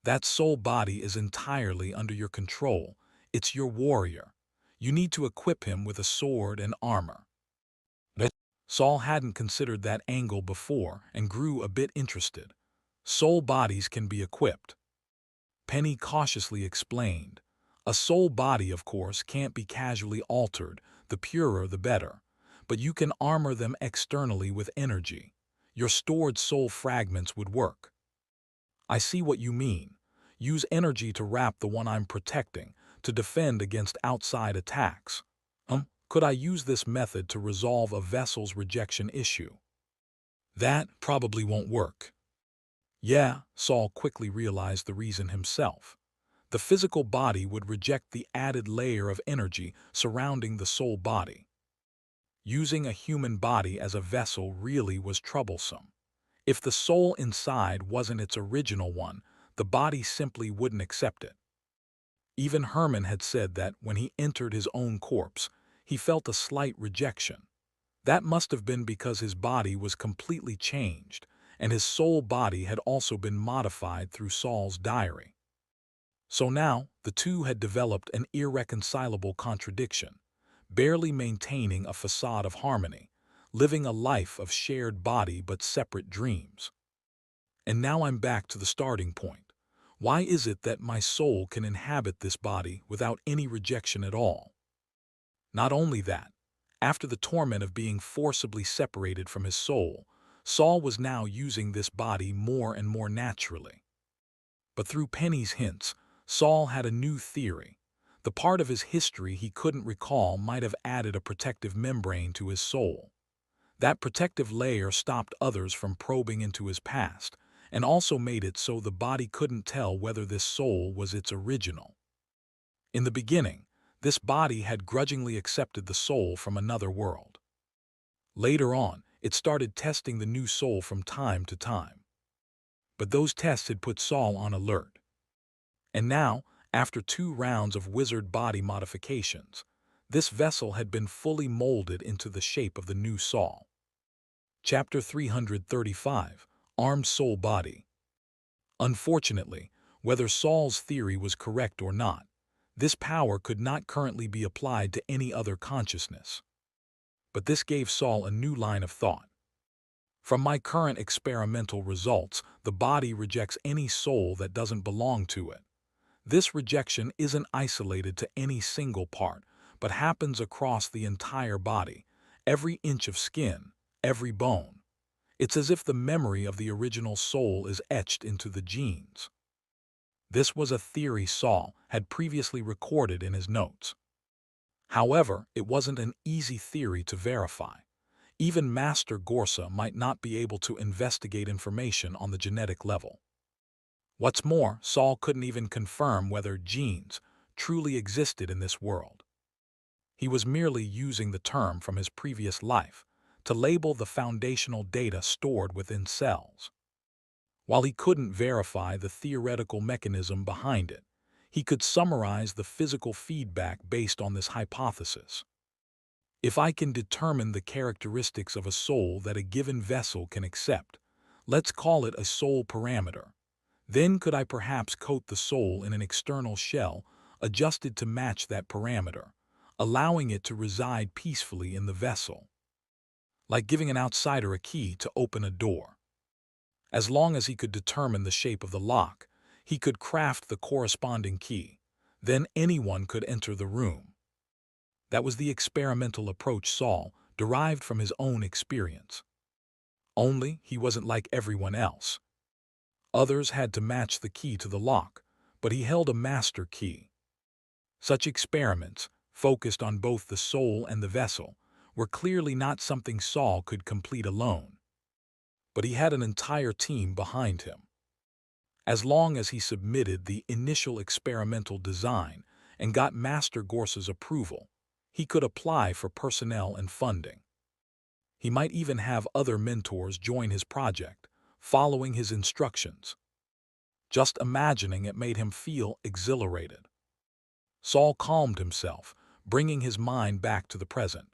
"That soul body is entirely under your control. It's your warrior. You need to equip him with a sword and armor." Saul hadn't considered that angle before and grew a bit interested. "Soul bodies can be equipped," Penny cautiously explained. "A soul body, of course, can't be casually altered, the purer the better. But you can armor them externally with energy. Your stored soul fragments would work." "I see what you mean. Use energy to wrap the one I'm protecting, to defend against outside attacks. Could I use this method to resolve a vessel's rejection issue?" "That probably won't work." Yeah, Saul quickly realized the reason himself. The physical body would reject the added layer of energy surrounding the soul body. Using a human body as a vessel really was troublesome. If the soul inside wasn't its original one, the body simply wouldn't accept it. Even Herman had said that when he entered his own corpse, he felt a slight rejection. That must have been because his body was completely changed, and his soul body had also been modified through Saul's diary. So now, the two had developed an irreconcilable contradiction, barely maintaining a facade of harmony, living a life of shared body but separate dreams. And now I'm back to the starting point. Why is it that my soul can inhabit this body without any rejection at all? Not only that, after the torment of being forcibly separated from his soul, Saul was now using this body more and more naturally. But through Penny's hints, Saul had a new theory. The part of his history he couldn't recall might have added a protective membrane to his soul. That protective layer stopped others from probing into his past, and also made it so the body couldn't tell whether this soul was its original. In the beginning, this body had grudgingly accepted the soul from another world. Later on, it started testing the new soul from time to time. But those tests had put Saul on alert. And now, after 2 rounds of wizard body modifications, this vessel had been fully molded into the shape of the new Saul. Chapter 335, Armed Soul Body. Unfortunately, whether Saul's theory was correct or not, this power could not currently be applied to any other consciousness. But this gave Saul a new line of thought. From my current experimental results, the body rejects any soul that doesn't belong to it. This rejection isn't isolated to any single part, but happens across the entire body, every inch of skin, every bone. It's as if the memory of the original soul is etched into the genes. This was a theory Saul had previously recorded in his notes. However, it wasn't an easy theory to verify. Even Master Gorsa might not be able to investigate information on the genetic level. What's more, Saul couldn't even confirm whether genes truly existed in this world. He was merely using the term from his previous life to label the foundational data stored within cells. While he couldn't verify the theoretical mechanism behind it, he could summarize the physical feedback based on this hypothesis. If I can determine the characteristics of a soul that a given vessel can accept, let's call it a soul parameter, then could I perhaps coat the soul in an external shell adjusted to match that parameter, allowing it to reside peacefully in the vessel? Like giving an outsider a key to open a door. As long as he could determine the shape of the lock, he could craft the corresponding key. Then anyone could enter the room. That was the experimental approach Saul derived from his own experience. Only he wasn't like everyone else. Others had to match the key to the lock, but he held a master key. Such experiments, focused on both the soul and the vessel, were clearly not something Saul could complete alone. But he had an entire team behind him. As long as he submitted the initial experimental design and got Master Gorsa's approval, he could apply for personnel and funding. He might even have other mentors join his project, following his instructions. Just imagining it made him feel exhilarated. Saul calmed himself, bringing his mind back to the present.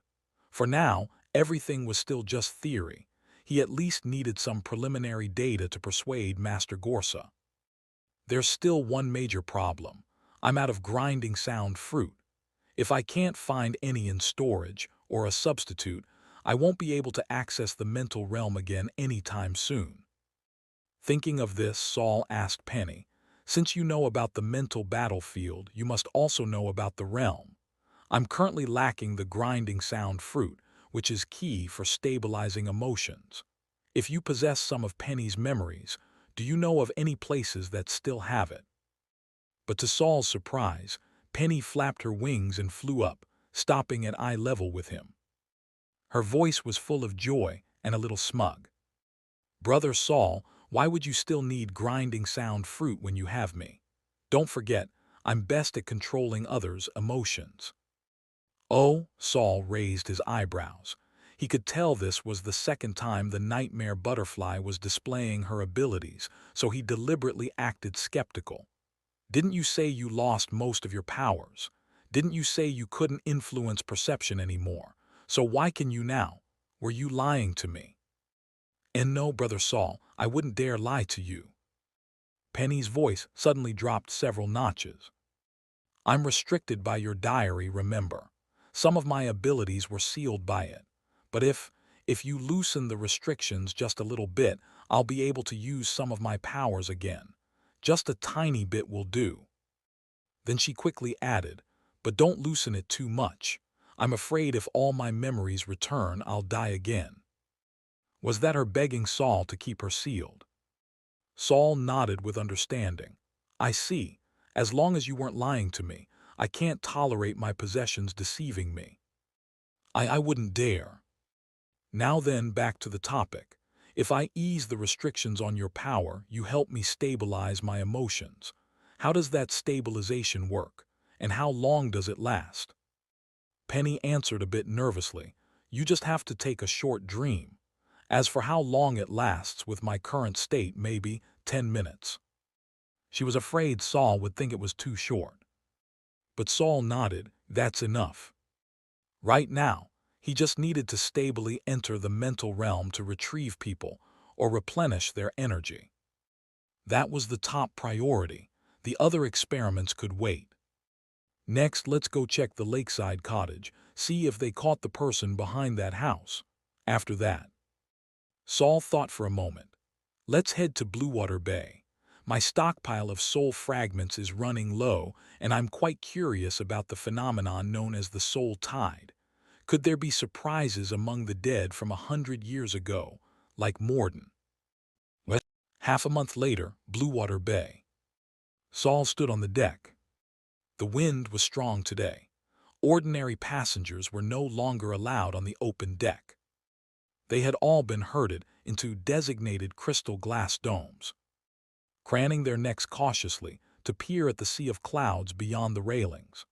For now, everything was still just theory. He at least needed some preliminary data to persuade Master Gorsa. There's still one major problem. I'm out of grinding sound fruit. If I can't find any in storage or a substitute, I won't be able to access the mental realm again anytime soon. Thinking of this, Saul asked Penny, "Since you know about the mental battlefield, you must also know about the realm. I'm currently lacking the grinding sound fruit, which is key for stabilizing emotions. If you possess some of Penny's memories, do you know of any places that still have it?" But to Saul's surprise, Penny flapped her wings and flew up, stopping at eye level with him. Her voice was full of joy and a little smug. "Brother Saul, why would you still need grinding sound fruit when you have me? Don't forget, I'm best at controlling others' emotions." Oh, Saul raised his eyebrows. He could tell this was the second time the nightmare butterfly was displaying her abilities, so he deliberately acted skeptical. "Didn't you say you lost most of your powers? Didn't you say you couldn't influence perception anymore? So why can you now? Were you lying to me?" "And no, Brother Saul, I wouldn't dare lie to you." Penny's voice suddenly dropped several notches. "I'm restricted by your diary, remember. Some of my abilities were sealed by it. But if you loosen the restrictions just a little bit, I'll be able to use some of my powers again. Just a tiny bit will do." Then she quickly added, "But don't loosen it too much. I'm afraid if all my memories return, I'll die again." Was that her begging Saul to keep her sealed? Saul nodded with understanding. "I see. As long as you weren't lying to me, I can't tolerate my possessions deceiving me. I wouldn't dare. Now then, back to the topic. If I ease the restrictions on your power, you help me stabilize my emotions. How does that stabilization work? And how long does it last? Penny answered a bit nervously. You just have to take a short dream. As for how long it lasts with my current state, maybe 10 minutes. She was afraid Saul would think it was too short. But Saul nodded. That's enough. Right now, he just needed to stably enter the mental realm to retrieve people or replenish their energy. That was the top priority. The other experiments could wait. Next, let's go check the lakeside cottage, see if they caught the person behind that house. After that, Saul thought for a moment. Let's head to Bluewater Bay. My stockpile of soul fragments is running low, and I'm quite curious about the phenomenon known as the soul tide. Could there be surprises among the dead from 100 years ago, like Morden? Well, half a month later, Bluewater Bay. Saul stood on the deck. The wind was strong today. Ordinary passengers were no longer allowed on the open deck. They had all been herded into designated crystal glass domes, craning their necks cautiously to peer at the sea of clouds beyond the railings.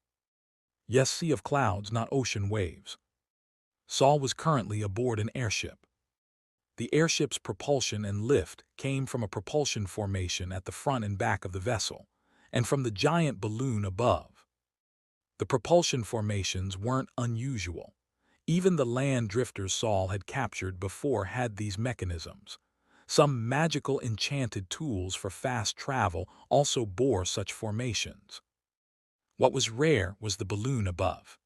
Yes, sea of clouds, not ocean waves. Saul was currently aboard an airship. The airship's propulsion and lift came from a propulsion formation at the front and back of the vessel, and from the giant balloon above. The propulsion formations weren't unusual. Even the land drifters Saul had captured before had these mechanisms. Some magical enchanted tools for fast travel also bore such formations. What was rare was the balloon above.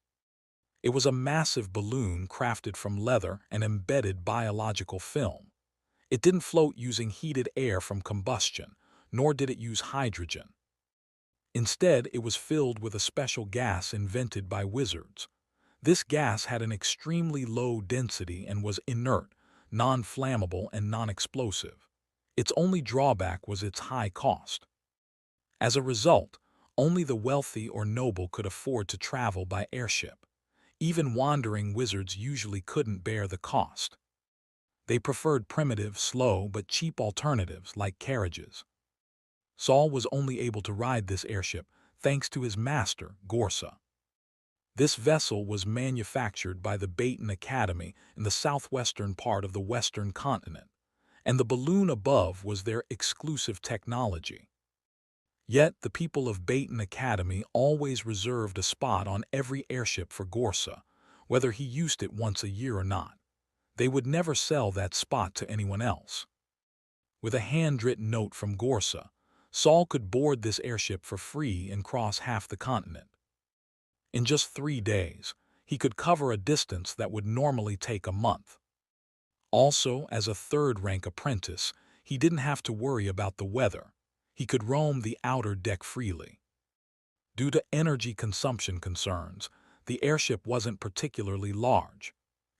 It was a massive balloon crafted from leather and embedded biological film. It didn't float using heated air from combustion, nor did it use hydrogen. Instead, it was filled with a special gas invented by wizards. This gas had an extremely low density and was inert, non-flammable, and non-explosive. Its only drawback was its high cost. As a result, only the wealthy or noble could afford to travel by airship. Even wandering wizards usually couldn't bear the cost. They preferred primitive, slow, but cheap alternatives like carriages. Saul was only able to ride this airship thanks to his master, Gorsa. This vessel was manufactured by the Baton Academy in the southwestern part of the western continent, and the balloon above was their exclusive technology. Yet the people of Baton Academy always reserved a spot on every airship for Gorsa, whether he used it once a year or not. They would never sell that spot to anyone else. With a handwritten note from Gorsa, Saul could board this airship for free and cross half the continent. In just 3 days, he could cover a distance that would normally take a month. Also, as a third-rank apprentice, he didn't have to worry about the weather. He could roam the outer deck freely. Due to energy consumption concerns, the airship wasn't particularly large.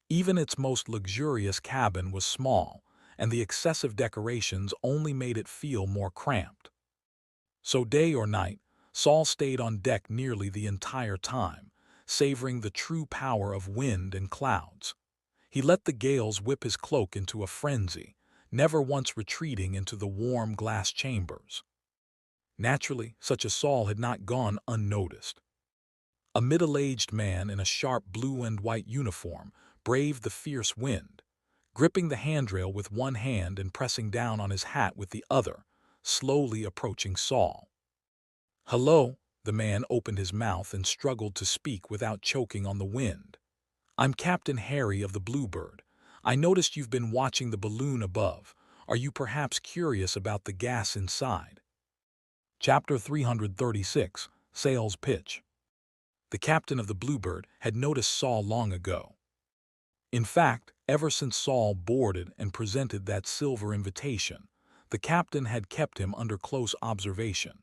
Even its most luxurious cabin was small, and the excessive decorations only made it feel more cramped. So day or night, Saul stayed on deck nearly the entire time, savoring the true power of wind and clouds. He let the gales whip his cloak into a frenzy, never once retreating into the warm glass chambers. Naturally, such a Saul had not gone unnoticed. A middle-aged man in a sharp blue and white uniform braved the fierce wind, gripping the handrail with one hand and pressing down on his hat with the other, slowly approaching Saul. "Hello," the man opened his mouth and struggled to speak without choking on the wind. "I'm Captain Harry of the Bluebird. I noticed you've been watching the balloon above. Are you perhaps curious about the gas inside?" Chapter 336, Sales Pitch. The captain of the Bluebird had noticed Saul long ago. In fact, ever since Saul boarded and presented that silver invitation, the captain had kept him under close observation.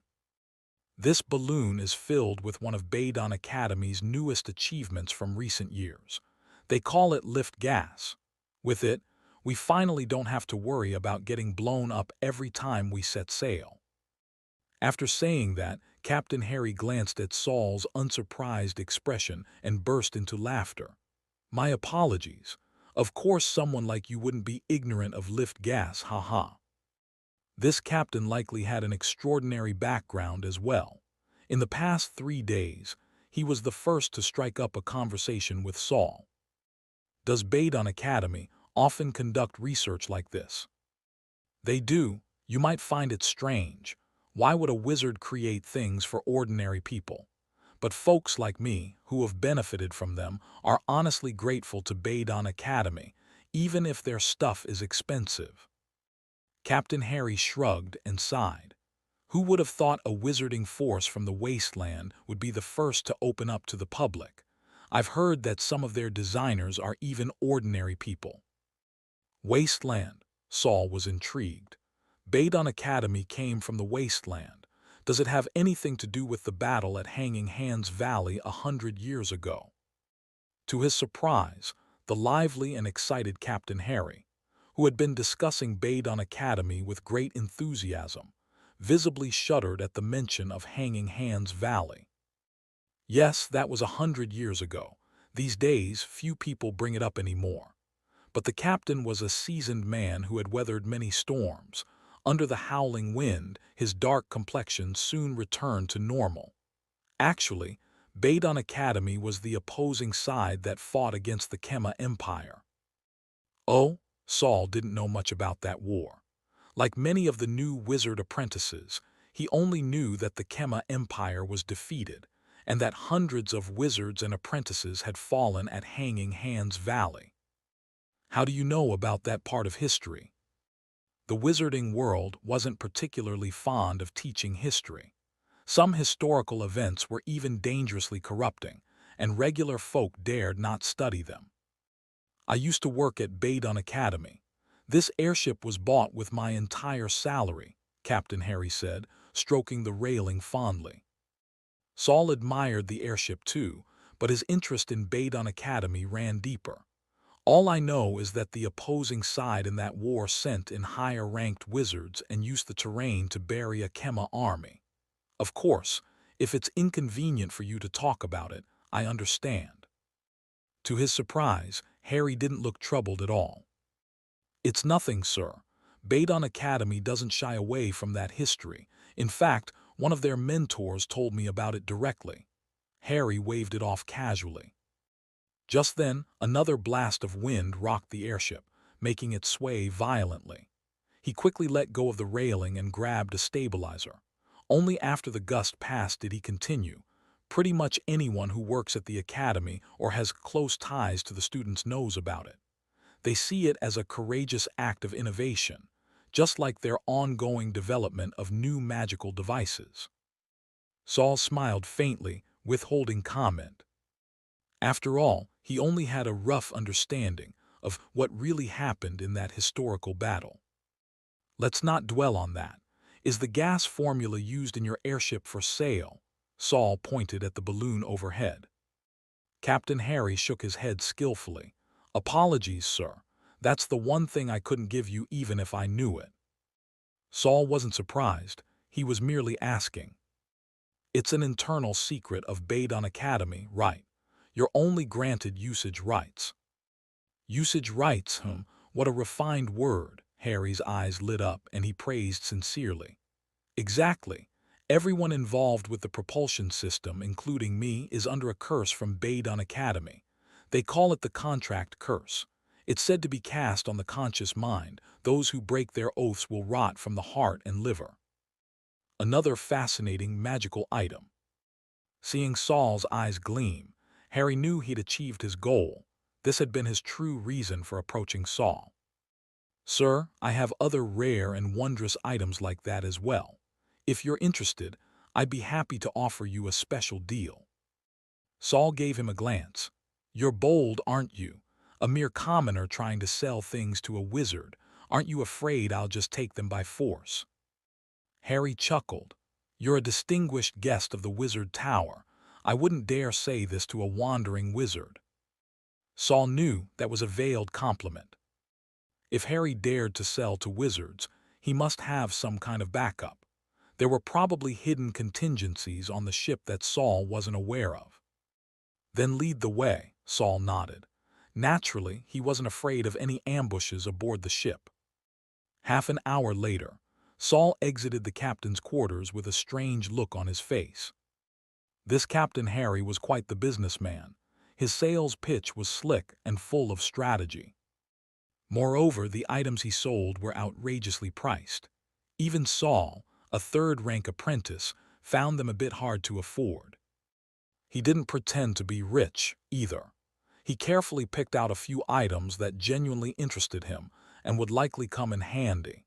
This balloon is filled with one of Baton Academy's newest achievements from recent years. They call it lift gas. With it, we finally don't have to worry about getting blown up every time we set sail. After saying that, Captain Harry glanced at Saul's unsurprised expression and burst into laughter. My apologies. Of course someone like you wouldn't be ignorant of lift gas, haha. This captain likely had an extraordinary background as well. In the past 3 days, he was the first to strike up a conversation with Saul. Does Badon Academy often conduct research like this? They do. You might find it strange. Why would a wizard create things for ordinary people? But folks like me, who have benefited from them, are honestly grateful to Badon Academy, even if their stuff is expensive. Captain Harry shrugged and sighed. Who would have thought a wizarding force from the wasteland would be the first to open up to the public? I've heard that some of their designers are even ordinary people. Wasteland. Saul was intrigued. Badon Academy came from the wasteland. Does it have anything to do with the battle at Hanging Hands Valley 100 years ago? To his surprise, the lively and excited Captain Harry, who had been discussing Badon Academy with great enthusiasm, visibly shuddered at the mention of Hanging Hands Valley. Yes, that was 100 years ago. These days, few people bring it up anymore. But the captain was a seasoned man who had weathered many storms. Under the howling wind, his dark complexion soon returned to normal. Actually, Badon Academy was the opposing side that fought against the Kema Empire. Oh, Saul didn't know much about that war. Like many of the new wizard apprentices, he only knew that the Kema Empire was defeated and that hundreds of wizards and apprentices had fallen at Hanging Hands Valley. How do you know about that part of history? The wizarding world wasn't particularly fond of teaching history. Some historical events were even dangerously corrupting, and regular folk dared not study them. I used to work at Badon Academy. This airship was bought with my entire salary, Captain Harry said, stroking the railing fondly. Saul admired the airship too, but his interest in Badon Academy ran deeper. All I know is that the opposing side in that war sent in higher-ranked wizards and used the terrain to bury a Kema army. Of course, if it's inconvenient for you to talk about it, I understand. To his surprise, Harry didn't look troubled at all. It's nothing, sir. Badon Academy doesn't shy away from that history. In fact, one of their mentors told me about it directly. Harry waved it off casually. Just then, another blast of wind rocked the airship, making it sway violently. He quickly let go of the railing and grabbed a stabilizer. Only after the gust passed did he continue. Pretty much anyone who works at the academy or has close ties to the students knows about it. They see it as a courageous act of innovation, just like their ongoing development of new magical devices. Saul smiled faintly, withholding comment. After all, he only had a rough understanding of what really happened in that historical battle. Let's not dwell on that. Is the gas formula used in your airship for sale? Saul pointed at the balloon overhead. Captain Harry shook his head skillfully. Apologies, sir. That's the one thing I couldn't give you even if I knew it. Saul wasn't surprised. He was merely asking. It's an internal secret of Badon Academy, right? You're only granted usage rights. Usage rights, what a refined word. Harry's eyes lit up and he praised sincerely. Exactly. Everyone involved with the propulsion system, including me, is under a curse from Badon Academy. They call it the contract curse. It's said to be cast on the conscious mind. Those who break their oaths will rot from the heart and liver. Another fascinating magical item. Seeing Saul's eyes gleam, Harry knew he'd achieved his goal. This had been his true reason for approaching Saul. Sir, I have other rare and wondrous items like that as well. If you're interested, I'd be happy to offer you a special deal. Saul gave him a glance. You're bold, aren't you? A mere commoner trying to sell things to a wizard. Aren't you afraid I'll just take them by force? Harry chuckled. You're a distinguished guest of the Wizard Tower. I wouldn't dare say this to a wandering wizard. Saul knew that was a veiled compliment. If Harry dared to sell to wizards, he must have some kind of backup. There were probably hidden contingencies on the ship that Saul wasn't aware of. Then lead the way, Saul nodded. Naturally, he wasn't afraid of any ambushes aboard the ship. Half an hour later, Saul exited the captain's quarters with a strange look on his face. This Captain Harry was quite the businessman. His sales pitch was slick and full of strategy. Moreover, the items he sold were outrageously priced. Even Saul, a third-rank apprentice, found them a bit hard to afford. He didn't pretend to be rich, either. He carefully picked out a few items that genuinely interested him and would likely come in handy.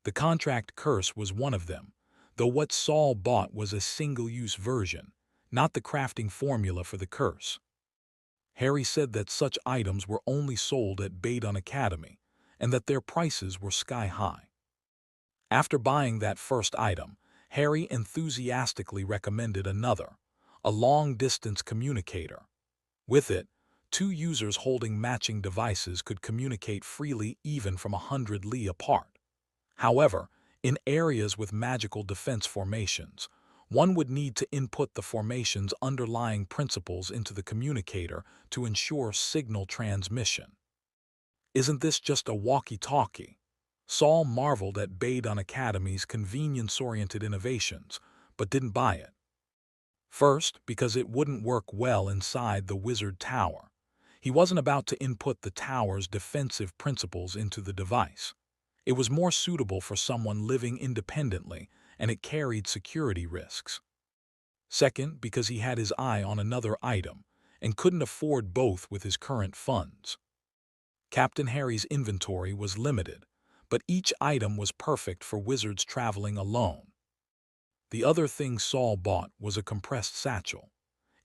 The contract curse was one of them, though what Saul bought was a single-use version, not the crafting formula for the curse. Harry said that such items were only sold at Badon Academy, and that their prices were sky-high. After buying that first item, Harry enthusiastically recommended another, a long-distance communicator. With it, two users holding matching devices could communicate freely even from 100 li apart. However, in areas with magical defense formations, one would need to input the formation's underlying principles into the communicator to ensure signal transmission. Isn't this just a walkie-talkie? Saul marveled at Badon Academy's convenience-oriented innovations, but didn't buy it. First, because it wouldn't work well inside the wizard tower. He wasn't about to input the tower's defensive principles into the device. It was more suitable for someone living independently, and it carried security risks. Second, because he had his eye on another item, and couldn't afford both with his current funds. Captain Harry's inventory was limited, but each item was perfect for wizards traveling alone. The other thing Saul bought was a compressed satchel.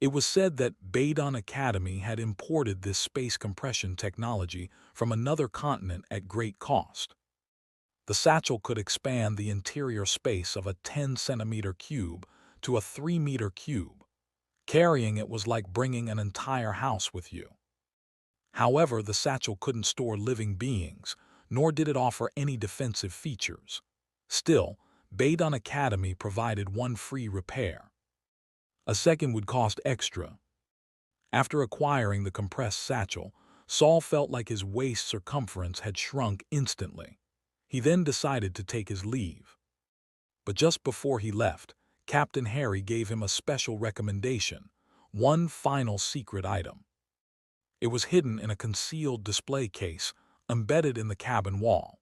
It was said that Badon Academy had imported this space compression technology from another continent at great cost. The satchel could expand the interior space of a 10-centimeter cube to a 3-meter cube. Carrying it was like bringing an entire house with you. However, the satchel couldn't store living beings, nor did it offer any defensive features. Still, Badon Academy provided one free repair. A second would cost extra. After acquiring the compressed satchel, Saul felt like his waist circumference had shrunk instantly. He then decided to take his leave. But just before he left, Captain Harry gave him a special recommendation, one final secret item. It was hidden in a concealed display case embedded in the cabin wall.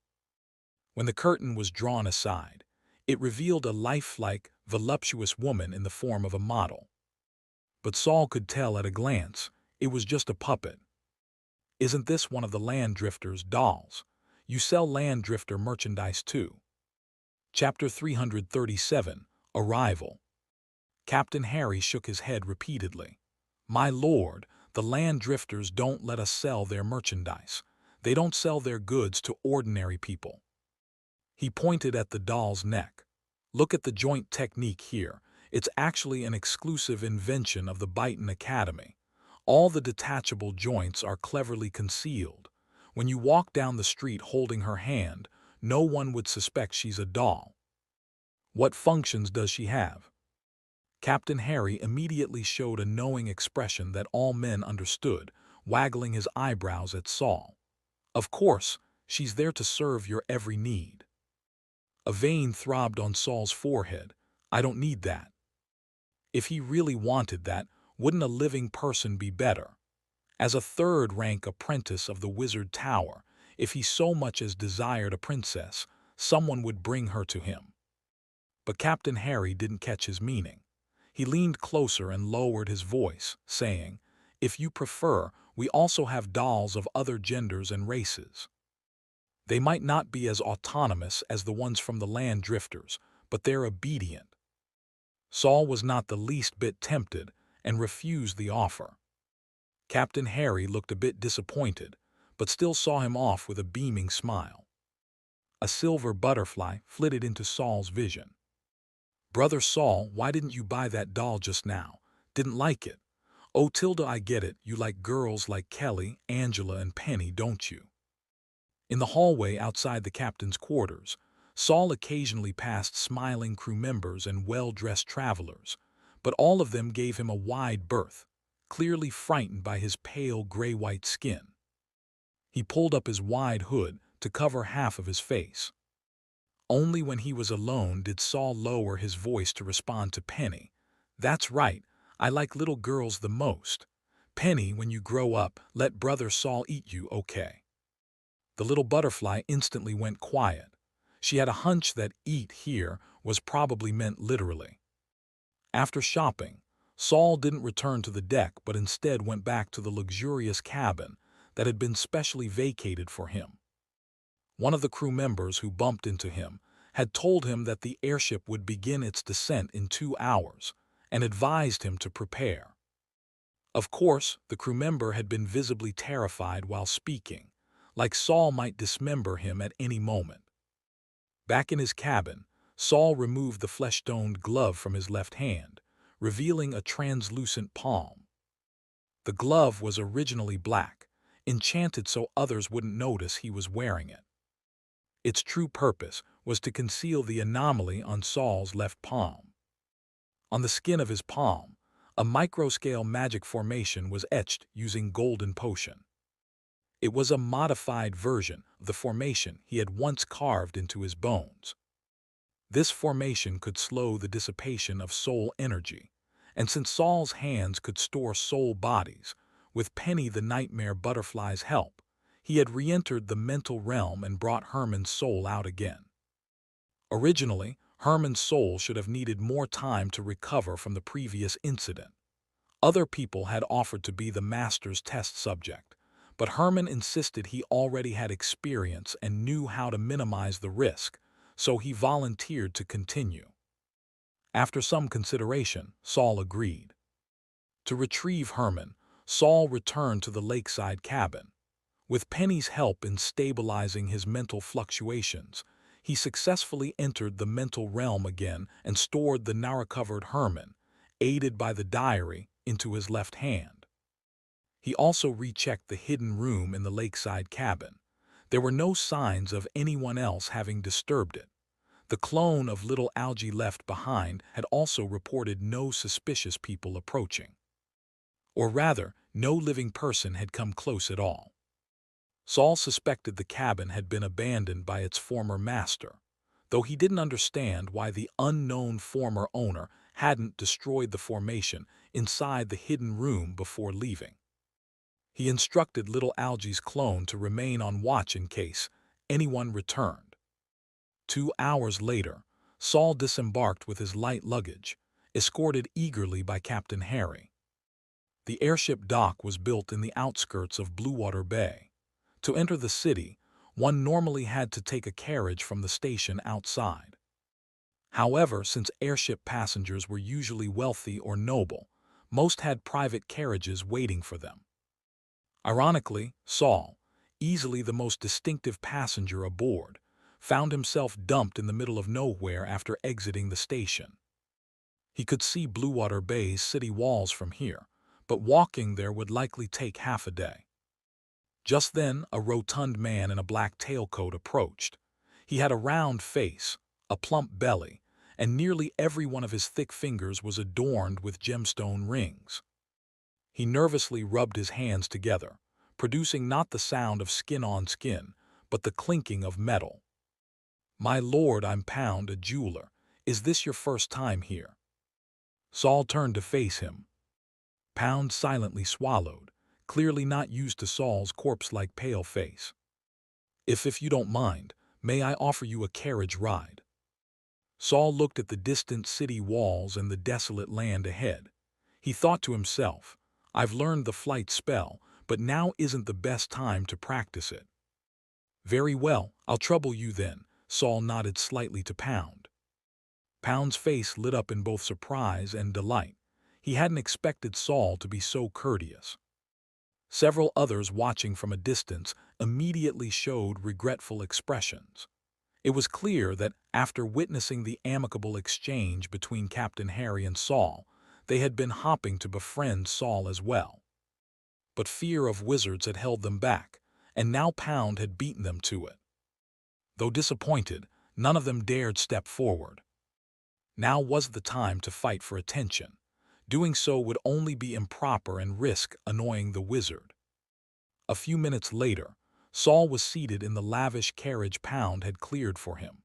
When the curtain was drawn aside, it revealed a lifelike, voluptuous woman in the form of a model. But Saul could tell at a glance it was just a puppet. Isn't this one of the Land Drifter's dolls? You sell Land Drifter merchandise too. Chapter 337, Arrival. Captain Harry shook his head repeatedly. My lord, the Land Drifters don't let us sell their merchandise. They don't sell their goods to ordinary people. He pointed at the doll's neck. Look at the joint technique here. It's actually an exclusive invention of the Badon Academy. All the detachable joints are cleverly concealed. When you walk down the street holding her hand, no one would suspect she's a doll. What functions does she have? Captain Harry immediately showed a knowing expression that all men understood, waggling his eyebrows at Saul. Of course, she's there to serve your every need. A vein throbbed on Saul's forehead. I don't need that. If he really wanted that, wouldn't a living person be better? As a third-rank apprentice of the Wizard Tower, if he so much as desired a princess, someone would bring her to him. But Captain Harry didn't catch his meaning. He leaned closer and lowered his voice, saying, If you prefer, we also have dolls of other genders and races. They might not be as autonomous as the ones from the Land Drifters, but they're obedient. Saul was not the least bit tempted and refused the offer. Captain Harry looked a bit disappointed, but still saw him off with a beaming smile. A silver butterfly flitted into Saul's vision. Brother Saul, why didn't you buy that doll just now? Didn't like it. Oh, Tilda, I get it. You like girls like Kelly, Angela, and Penny, don't you? In the hallway outside the captain's quarters, Saul occasionally passed smiling crew members and well-dressed travelers, but all of them gave him a wide berth, clearly frightened by his pale gray-white skin. He pulled up his wide hood to cover half of his face. Only when he was alone did Saul lower his voice to respond to Penny. "That's right, I like little girls the most. Penny, when you grow up, let Brother Saul eat you, okay?" The little butterfly instantly went quiet. She had a hunch that "eat" here was probably meant literally. After shopping, Saul didn't return to the deck but instead went back to the luxurious cabin that had been specially vacated for him. One of the crew members who bumped into him had told him that the airship would begin its descent in 2 hours and advised him to prepare. Of course, the crew member had been visibly terrified while speaking, like Saul might dismember him at any moment. Back in his cabin, Saul removed the flesh-toned glove from his left hand, revealing a translucent palm. The glove was originally black, enchanted so others wouldn't notice he was wearing it. Its true purpose was to conceal the anomaly on Saul's left palm. On the skin of his palm, a microscale magic formation was etched using golden potion. It was a modified version of the formation he had once carved into his bones. This formation could slow the dissipation of soul energy, and since Saul's hands could store soul bodies, with Penny the nightmare butterfly's help, he had re-entered the mental realm and brought Herman's soul out again. Originally, Herman's soul should have needed more time to recover from the previous incident. Other people had offered to be the master's test subject, but Herman insisted he already had experience and knew how to minimize the risk, so he volunteered to continue. After some consideration, Saul agreed. To retrieve Herman, Saul returned to the lakeside cabin. With Penny's help in stabilizing his mental fluctuations, he successfully entered the mental realm again and stored the now-recovered Herman, aided by the diary, into his left hand. He also rechecked the hidden room in the lakeside cabin. There were no signs of anyone else having disturbed it. The clone of little Algie left behind had also reported no suspicious people approaching. Or rather, no living person had come close at all. Saul suspected the cabin had been abandoned by its former master, though he didn't understand why the unknown former owner hadn't destroyed the formation inside the hidden room before leaving. He instructed little Algie's clone to remain on watch in case anyone returned. 2 hours later, Saul disembarked with his light luggage, escorted eagerly by Captain Harry. The airship dock was built in the outskirts of Bluewater Bay. To enter the city, one normally had to take a carriage from the station outside. However, since airship passengers were usually wealthy or noble, most had private carriages waiting for them. Ironically, Saul, easily the most distinctive passenger aboard, found himself dumped in the middle of nowhere after exiting the station. He could see Bluewater Bay's city walls from here, but walking there would likely take half a day. Just then, a rotund man in a black tailcoat approached. He had a round face, a plump belly, and nearly every one of his thick fingers was adorned with gemstone rings. He nervously rubbed his hands together, producing not the sound of skin on skin, but the clinking of metal. "My lord, I'm Pound, a jeweler. Is this your first time here?" Saul turned to face him. Pound silently swallowed, clearly not used to Saul's corpse-like pale face. If you don't mind, may I offer you a carriage ride?" Saul looked at the distant city walls and the desolate land ahead. He thought to himself, "I've learned the flight spell, but now isn't the best time to practice it." "Very well, I'll trouble you then," Saul nodded slightly to Pound. Pound's face lit up in both surprise and delight. He hadn't expected Saul to be so courteous. Several others watching from a distance immediately showed regretful expressions. It was clear that after witnessing the amicable exchange between Captain Harry and Saul, they had been hopping to befriend Saul as well. But fear of wizards had held them back, and now Pound had beaten them to it. Though disappointed, None of them dared step forward. Now was the time to fight for attention. Doing so would only be improper and risk annoying the wizard. A few minutes later, Saul was seated in the lavish carriage Pound had cleared for him.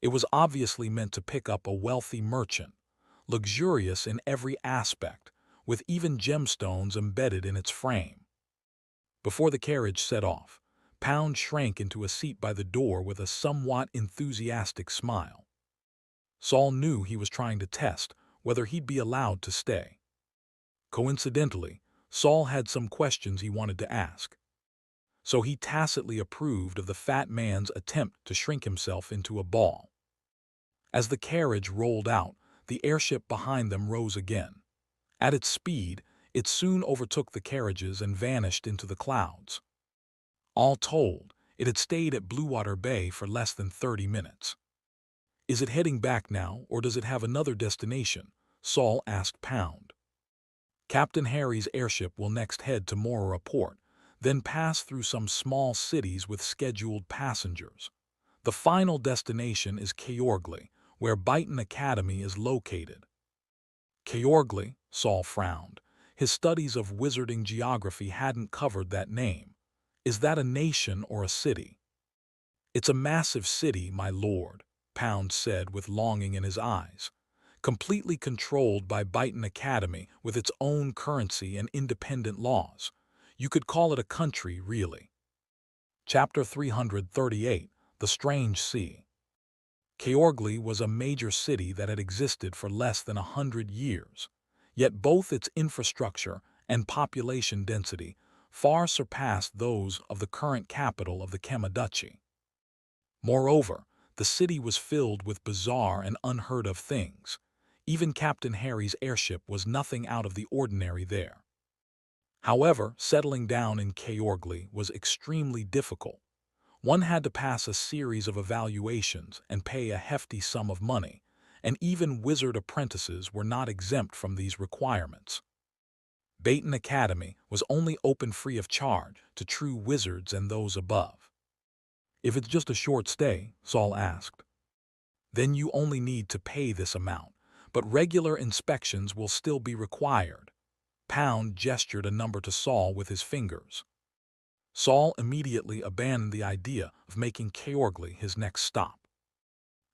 It was obviously meant to pick up a wealthy merchant, luxurious in every aspect, with even gemstones embedded in its frame. Before the carriage set off, Pound shrank into a seat by the door with a somewhat enthusiastic smile. Saul knew he was trying to test whether he'd be allowed to stay. Coincidentally, Saul had some questions he wanted to ask, so he tacitly approved of the fat man's attempt to shrink himself into a ball. As the carriage rolled out, the airship behind them rose again. At its speed, it soon overtook the carriages and vanished into the clouds. All told, it had stayed at Bluewater Bay for less than 30 minutes. "Is it heading back now, or does it have another destination?" Saul asked Pound. "Captain Harry's airship will next head to Morora Port, then pass through some small cities with scheduled passengers. The final destination is Caorgli, where Byton Academy is located." Caorgli, Saul frowned. His studies of wizarding geography hadn't covered that name. "Is that a nation or a city?" "It's a massive city, my lord," Pound said with longing in his eyes. "Completely controlled by Byton Academy with its own currency and independent laws. You could call it a country, really." Chapter 338, The Strange Sea. Caorgli was a major city that had existed for less than 100 years, yet both its infrastructure and population density far surpassed those of the current capital of the Kemaduchi. Moreover, the city was filled with bizarre and unheard-of things. Even Captain Harry's airship was nothing out of the ordinary there. However, settling down in Caorgli was extremely difficult. One had to pass a series of evaluations and pay a hefty sum of money, and even wizard apprentices were not exempt from these requirements. Byton Academy was only open free of charge to true wizards and those above. "If it's just a short stay," Saul asked, "then you only need to pay this amount, but regular inspections will still be required." Pound gestured a number to Saul with his fingers. Saul immediately abandoned the idea of making Caorgli his next stop.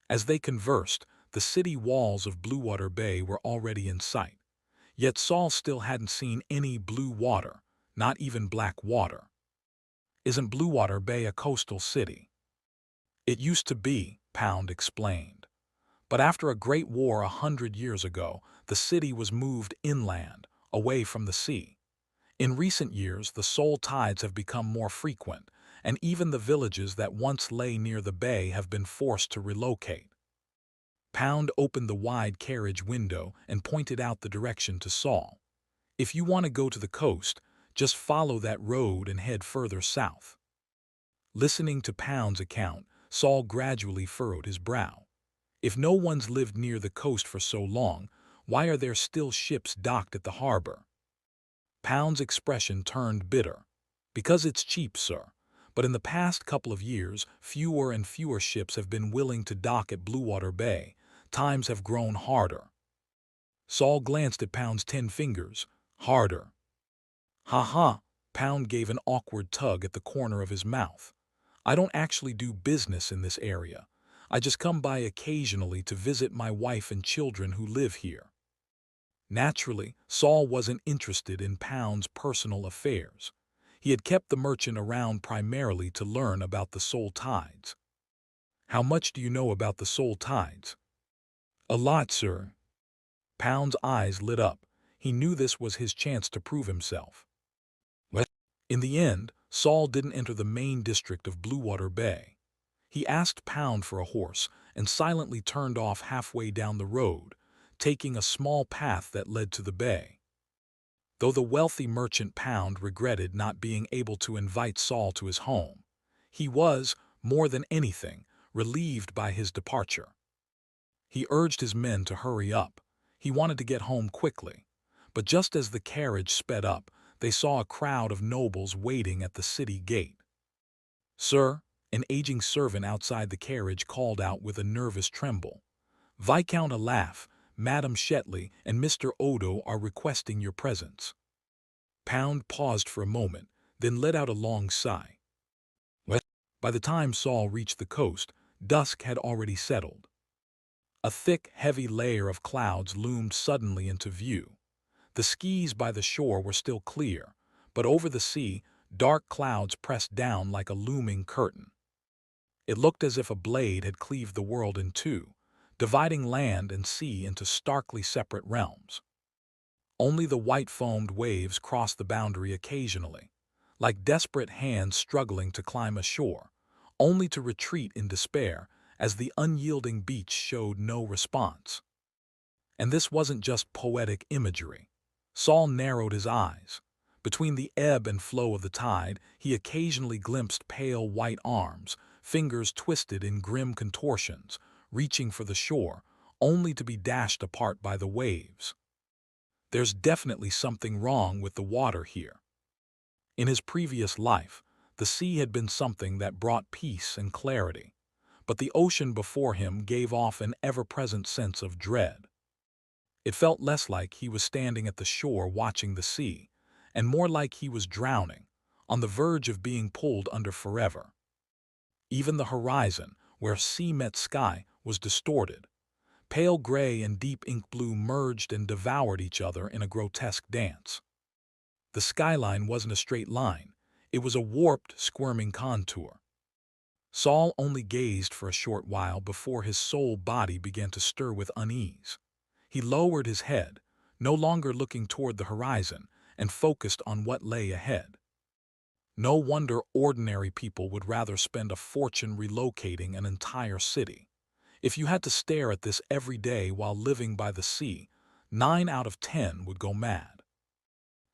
As they conversed, the city walls of Bluewater Bay were already in sight. Yet Saul still hadn't seen any blue water, not even black water. "Isn't Bluewater Bay a coastal city?" "It used to be," Pound explained. "But after a great war 100 years ago, the city was moved inland, away from the sea. In recent years, the Seoul tides have become more frequent, and even the villages that once lay near the bay have been forced to relocate." Pound opened the wide carriage window and pointed out the direction to Saul. "If you want to go to the coast, just follow that road and head further south." Listening to Pound's account, Saul gradually furrowed his brow. If no one's lived near the coast for so long, why are there still ships docked at the harbor? Pound's expression turned bitter. "Because it's cheap, sir. But in the past couple of years, fewer and fewer ships have been willing to dock at Bluewater Bay. Times have grown harder." Saul glanced at Pound's 10 fingers. "Harder." "Ha ha," Pound gave an awkward tug at the corner of his mouth. "I don't actually do business in this area. I just come by occasionally to visit my wife and children who live here." Naturally, Saul wasn't interested in Pound's personal affairs. He had kept the merchant around primarily to learn about the Seoul tides. "How much do you know about the Seoul tides?" "A lot, sir." Pound's eyes lit up. He knew this was his chance to prove himself. What? In the end, Saul didn't enter the main district of Bluewater Bay. He asked Pound for a horse and silently turned off halfway down the road, taking a small path that led to the bay. Though the wealthy merchant Pound regretted not being able to invite Saul to his home, he was, more than anything, relieved by his departure. He urged his men to hurry up. He wanted to get home quickly. But just as the carriage sped up, they saw a crowd of nobles waiting at the city gate. "Sir, An aging servant outside the carriage called out with a nervous tremble. "Viscount Alaf, Madame Shetley, and Mr. Odo are requesting your presence." Pound paused for a moment, then let out a long sigh. What? By the time Saul reached the coast, dusk had already settled. A thick, heavy layer of clouds loomed suddenly into view. The skis by the shore were still clear, but over the sea, dark clouds pressed down like a looming curtain. It looked as if a blade had cleaved the world in two, dividing land and sea into starkly separate realms. Only the white-foamed waves crossed the boundary occasionally, like desperate hands struggling to climb ashore, only to retreat in despair as the unyielding beach showed no response. And this wasn't just poetic imagery. Saul narrowed his eyes. Between the ebb and flow of the tide, he occasionally glimpsed pale white arms, fingers twisted in grim contortions, reaching for the shore, only to be dashed apart by the waves. There's definitely something wrong with the water here. In his previous life, the sea had been something that brought peace and clarity, but the ocean before him gave off an ever-present sense of dread. It felt less like he was standing at the shore watching the sea, and more like he was drowning, on the verge of being pulled under forever. Even the horizon, where sea met sky, was distorted. Pale gray and deep ink blue merged and devoured each other in a grotesque dance. The skyline wasn't a straight line. It was a warped, squirming contour. Saul only gazed for a short while before his soul body began to stir with unease. He lowered his head, no longer looking toward the horizon, and focused on what lay ahead. No wonder ordinary people would rather spend a fortune relocating an entire city. If you had to stare at this every day while living by the sea, 9 out of 10 would go mad.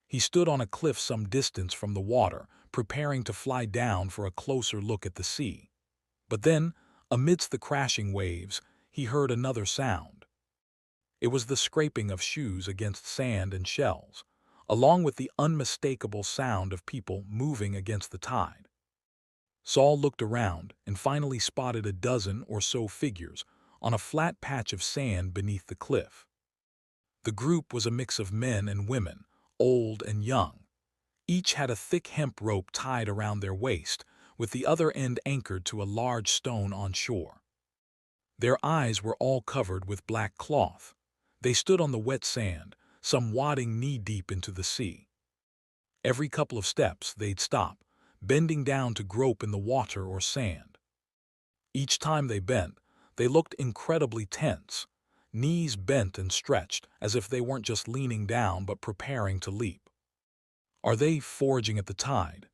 He stood on a cliff some distance from the water, preparing to fly down for a closer look at the sea. But then, amidst the crashing waves, he heard another sound. It was the scraping of shoes against sand and shells, along with the unmistakable sound of people moving against the tide. Saul looked around and finally spotted a dozen or so figures on a flat patch of sand beneath the cliff. The group was a mix of men and women, old and young. Each had a thick hemp rope tied around their waist, with the other end anchored to a large stone on shore. Their eyes were all covered with black cloth. They stood on the wet sand, some wading knee-deep into the sea. Every couple of steps they'd stop, bending down to grope in the water or sand. Each time they bent, they looked incredibly tense, knees bent and stretched as if they weren't just leaning down but preparing to leap. Are they foraging at the tide?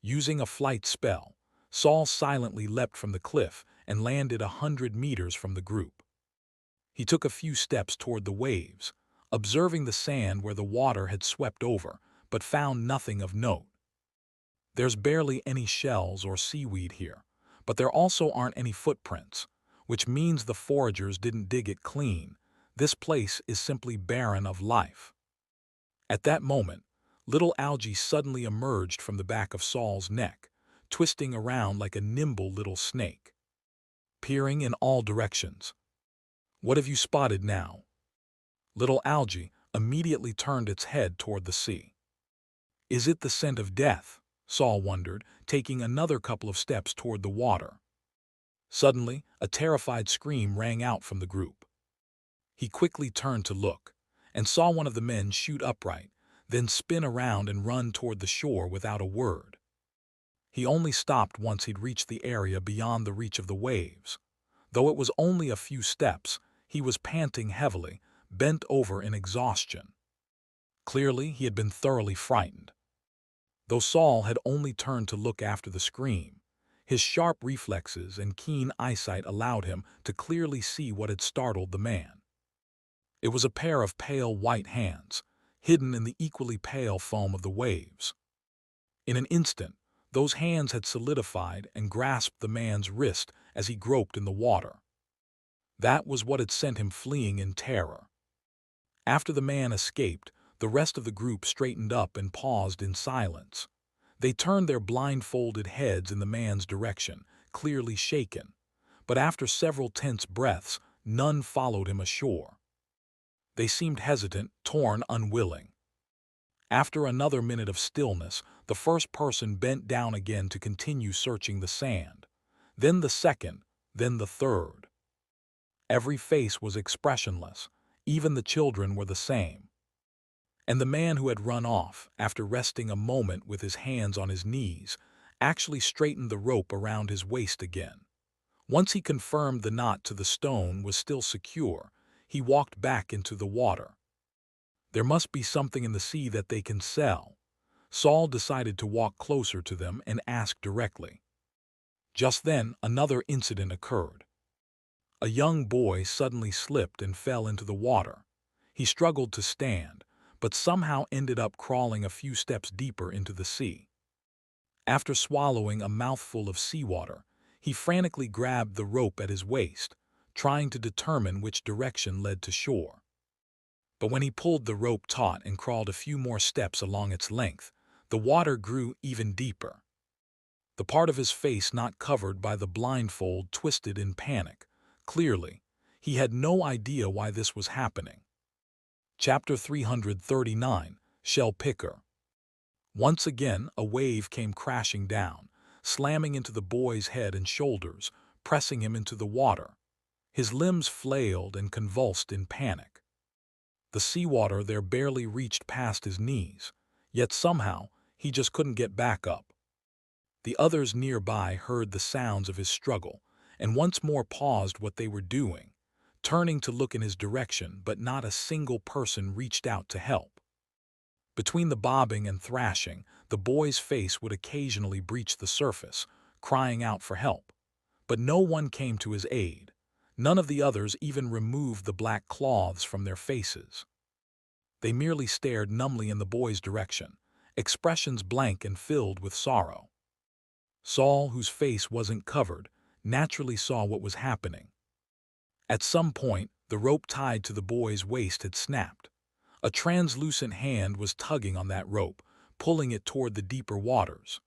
Using a flight spell, Saul silently leapt from the cliff and landed 100 meters from the group. He took a few steps toward the waves, observing the sand where the water had swept over, but found nothing of note. There's barely any shells or seaweed here, but there also aren't any footprints, which means the foragers didn't dig it clean. This place is simply barren of life. At that moment, little Algie suddenly emerged from the back of Saul's neck, twisting around like a nimble little snake, peering in all directions. "What have you spotted now?" Little Algie immediately turned its head toward the sea. "Is it the scent of death?" Saul wondered, taking another couple of steps toward the water. Suddenly, a terrified scream rang out from the group. He quickly turned to look, and saw one of the men shoot upright, then spin around and run toward the shore without a word. He only stopped once he'd reached the area beyond the reach of the waves. Though it was only a few steps, he was panting heavily, bent over in exhaustion. Clearly, he had been thoroughly frightened. Though Saul had only turned to look after the scream, his sharp reflexes and keen eyesight allowed him to clearly see what had startled the man. It was a pair of pale white hands, hidden in the equally pale foam of the waves. In an instant, those hands had solidified and grasped the man's wrist as he groped in the water. That was what had sent him fleeing in terror. After the man escaped, the rest of the group straightened up and paused in silence. They turned their blindfolded heads in the man's direction, clearly shaken, but after several tense breaths, none followed him ashore. They seemed hesitant, torn, unwilling. After another minute of stillness, the first person bent down again to continue searching the sand. Then the second, then the third. Every face was expressionless. Even the children were the same. And the man who had run off, after resting a moment with his hands on his knees, actually straightened the rope around his waist again. Once he confirmed the knot to the stone was still secure, he walked back into the water. There must be something in the sea that they can sell. Saul decided to walk closer to them and ask directly. Just then, another incident occurred. A young boy suddenly slipped and fell into the water. He struggled to stand, but somehow ended up crawling a few steps deeper into the sea. After swallowing a mouthful of seawater, he frantically grabbed the rope at his waist, trying to determine which direction led to shore. But when he pulled the rope taut and crawled a few more steps along its length, the water grew even deeper. The part of his face not covered by the blindfold twisted in panic. Clearly, he had no idea why this was happening. Chapter 339, Shell Picker. Once again, a wave came crashing down, slamming into the boy's head and shoulders, pressing him into the water. His limbs flailed and convulsed in panic. The seawater there barely reached past his knees, yet somehow he just couldn't get back up. The others nearby heard the sounds of his struggle, and once more paused what they were doing, turning to look in his direction, but not a single person reached out to help. Between the bobbing and thrashing, the boy's face would occasionally breach the surface, crying out for help. But no one came to his aid. None of the others even removed the black cloths from their faces. They merely stared numbly in the boy's direction, expressions blank and filled with sorrow. Saul, whose face wasn't covered, naturally saw what was happening. At some point, the rope tied to the boy's waist had snapped. A translucent hand was tugging on that rope, pulling it toward the deeper waters.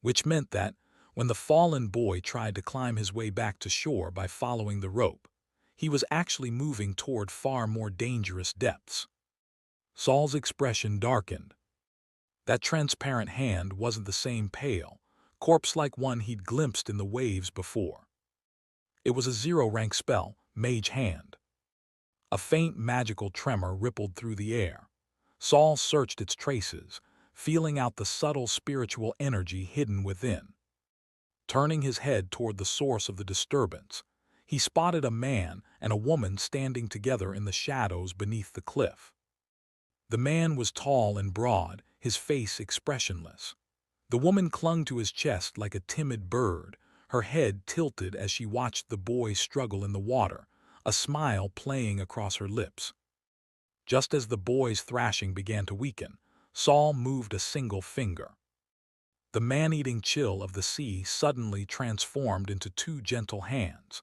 Which meant that, when the fallen boy tried to climb his way back to shore by following the rope, he was actually moving toward far more dangerous depths. Saul's expression darkened. That transparent hand wasn't the same pale, corpse-like one he'd glimpsed in the waves before. It was a zero-rank spell, Mage Hand. A faint magical tremor rippled through the air. Saul searched its traces, feeling out the subtle spiritual energy hidden within. Turning his head toward the source of the disturbance, he spotted a man and a woman standing together in the shadows beneath the cliff. The man was tall and broad, his face expressionless. The woman clung to his chest like a timid bird, her head tilted as she watched the boy struggle in the water, a smile playing across her lips. Just as the boy's thrashing began to weaken, Saul moved a single finger. The man-eating chill of the sea suddenly transformed into two gentle hands.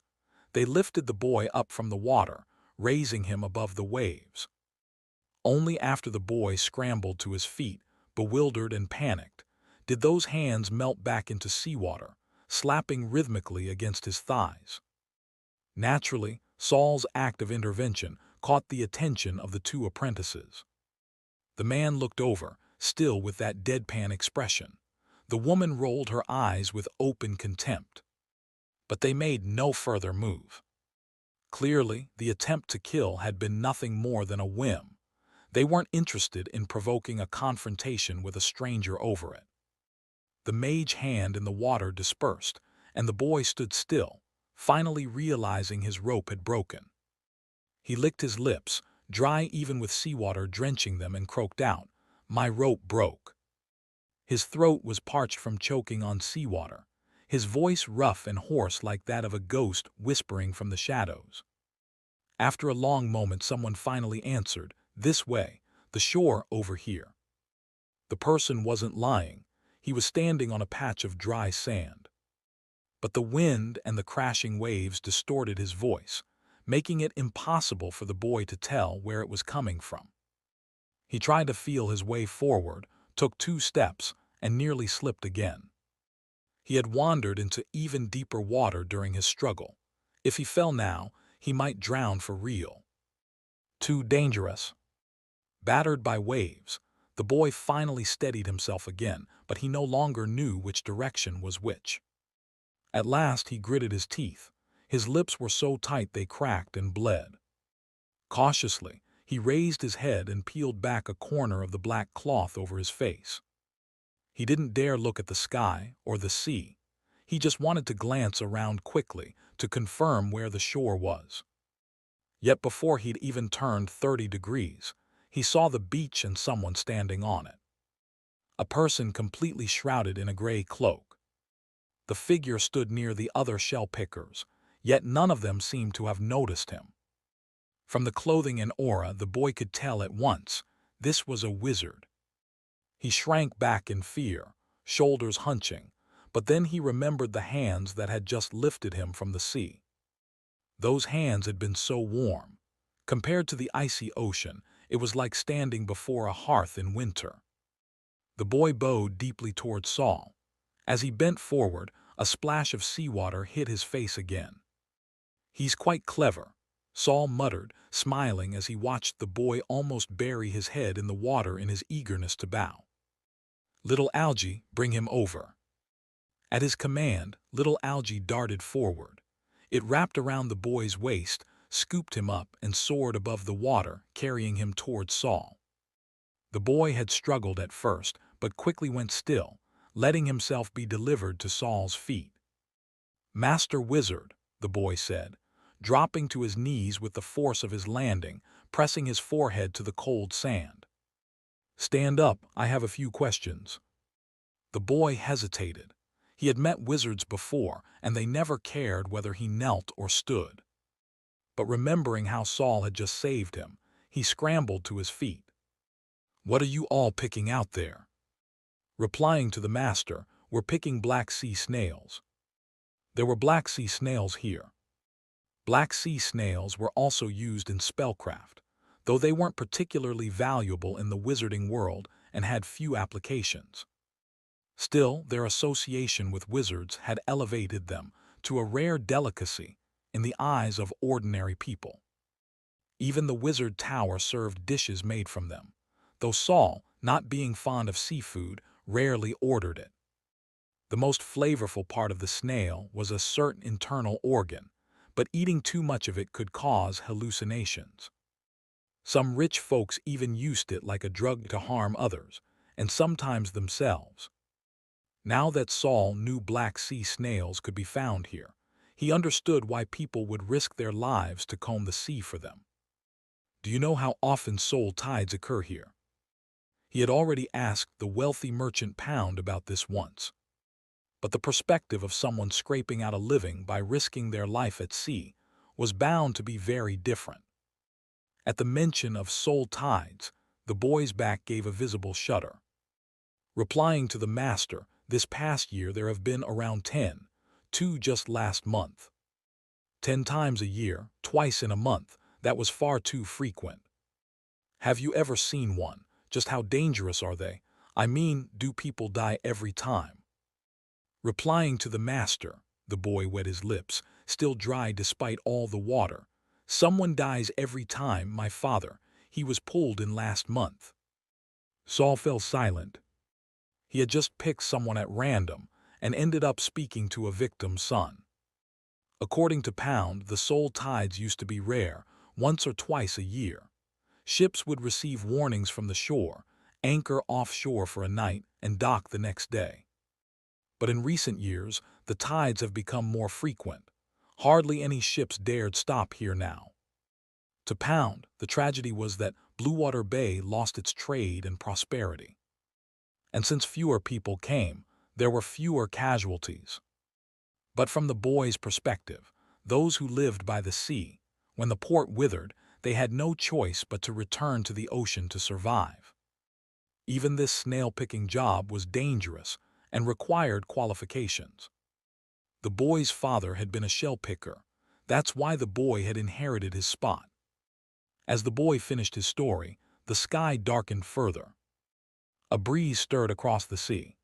They lifted the boy up from the water, raising him above the waves. Only after the boy scrambled to his feet, bewildered and panicked, did those hands melt back into seawater, slapping rhythmically against his thighs. Naturally, Saul's act of intervention caught the attention of the two apprentices. The man looked over, still with that deadpan expression. The woman rolled her eyes with open contempt. But they made no further move. Clearly, the attempt to kill had been nothing more than a whim. They weren't interested in provoking a confrontation with a stranger over it. The mage hand in the water dispersed, and the boy stood still, finally realizing his rope had broken. He licked his lips, dry even with seawater drenching them, and croaked out, "My rope broke." His throat was parched from choking on seawater, his voice rough and hoarse like that of a ghost whispering from the shadows. After a long moment, someone finally answered, "This way, the shore over here." The person wasn't lying. He was standing on a patch of dry sand. But the wind and the crashing waves distorted his voice, making it impossible for the boy to tell where it was coming from. He tried to feel his way forward, took 2 steps, and nearly slipped again. He had wandered into even deeper water during his struggle. If he fell now, he might drown for real. Too dangerous. Battered by waves, the boy finally steadied himself again, but he no longer knew which direction was which. At last he gritted his teeth. His lips were so tight they cracked and bled. Cautiously, he raised his head and peeled back a corner of the black cloth over his face. He didn't dare look at the sky or the sea. He just wanted to glance around quickly to confirm where the shore was. Yet before he'd even turned 30 degrees, he saw the beach and someone standing on it. A person completely shrouded in a gray cloak. The figure stood near the other shell pickers, yet none of them seemed to have noticed him. From the clothing and aura, the boy could tell at once this was a wizard. He shrank back in fear, shoulders hunching, but then he remembered the hands that had just lifted him from the sea. Those hands had been so warm. Compared to the icy ocean, it was like standing before a hearth in winter. The boy bowed deeply toward Saul. As he bent forward, a splash of seawater hit his face again. "He's quite clever," Saul muttered, smiling as he watched the boy almost bury his head in the water in his eagerness to bow. "Little Algy, bring him over." At his command, little Algy darted forward. It wrapped around the boy's waist, scooped him up, and soared above the water, carrying him toward Saul. The boy had struggled at first, but quickly went still, letting himself be delivered to Saul's feet. "Master Wizard," the boy said, dropping to his knees with the force of his landing, pressing his forehead to the cold sand. "Stand up, I have a few questions." The boy hesitated. He had met wizards before, and they never cared whether he knelt or stood. But remembering how Saul had just saved him, he scrambled to his feet. "What are you all picking out there?" Replying to the master, "We're picking Black Sea snails." There were Black Sea snails here. Black Sea snails were also used in spellcraft, though they weren't particularly valuable in the wizarding world and had few applications. Still, their association with wizards had elevated them to a rare delicacy in the eyes of ordinary people. Even the wizard tower served dishes made from them, though Saul, not being fond of seafood, rarely ordered it. The most flavorful part of the snail was a certain internal organ, but eating too much of it could cause hallucinations. Some rich folks even used it like a drug to harm others, and sometimes themselves. Now that Saul knew Black Sea snails could be found here, he understood why people would risk their lives to comb the sea for them. "Do you know how often soul tides occur here?" He had already asked the wealthy merchant Pound about this once. But the perspective of someone scraping out a living by risking their life at sea was bound to be very different. At the mention of soul tides, the boy's back gave a visible shudder. Replying to the master, "This past year there have been around 10, 2 just last month." 10 times a year, twice in a month, that was far too frequent. "Have you ever seen one? Just how dangerous are they? I mean, do people die every time?" Replying to the master, the boy wet his lips, still dry despite all the water. "Someone dies every time, my father. He was pulled in last month." Saul fell silent. He had just picked someone at random and ended up speaking to a victim's son. According to Pound, the soul tides used to be rare, once or twice a year. Ships would receive warnings from the shore, anchor offshore for a night, and dock the next day. But in recent years, the tides have become more frequent. Hardly any ships dared stop here now. To Pound, the tragedy was that Bluewater Bay lost its trade and prosperity. And since fewer people came, there were fewer casualties. But from the boy's perspective, those who lived by the sea, when the port withered, they had no choice but to return to the ocean to survive. Even this snail-picking job was dangerous and required qualifications. The boy's father had been a shell picker. That's why the boy had inherited his spot. As the boy finished his story, the sky darkened further. A breeze stirred across the sea.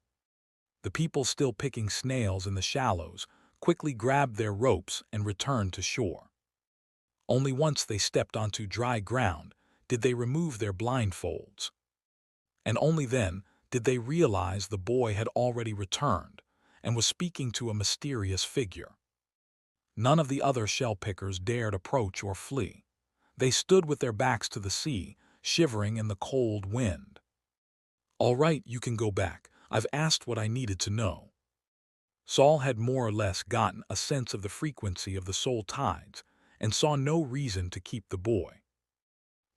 The people still picking snails in the shallows quickly grabbed their ropes and returned to shore. Only once they stepped onto dry ground did they remove their blindfolds. And only then did they realize the boy had already returned and was speaking to a mysterious figure. None of the other shell pickers dared approach or flee. They stood with their backs to the sea, shivering in the cold wind. "All right, you can go back. I've asked what I needed to know." Saul had more or less gotten a sense of the frequency of the soul tides and saw no reason to keep the boy.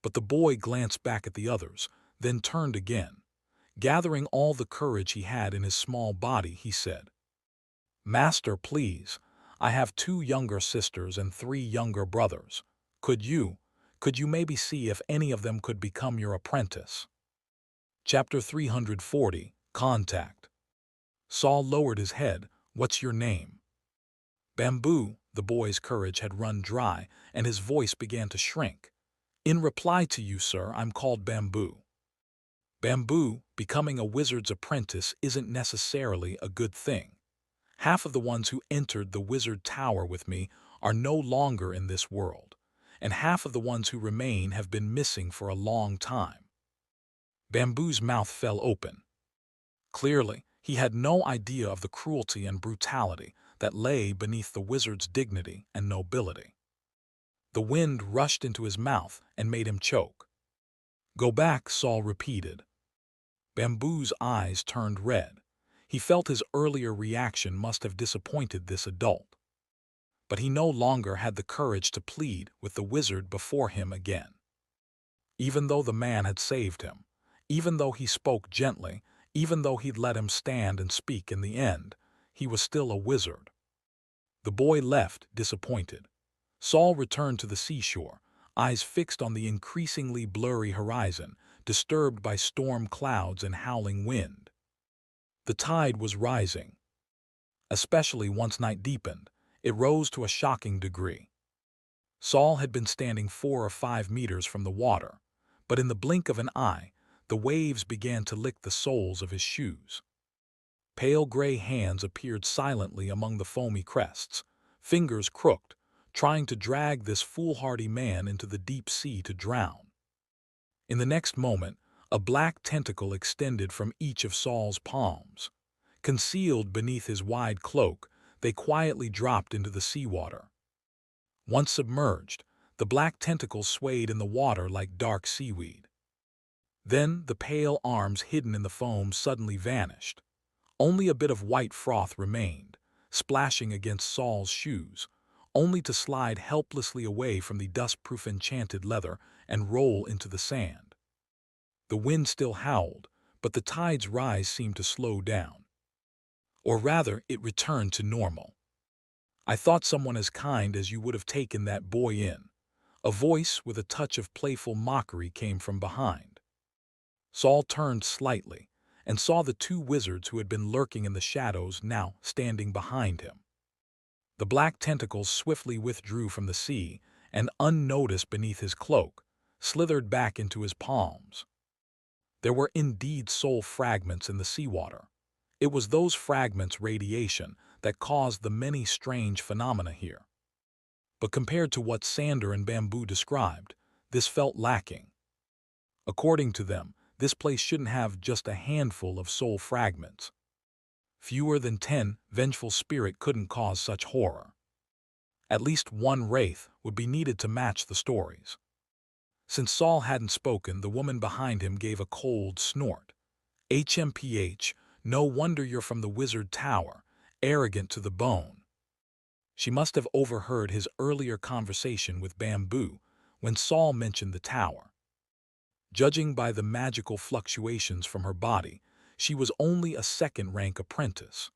But the boy glanced back at the others, then turned again. Gathering all the courage he had in his small body, he said, "Master, please, I have 2 younger sisters and 3 younger brothers. Could you maybe see if any of them could become your apprentice?" Chapter 340, Contact. Saul lowered his head. "What's your name?" "Bamboo." The boy's courage had run dry, and his voice began to shrink. "In reply to you, sir, I'm called Bamboo." "Bamboo, becoming a wizard's apprentice isn't necessarily a good thing. Half of the ones who entered the wizard tower with me are no longer in this world, and half of the ones who remain have been missing for a long time." Bamboo's mouth fell open. Clearly, he had no idea of the cruelty and brutality that lay beneath the wizard's dignity and nobility. The wind rushed into his mouth and made him choke. "Go back," Saul repeated. Bamboo's eyes turned red. He felt his earlier reaction must have disappointed this adult. But he no longer had the courage to plead with the wizard before him again. Even though the man had saved him, even though he spoke gently, even though he'd let him stand and speak in the end, he was still a wizard. The boy left, disappointed. Saul returned to the seashore, eyes fixed on the increasingly blurry horizon, disturbed by storm clouds and howling wind. The tide was rising. Especially once night deepened, it rose to a shocking degree. Saul had been standing 4 or 5 meters from the water, but in the blink of an eye, the waves began to lick the soles of his shoes. Pale gray hands appeared silently among the foamy crests, fingers crooked, trying to drag this foolhardy man into the deep sea to drown. In the next moment, a black tentacle extended from each of Saul's palms. Concealed beneath his wide cloak, they quietly dropped into the seawater. Once submerged, the black tentacles swayed in the water like dark seaweed. Then the pale arms hidden in the foam suddenly vanished. Only a bit of white froth remained, splashing against Saul's shoes, only to slide helplessly away from the dust-proof enchanted leather and roll into the sand. The wind still howled, but the tide's rise seemed to slow down. Or rather, it returned to normal. "I thought someone as kind as you would have taken that boy in." A voice with a touch of playful mockery came from behind. Saul turned slightly and saw the 2 wizards who had been lurking in the shadows now standing behind him. The black tentacles swiftly withdrew from the sea and, unnoticed beneath his cloak, slithered back into his palms. There were indeed soul fragments in the seawater. It was those fragments' radiation that caused the many strange phenomena here. But compared to what Sander and Bamboo described, this felt lacking. According to them, this place shouldn't have just a handful of soul fragments. Fewer than 10 vengeful spirit couldn't cause such horror. At least 1 wraith would be needed to match the stories. Since Saul hadn't spoken, the woman behind him gave a cold snort. "HMPH, no wonder you're from the wizard tower, arrogant to the bone." She must have overheard his earlier conversation with Bamboo when Saul mentioned the tower. Judging by the magical fluctuations from her body, she was only a second-rank apprentice.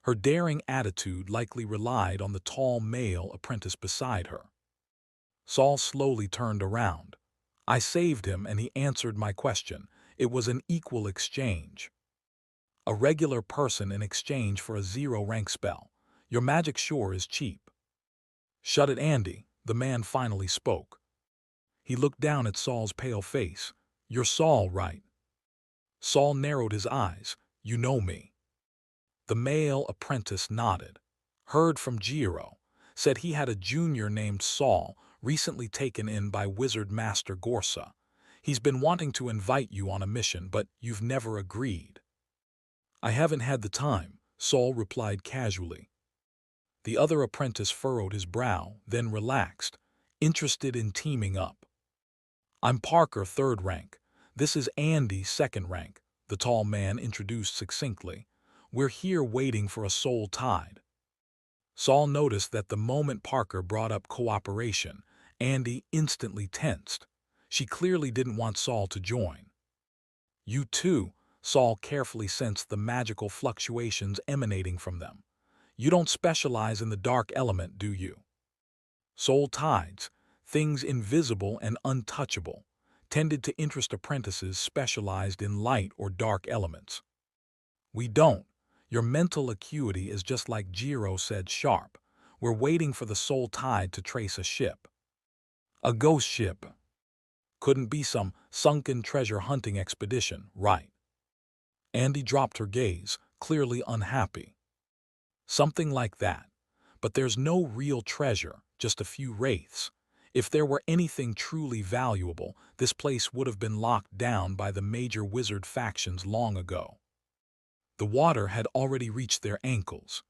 Her daring attitude likely relied on the tall male apprentice beside her. Saul slowly turned around. "I saved him and he answered my question. It was an equal exchange." "A regular person in exchange for a 0-rank spell. Your magic sure is cheap." "Shut it, Andy," the man finally spoke. He looked down at Saul's pale face. "You're Saul, right?" Saul narrowed his eyes. "You know me." The male apprentice nodded. Heard from Jiro. Said he had a junior named Saul, recently taken in by Wizard Master Gorsa. He's been wanting to invite you on a mission, but you've never agreed. I haven't had the time, Saul replied casually. The other apprentice furrowed his brow, then relaxed, interested in teaming up. I'm Parker, third rank. This is Andy, second rank, the tall man introduced succinctly. We're here waiting for a soul tide. Saul noticed that the moment Parker brought up cooperation, Andy instantly tensed. She clearly didn't want Saul to join. You too, Saul carefully sensed the magical fluctuations emanating from them. You don't specialize in the dark element, do you? Soul tides, things invisible and untouchable, tended to interest apprentices specialized in light or dark elements. We don't. Your mental acuity is just like Jiro said sharp. We're waiting for the soul tide to trace a ship. A ghost ship. Couldn't be some sunken treasure hunting expedition, right? Andy dropped her gaze, clearly unhappy. Something like that. But there's no real treasure, just a few wraiths. If there were anything truly valuable, this place would have been locked down by the major wizard factions long ago. The water had already reached their ankles.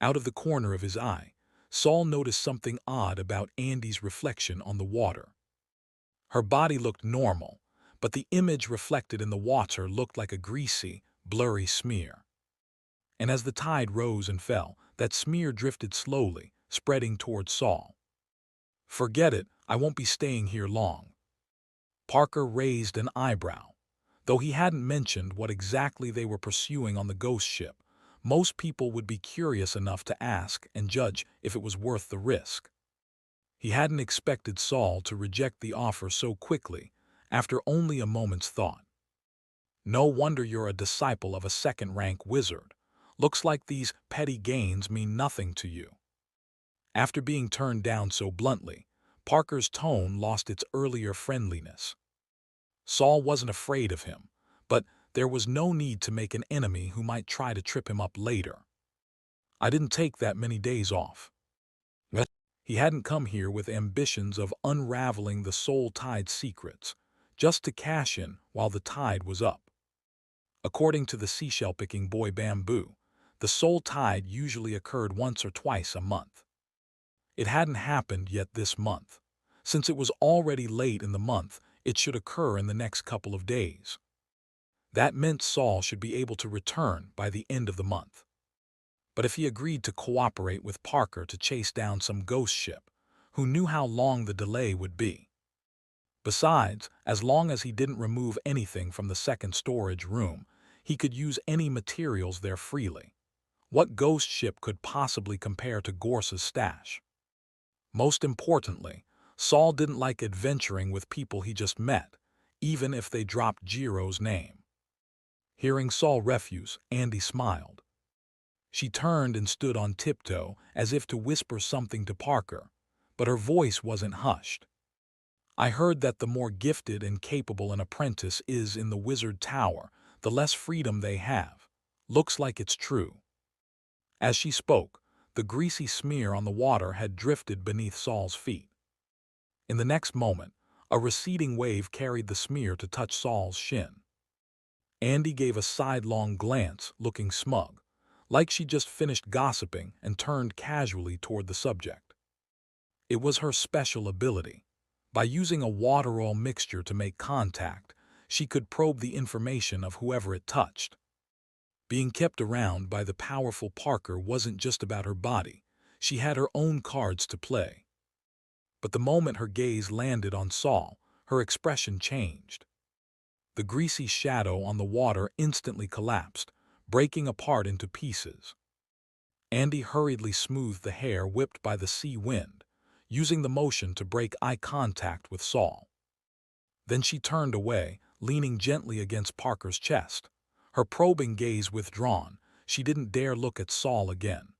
Out of the corner of his eye, Saul noticed something odd about Andy's reflection on the water. Her body looked normal, but the image reflected in the water looked like a greasy, blurry smear. And as the tide rose and fell, that smear drifted slowly, spreading toward Saul. Forget it, I won't be staying here long. Parker raised an eyebrow. Though he hadn't mentioned what exactly they were pursuing on the ghost ship, most people would be curious enough to ask and judge if it was worth the risk. He hadn't expected Saul to reject the offer so quickly, after only a moment's thought. No wonder you're a disciple of a second-rank wizard. Looks like these petty gains mean nothing to you. After being turned down so bluntly, Parker's tone lost its earlier friendliness. Saul wasn't afraid of him, but there was no need to make an enemy who might try to trip him up later. I didn't take that many days off. He hadn't come here with ambitions of unraveling the soul tide secrets, just to cash in while the tide was up. According to the seashell-picking boy Bamboo, the soul tide usually occurred once or twice a month. It hadn't happened yet this month. Since it was already late in the month, it should occur in the next couple of days. That meant Saul should be able to return by the end of the month. But if he agreed to cooperate with Parker to chase down some ghost ship, who knew how long the delay would be? Besides, as long as he didn't remove anything from the second storage room, he could use any materials there freely. What ghost ship could possibly compare to Gorsa's stash? Most importantly, Saul didn't like adventuring with people he just met, even if they dropped Jiro's name. Hearing Saul refuse, Andy smiled. She turned and stood on tiptoe as if to whisper something to Parker, but her voice wasn't hushed. I heard that the more gifted and capable an apprentice is in the Wizard Tower, the less freedom they have. Looks like it's true. As she spoke, the greasy smear on the water had drifted beneath Saul's feet. In the next moment, a receding wave carried the smear to touch Saul's shin. Andy gave a sidelong glance, looking smug, like she just finished gossiping, and turned casually toward the subject. It was her special ability. By using a water-oil mixture to make contact, she could probe the information of whoever it touched. Being kept around by the powerful Parker wasn't just about her body. She had her own cards to play. But the moment her gaze landed on Saul, her expression changed. The greasy shadow on the water instantly collapsed, breaking apart into pieces. Andy hurriedly smoothed the hair whipped by the sea wind, using the motion to break eye contact with Saul. Then she turned away, leaning gently against Parker's chest. Her probing gaze withdrawn, she didn't dare look at Saul again.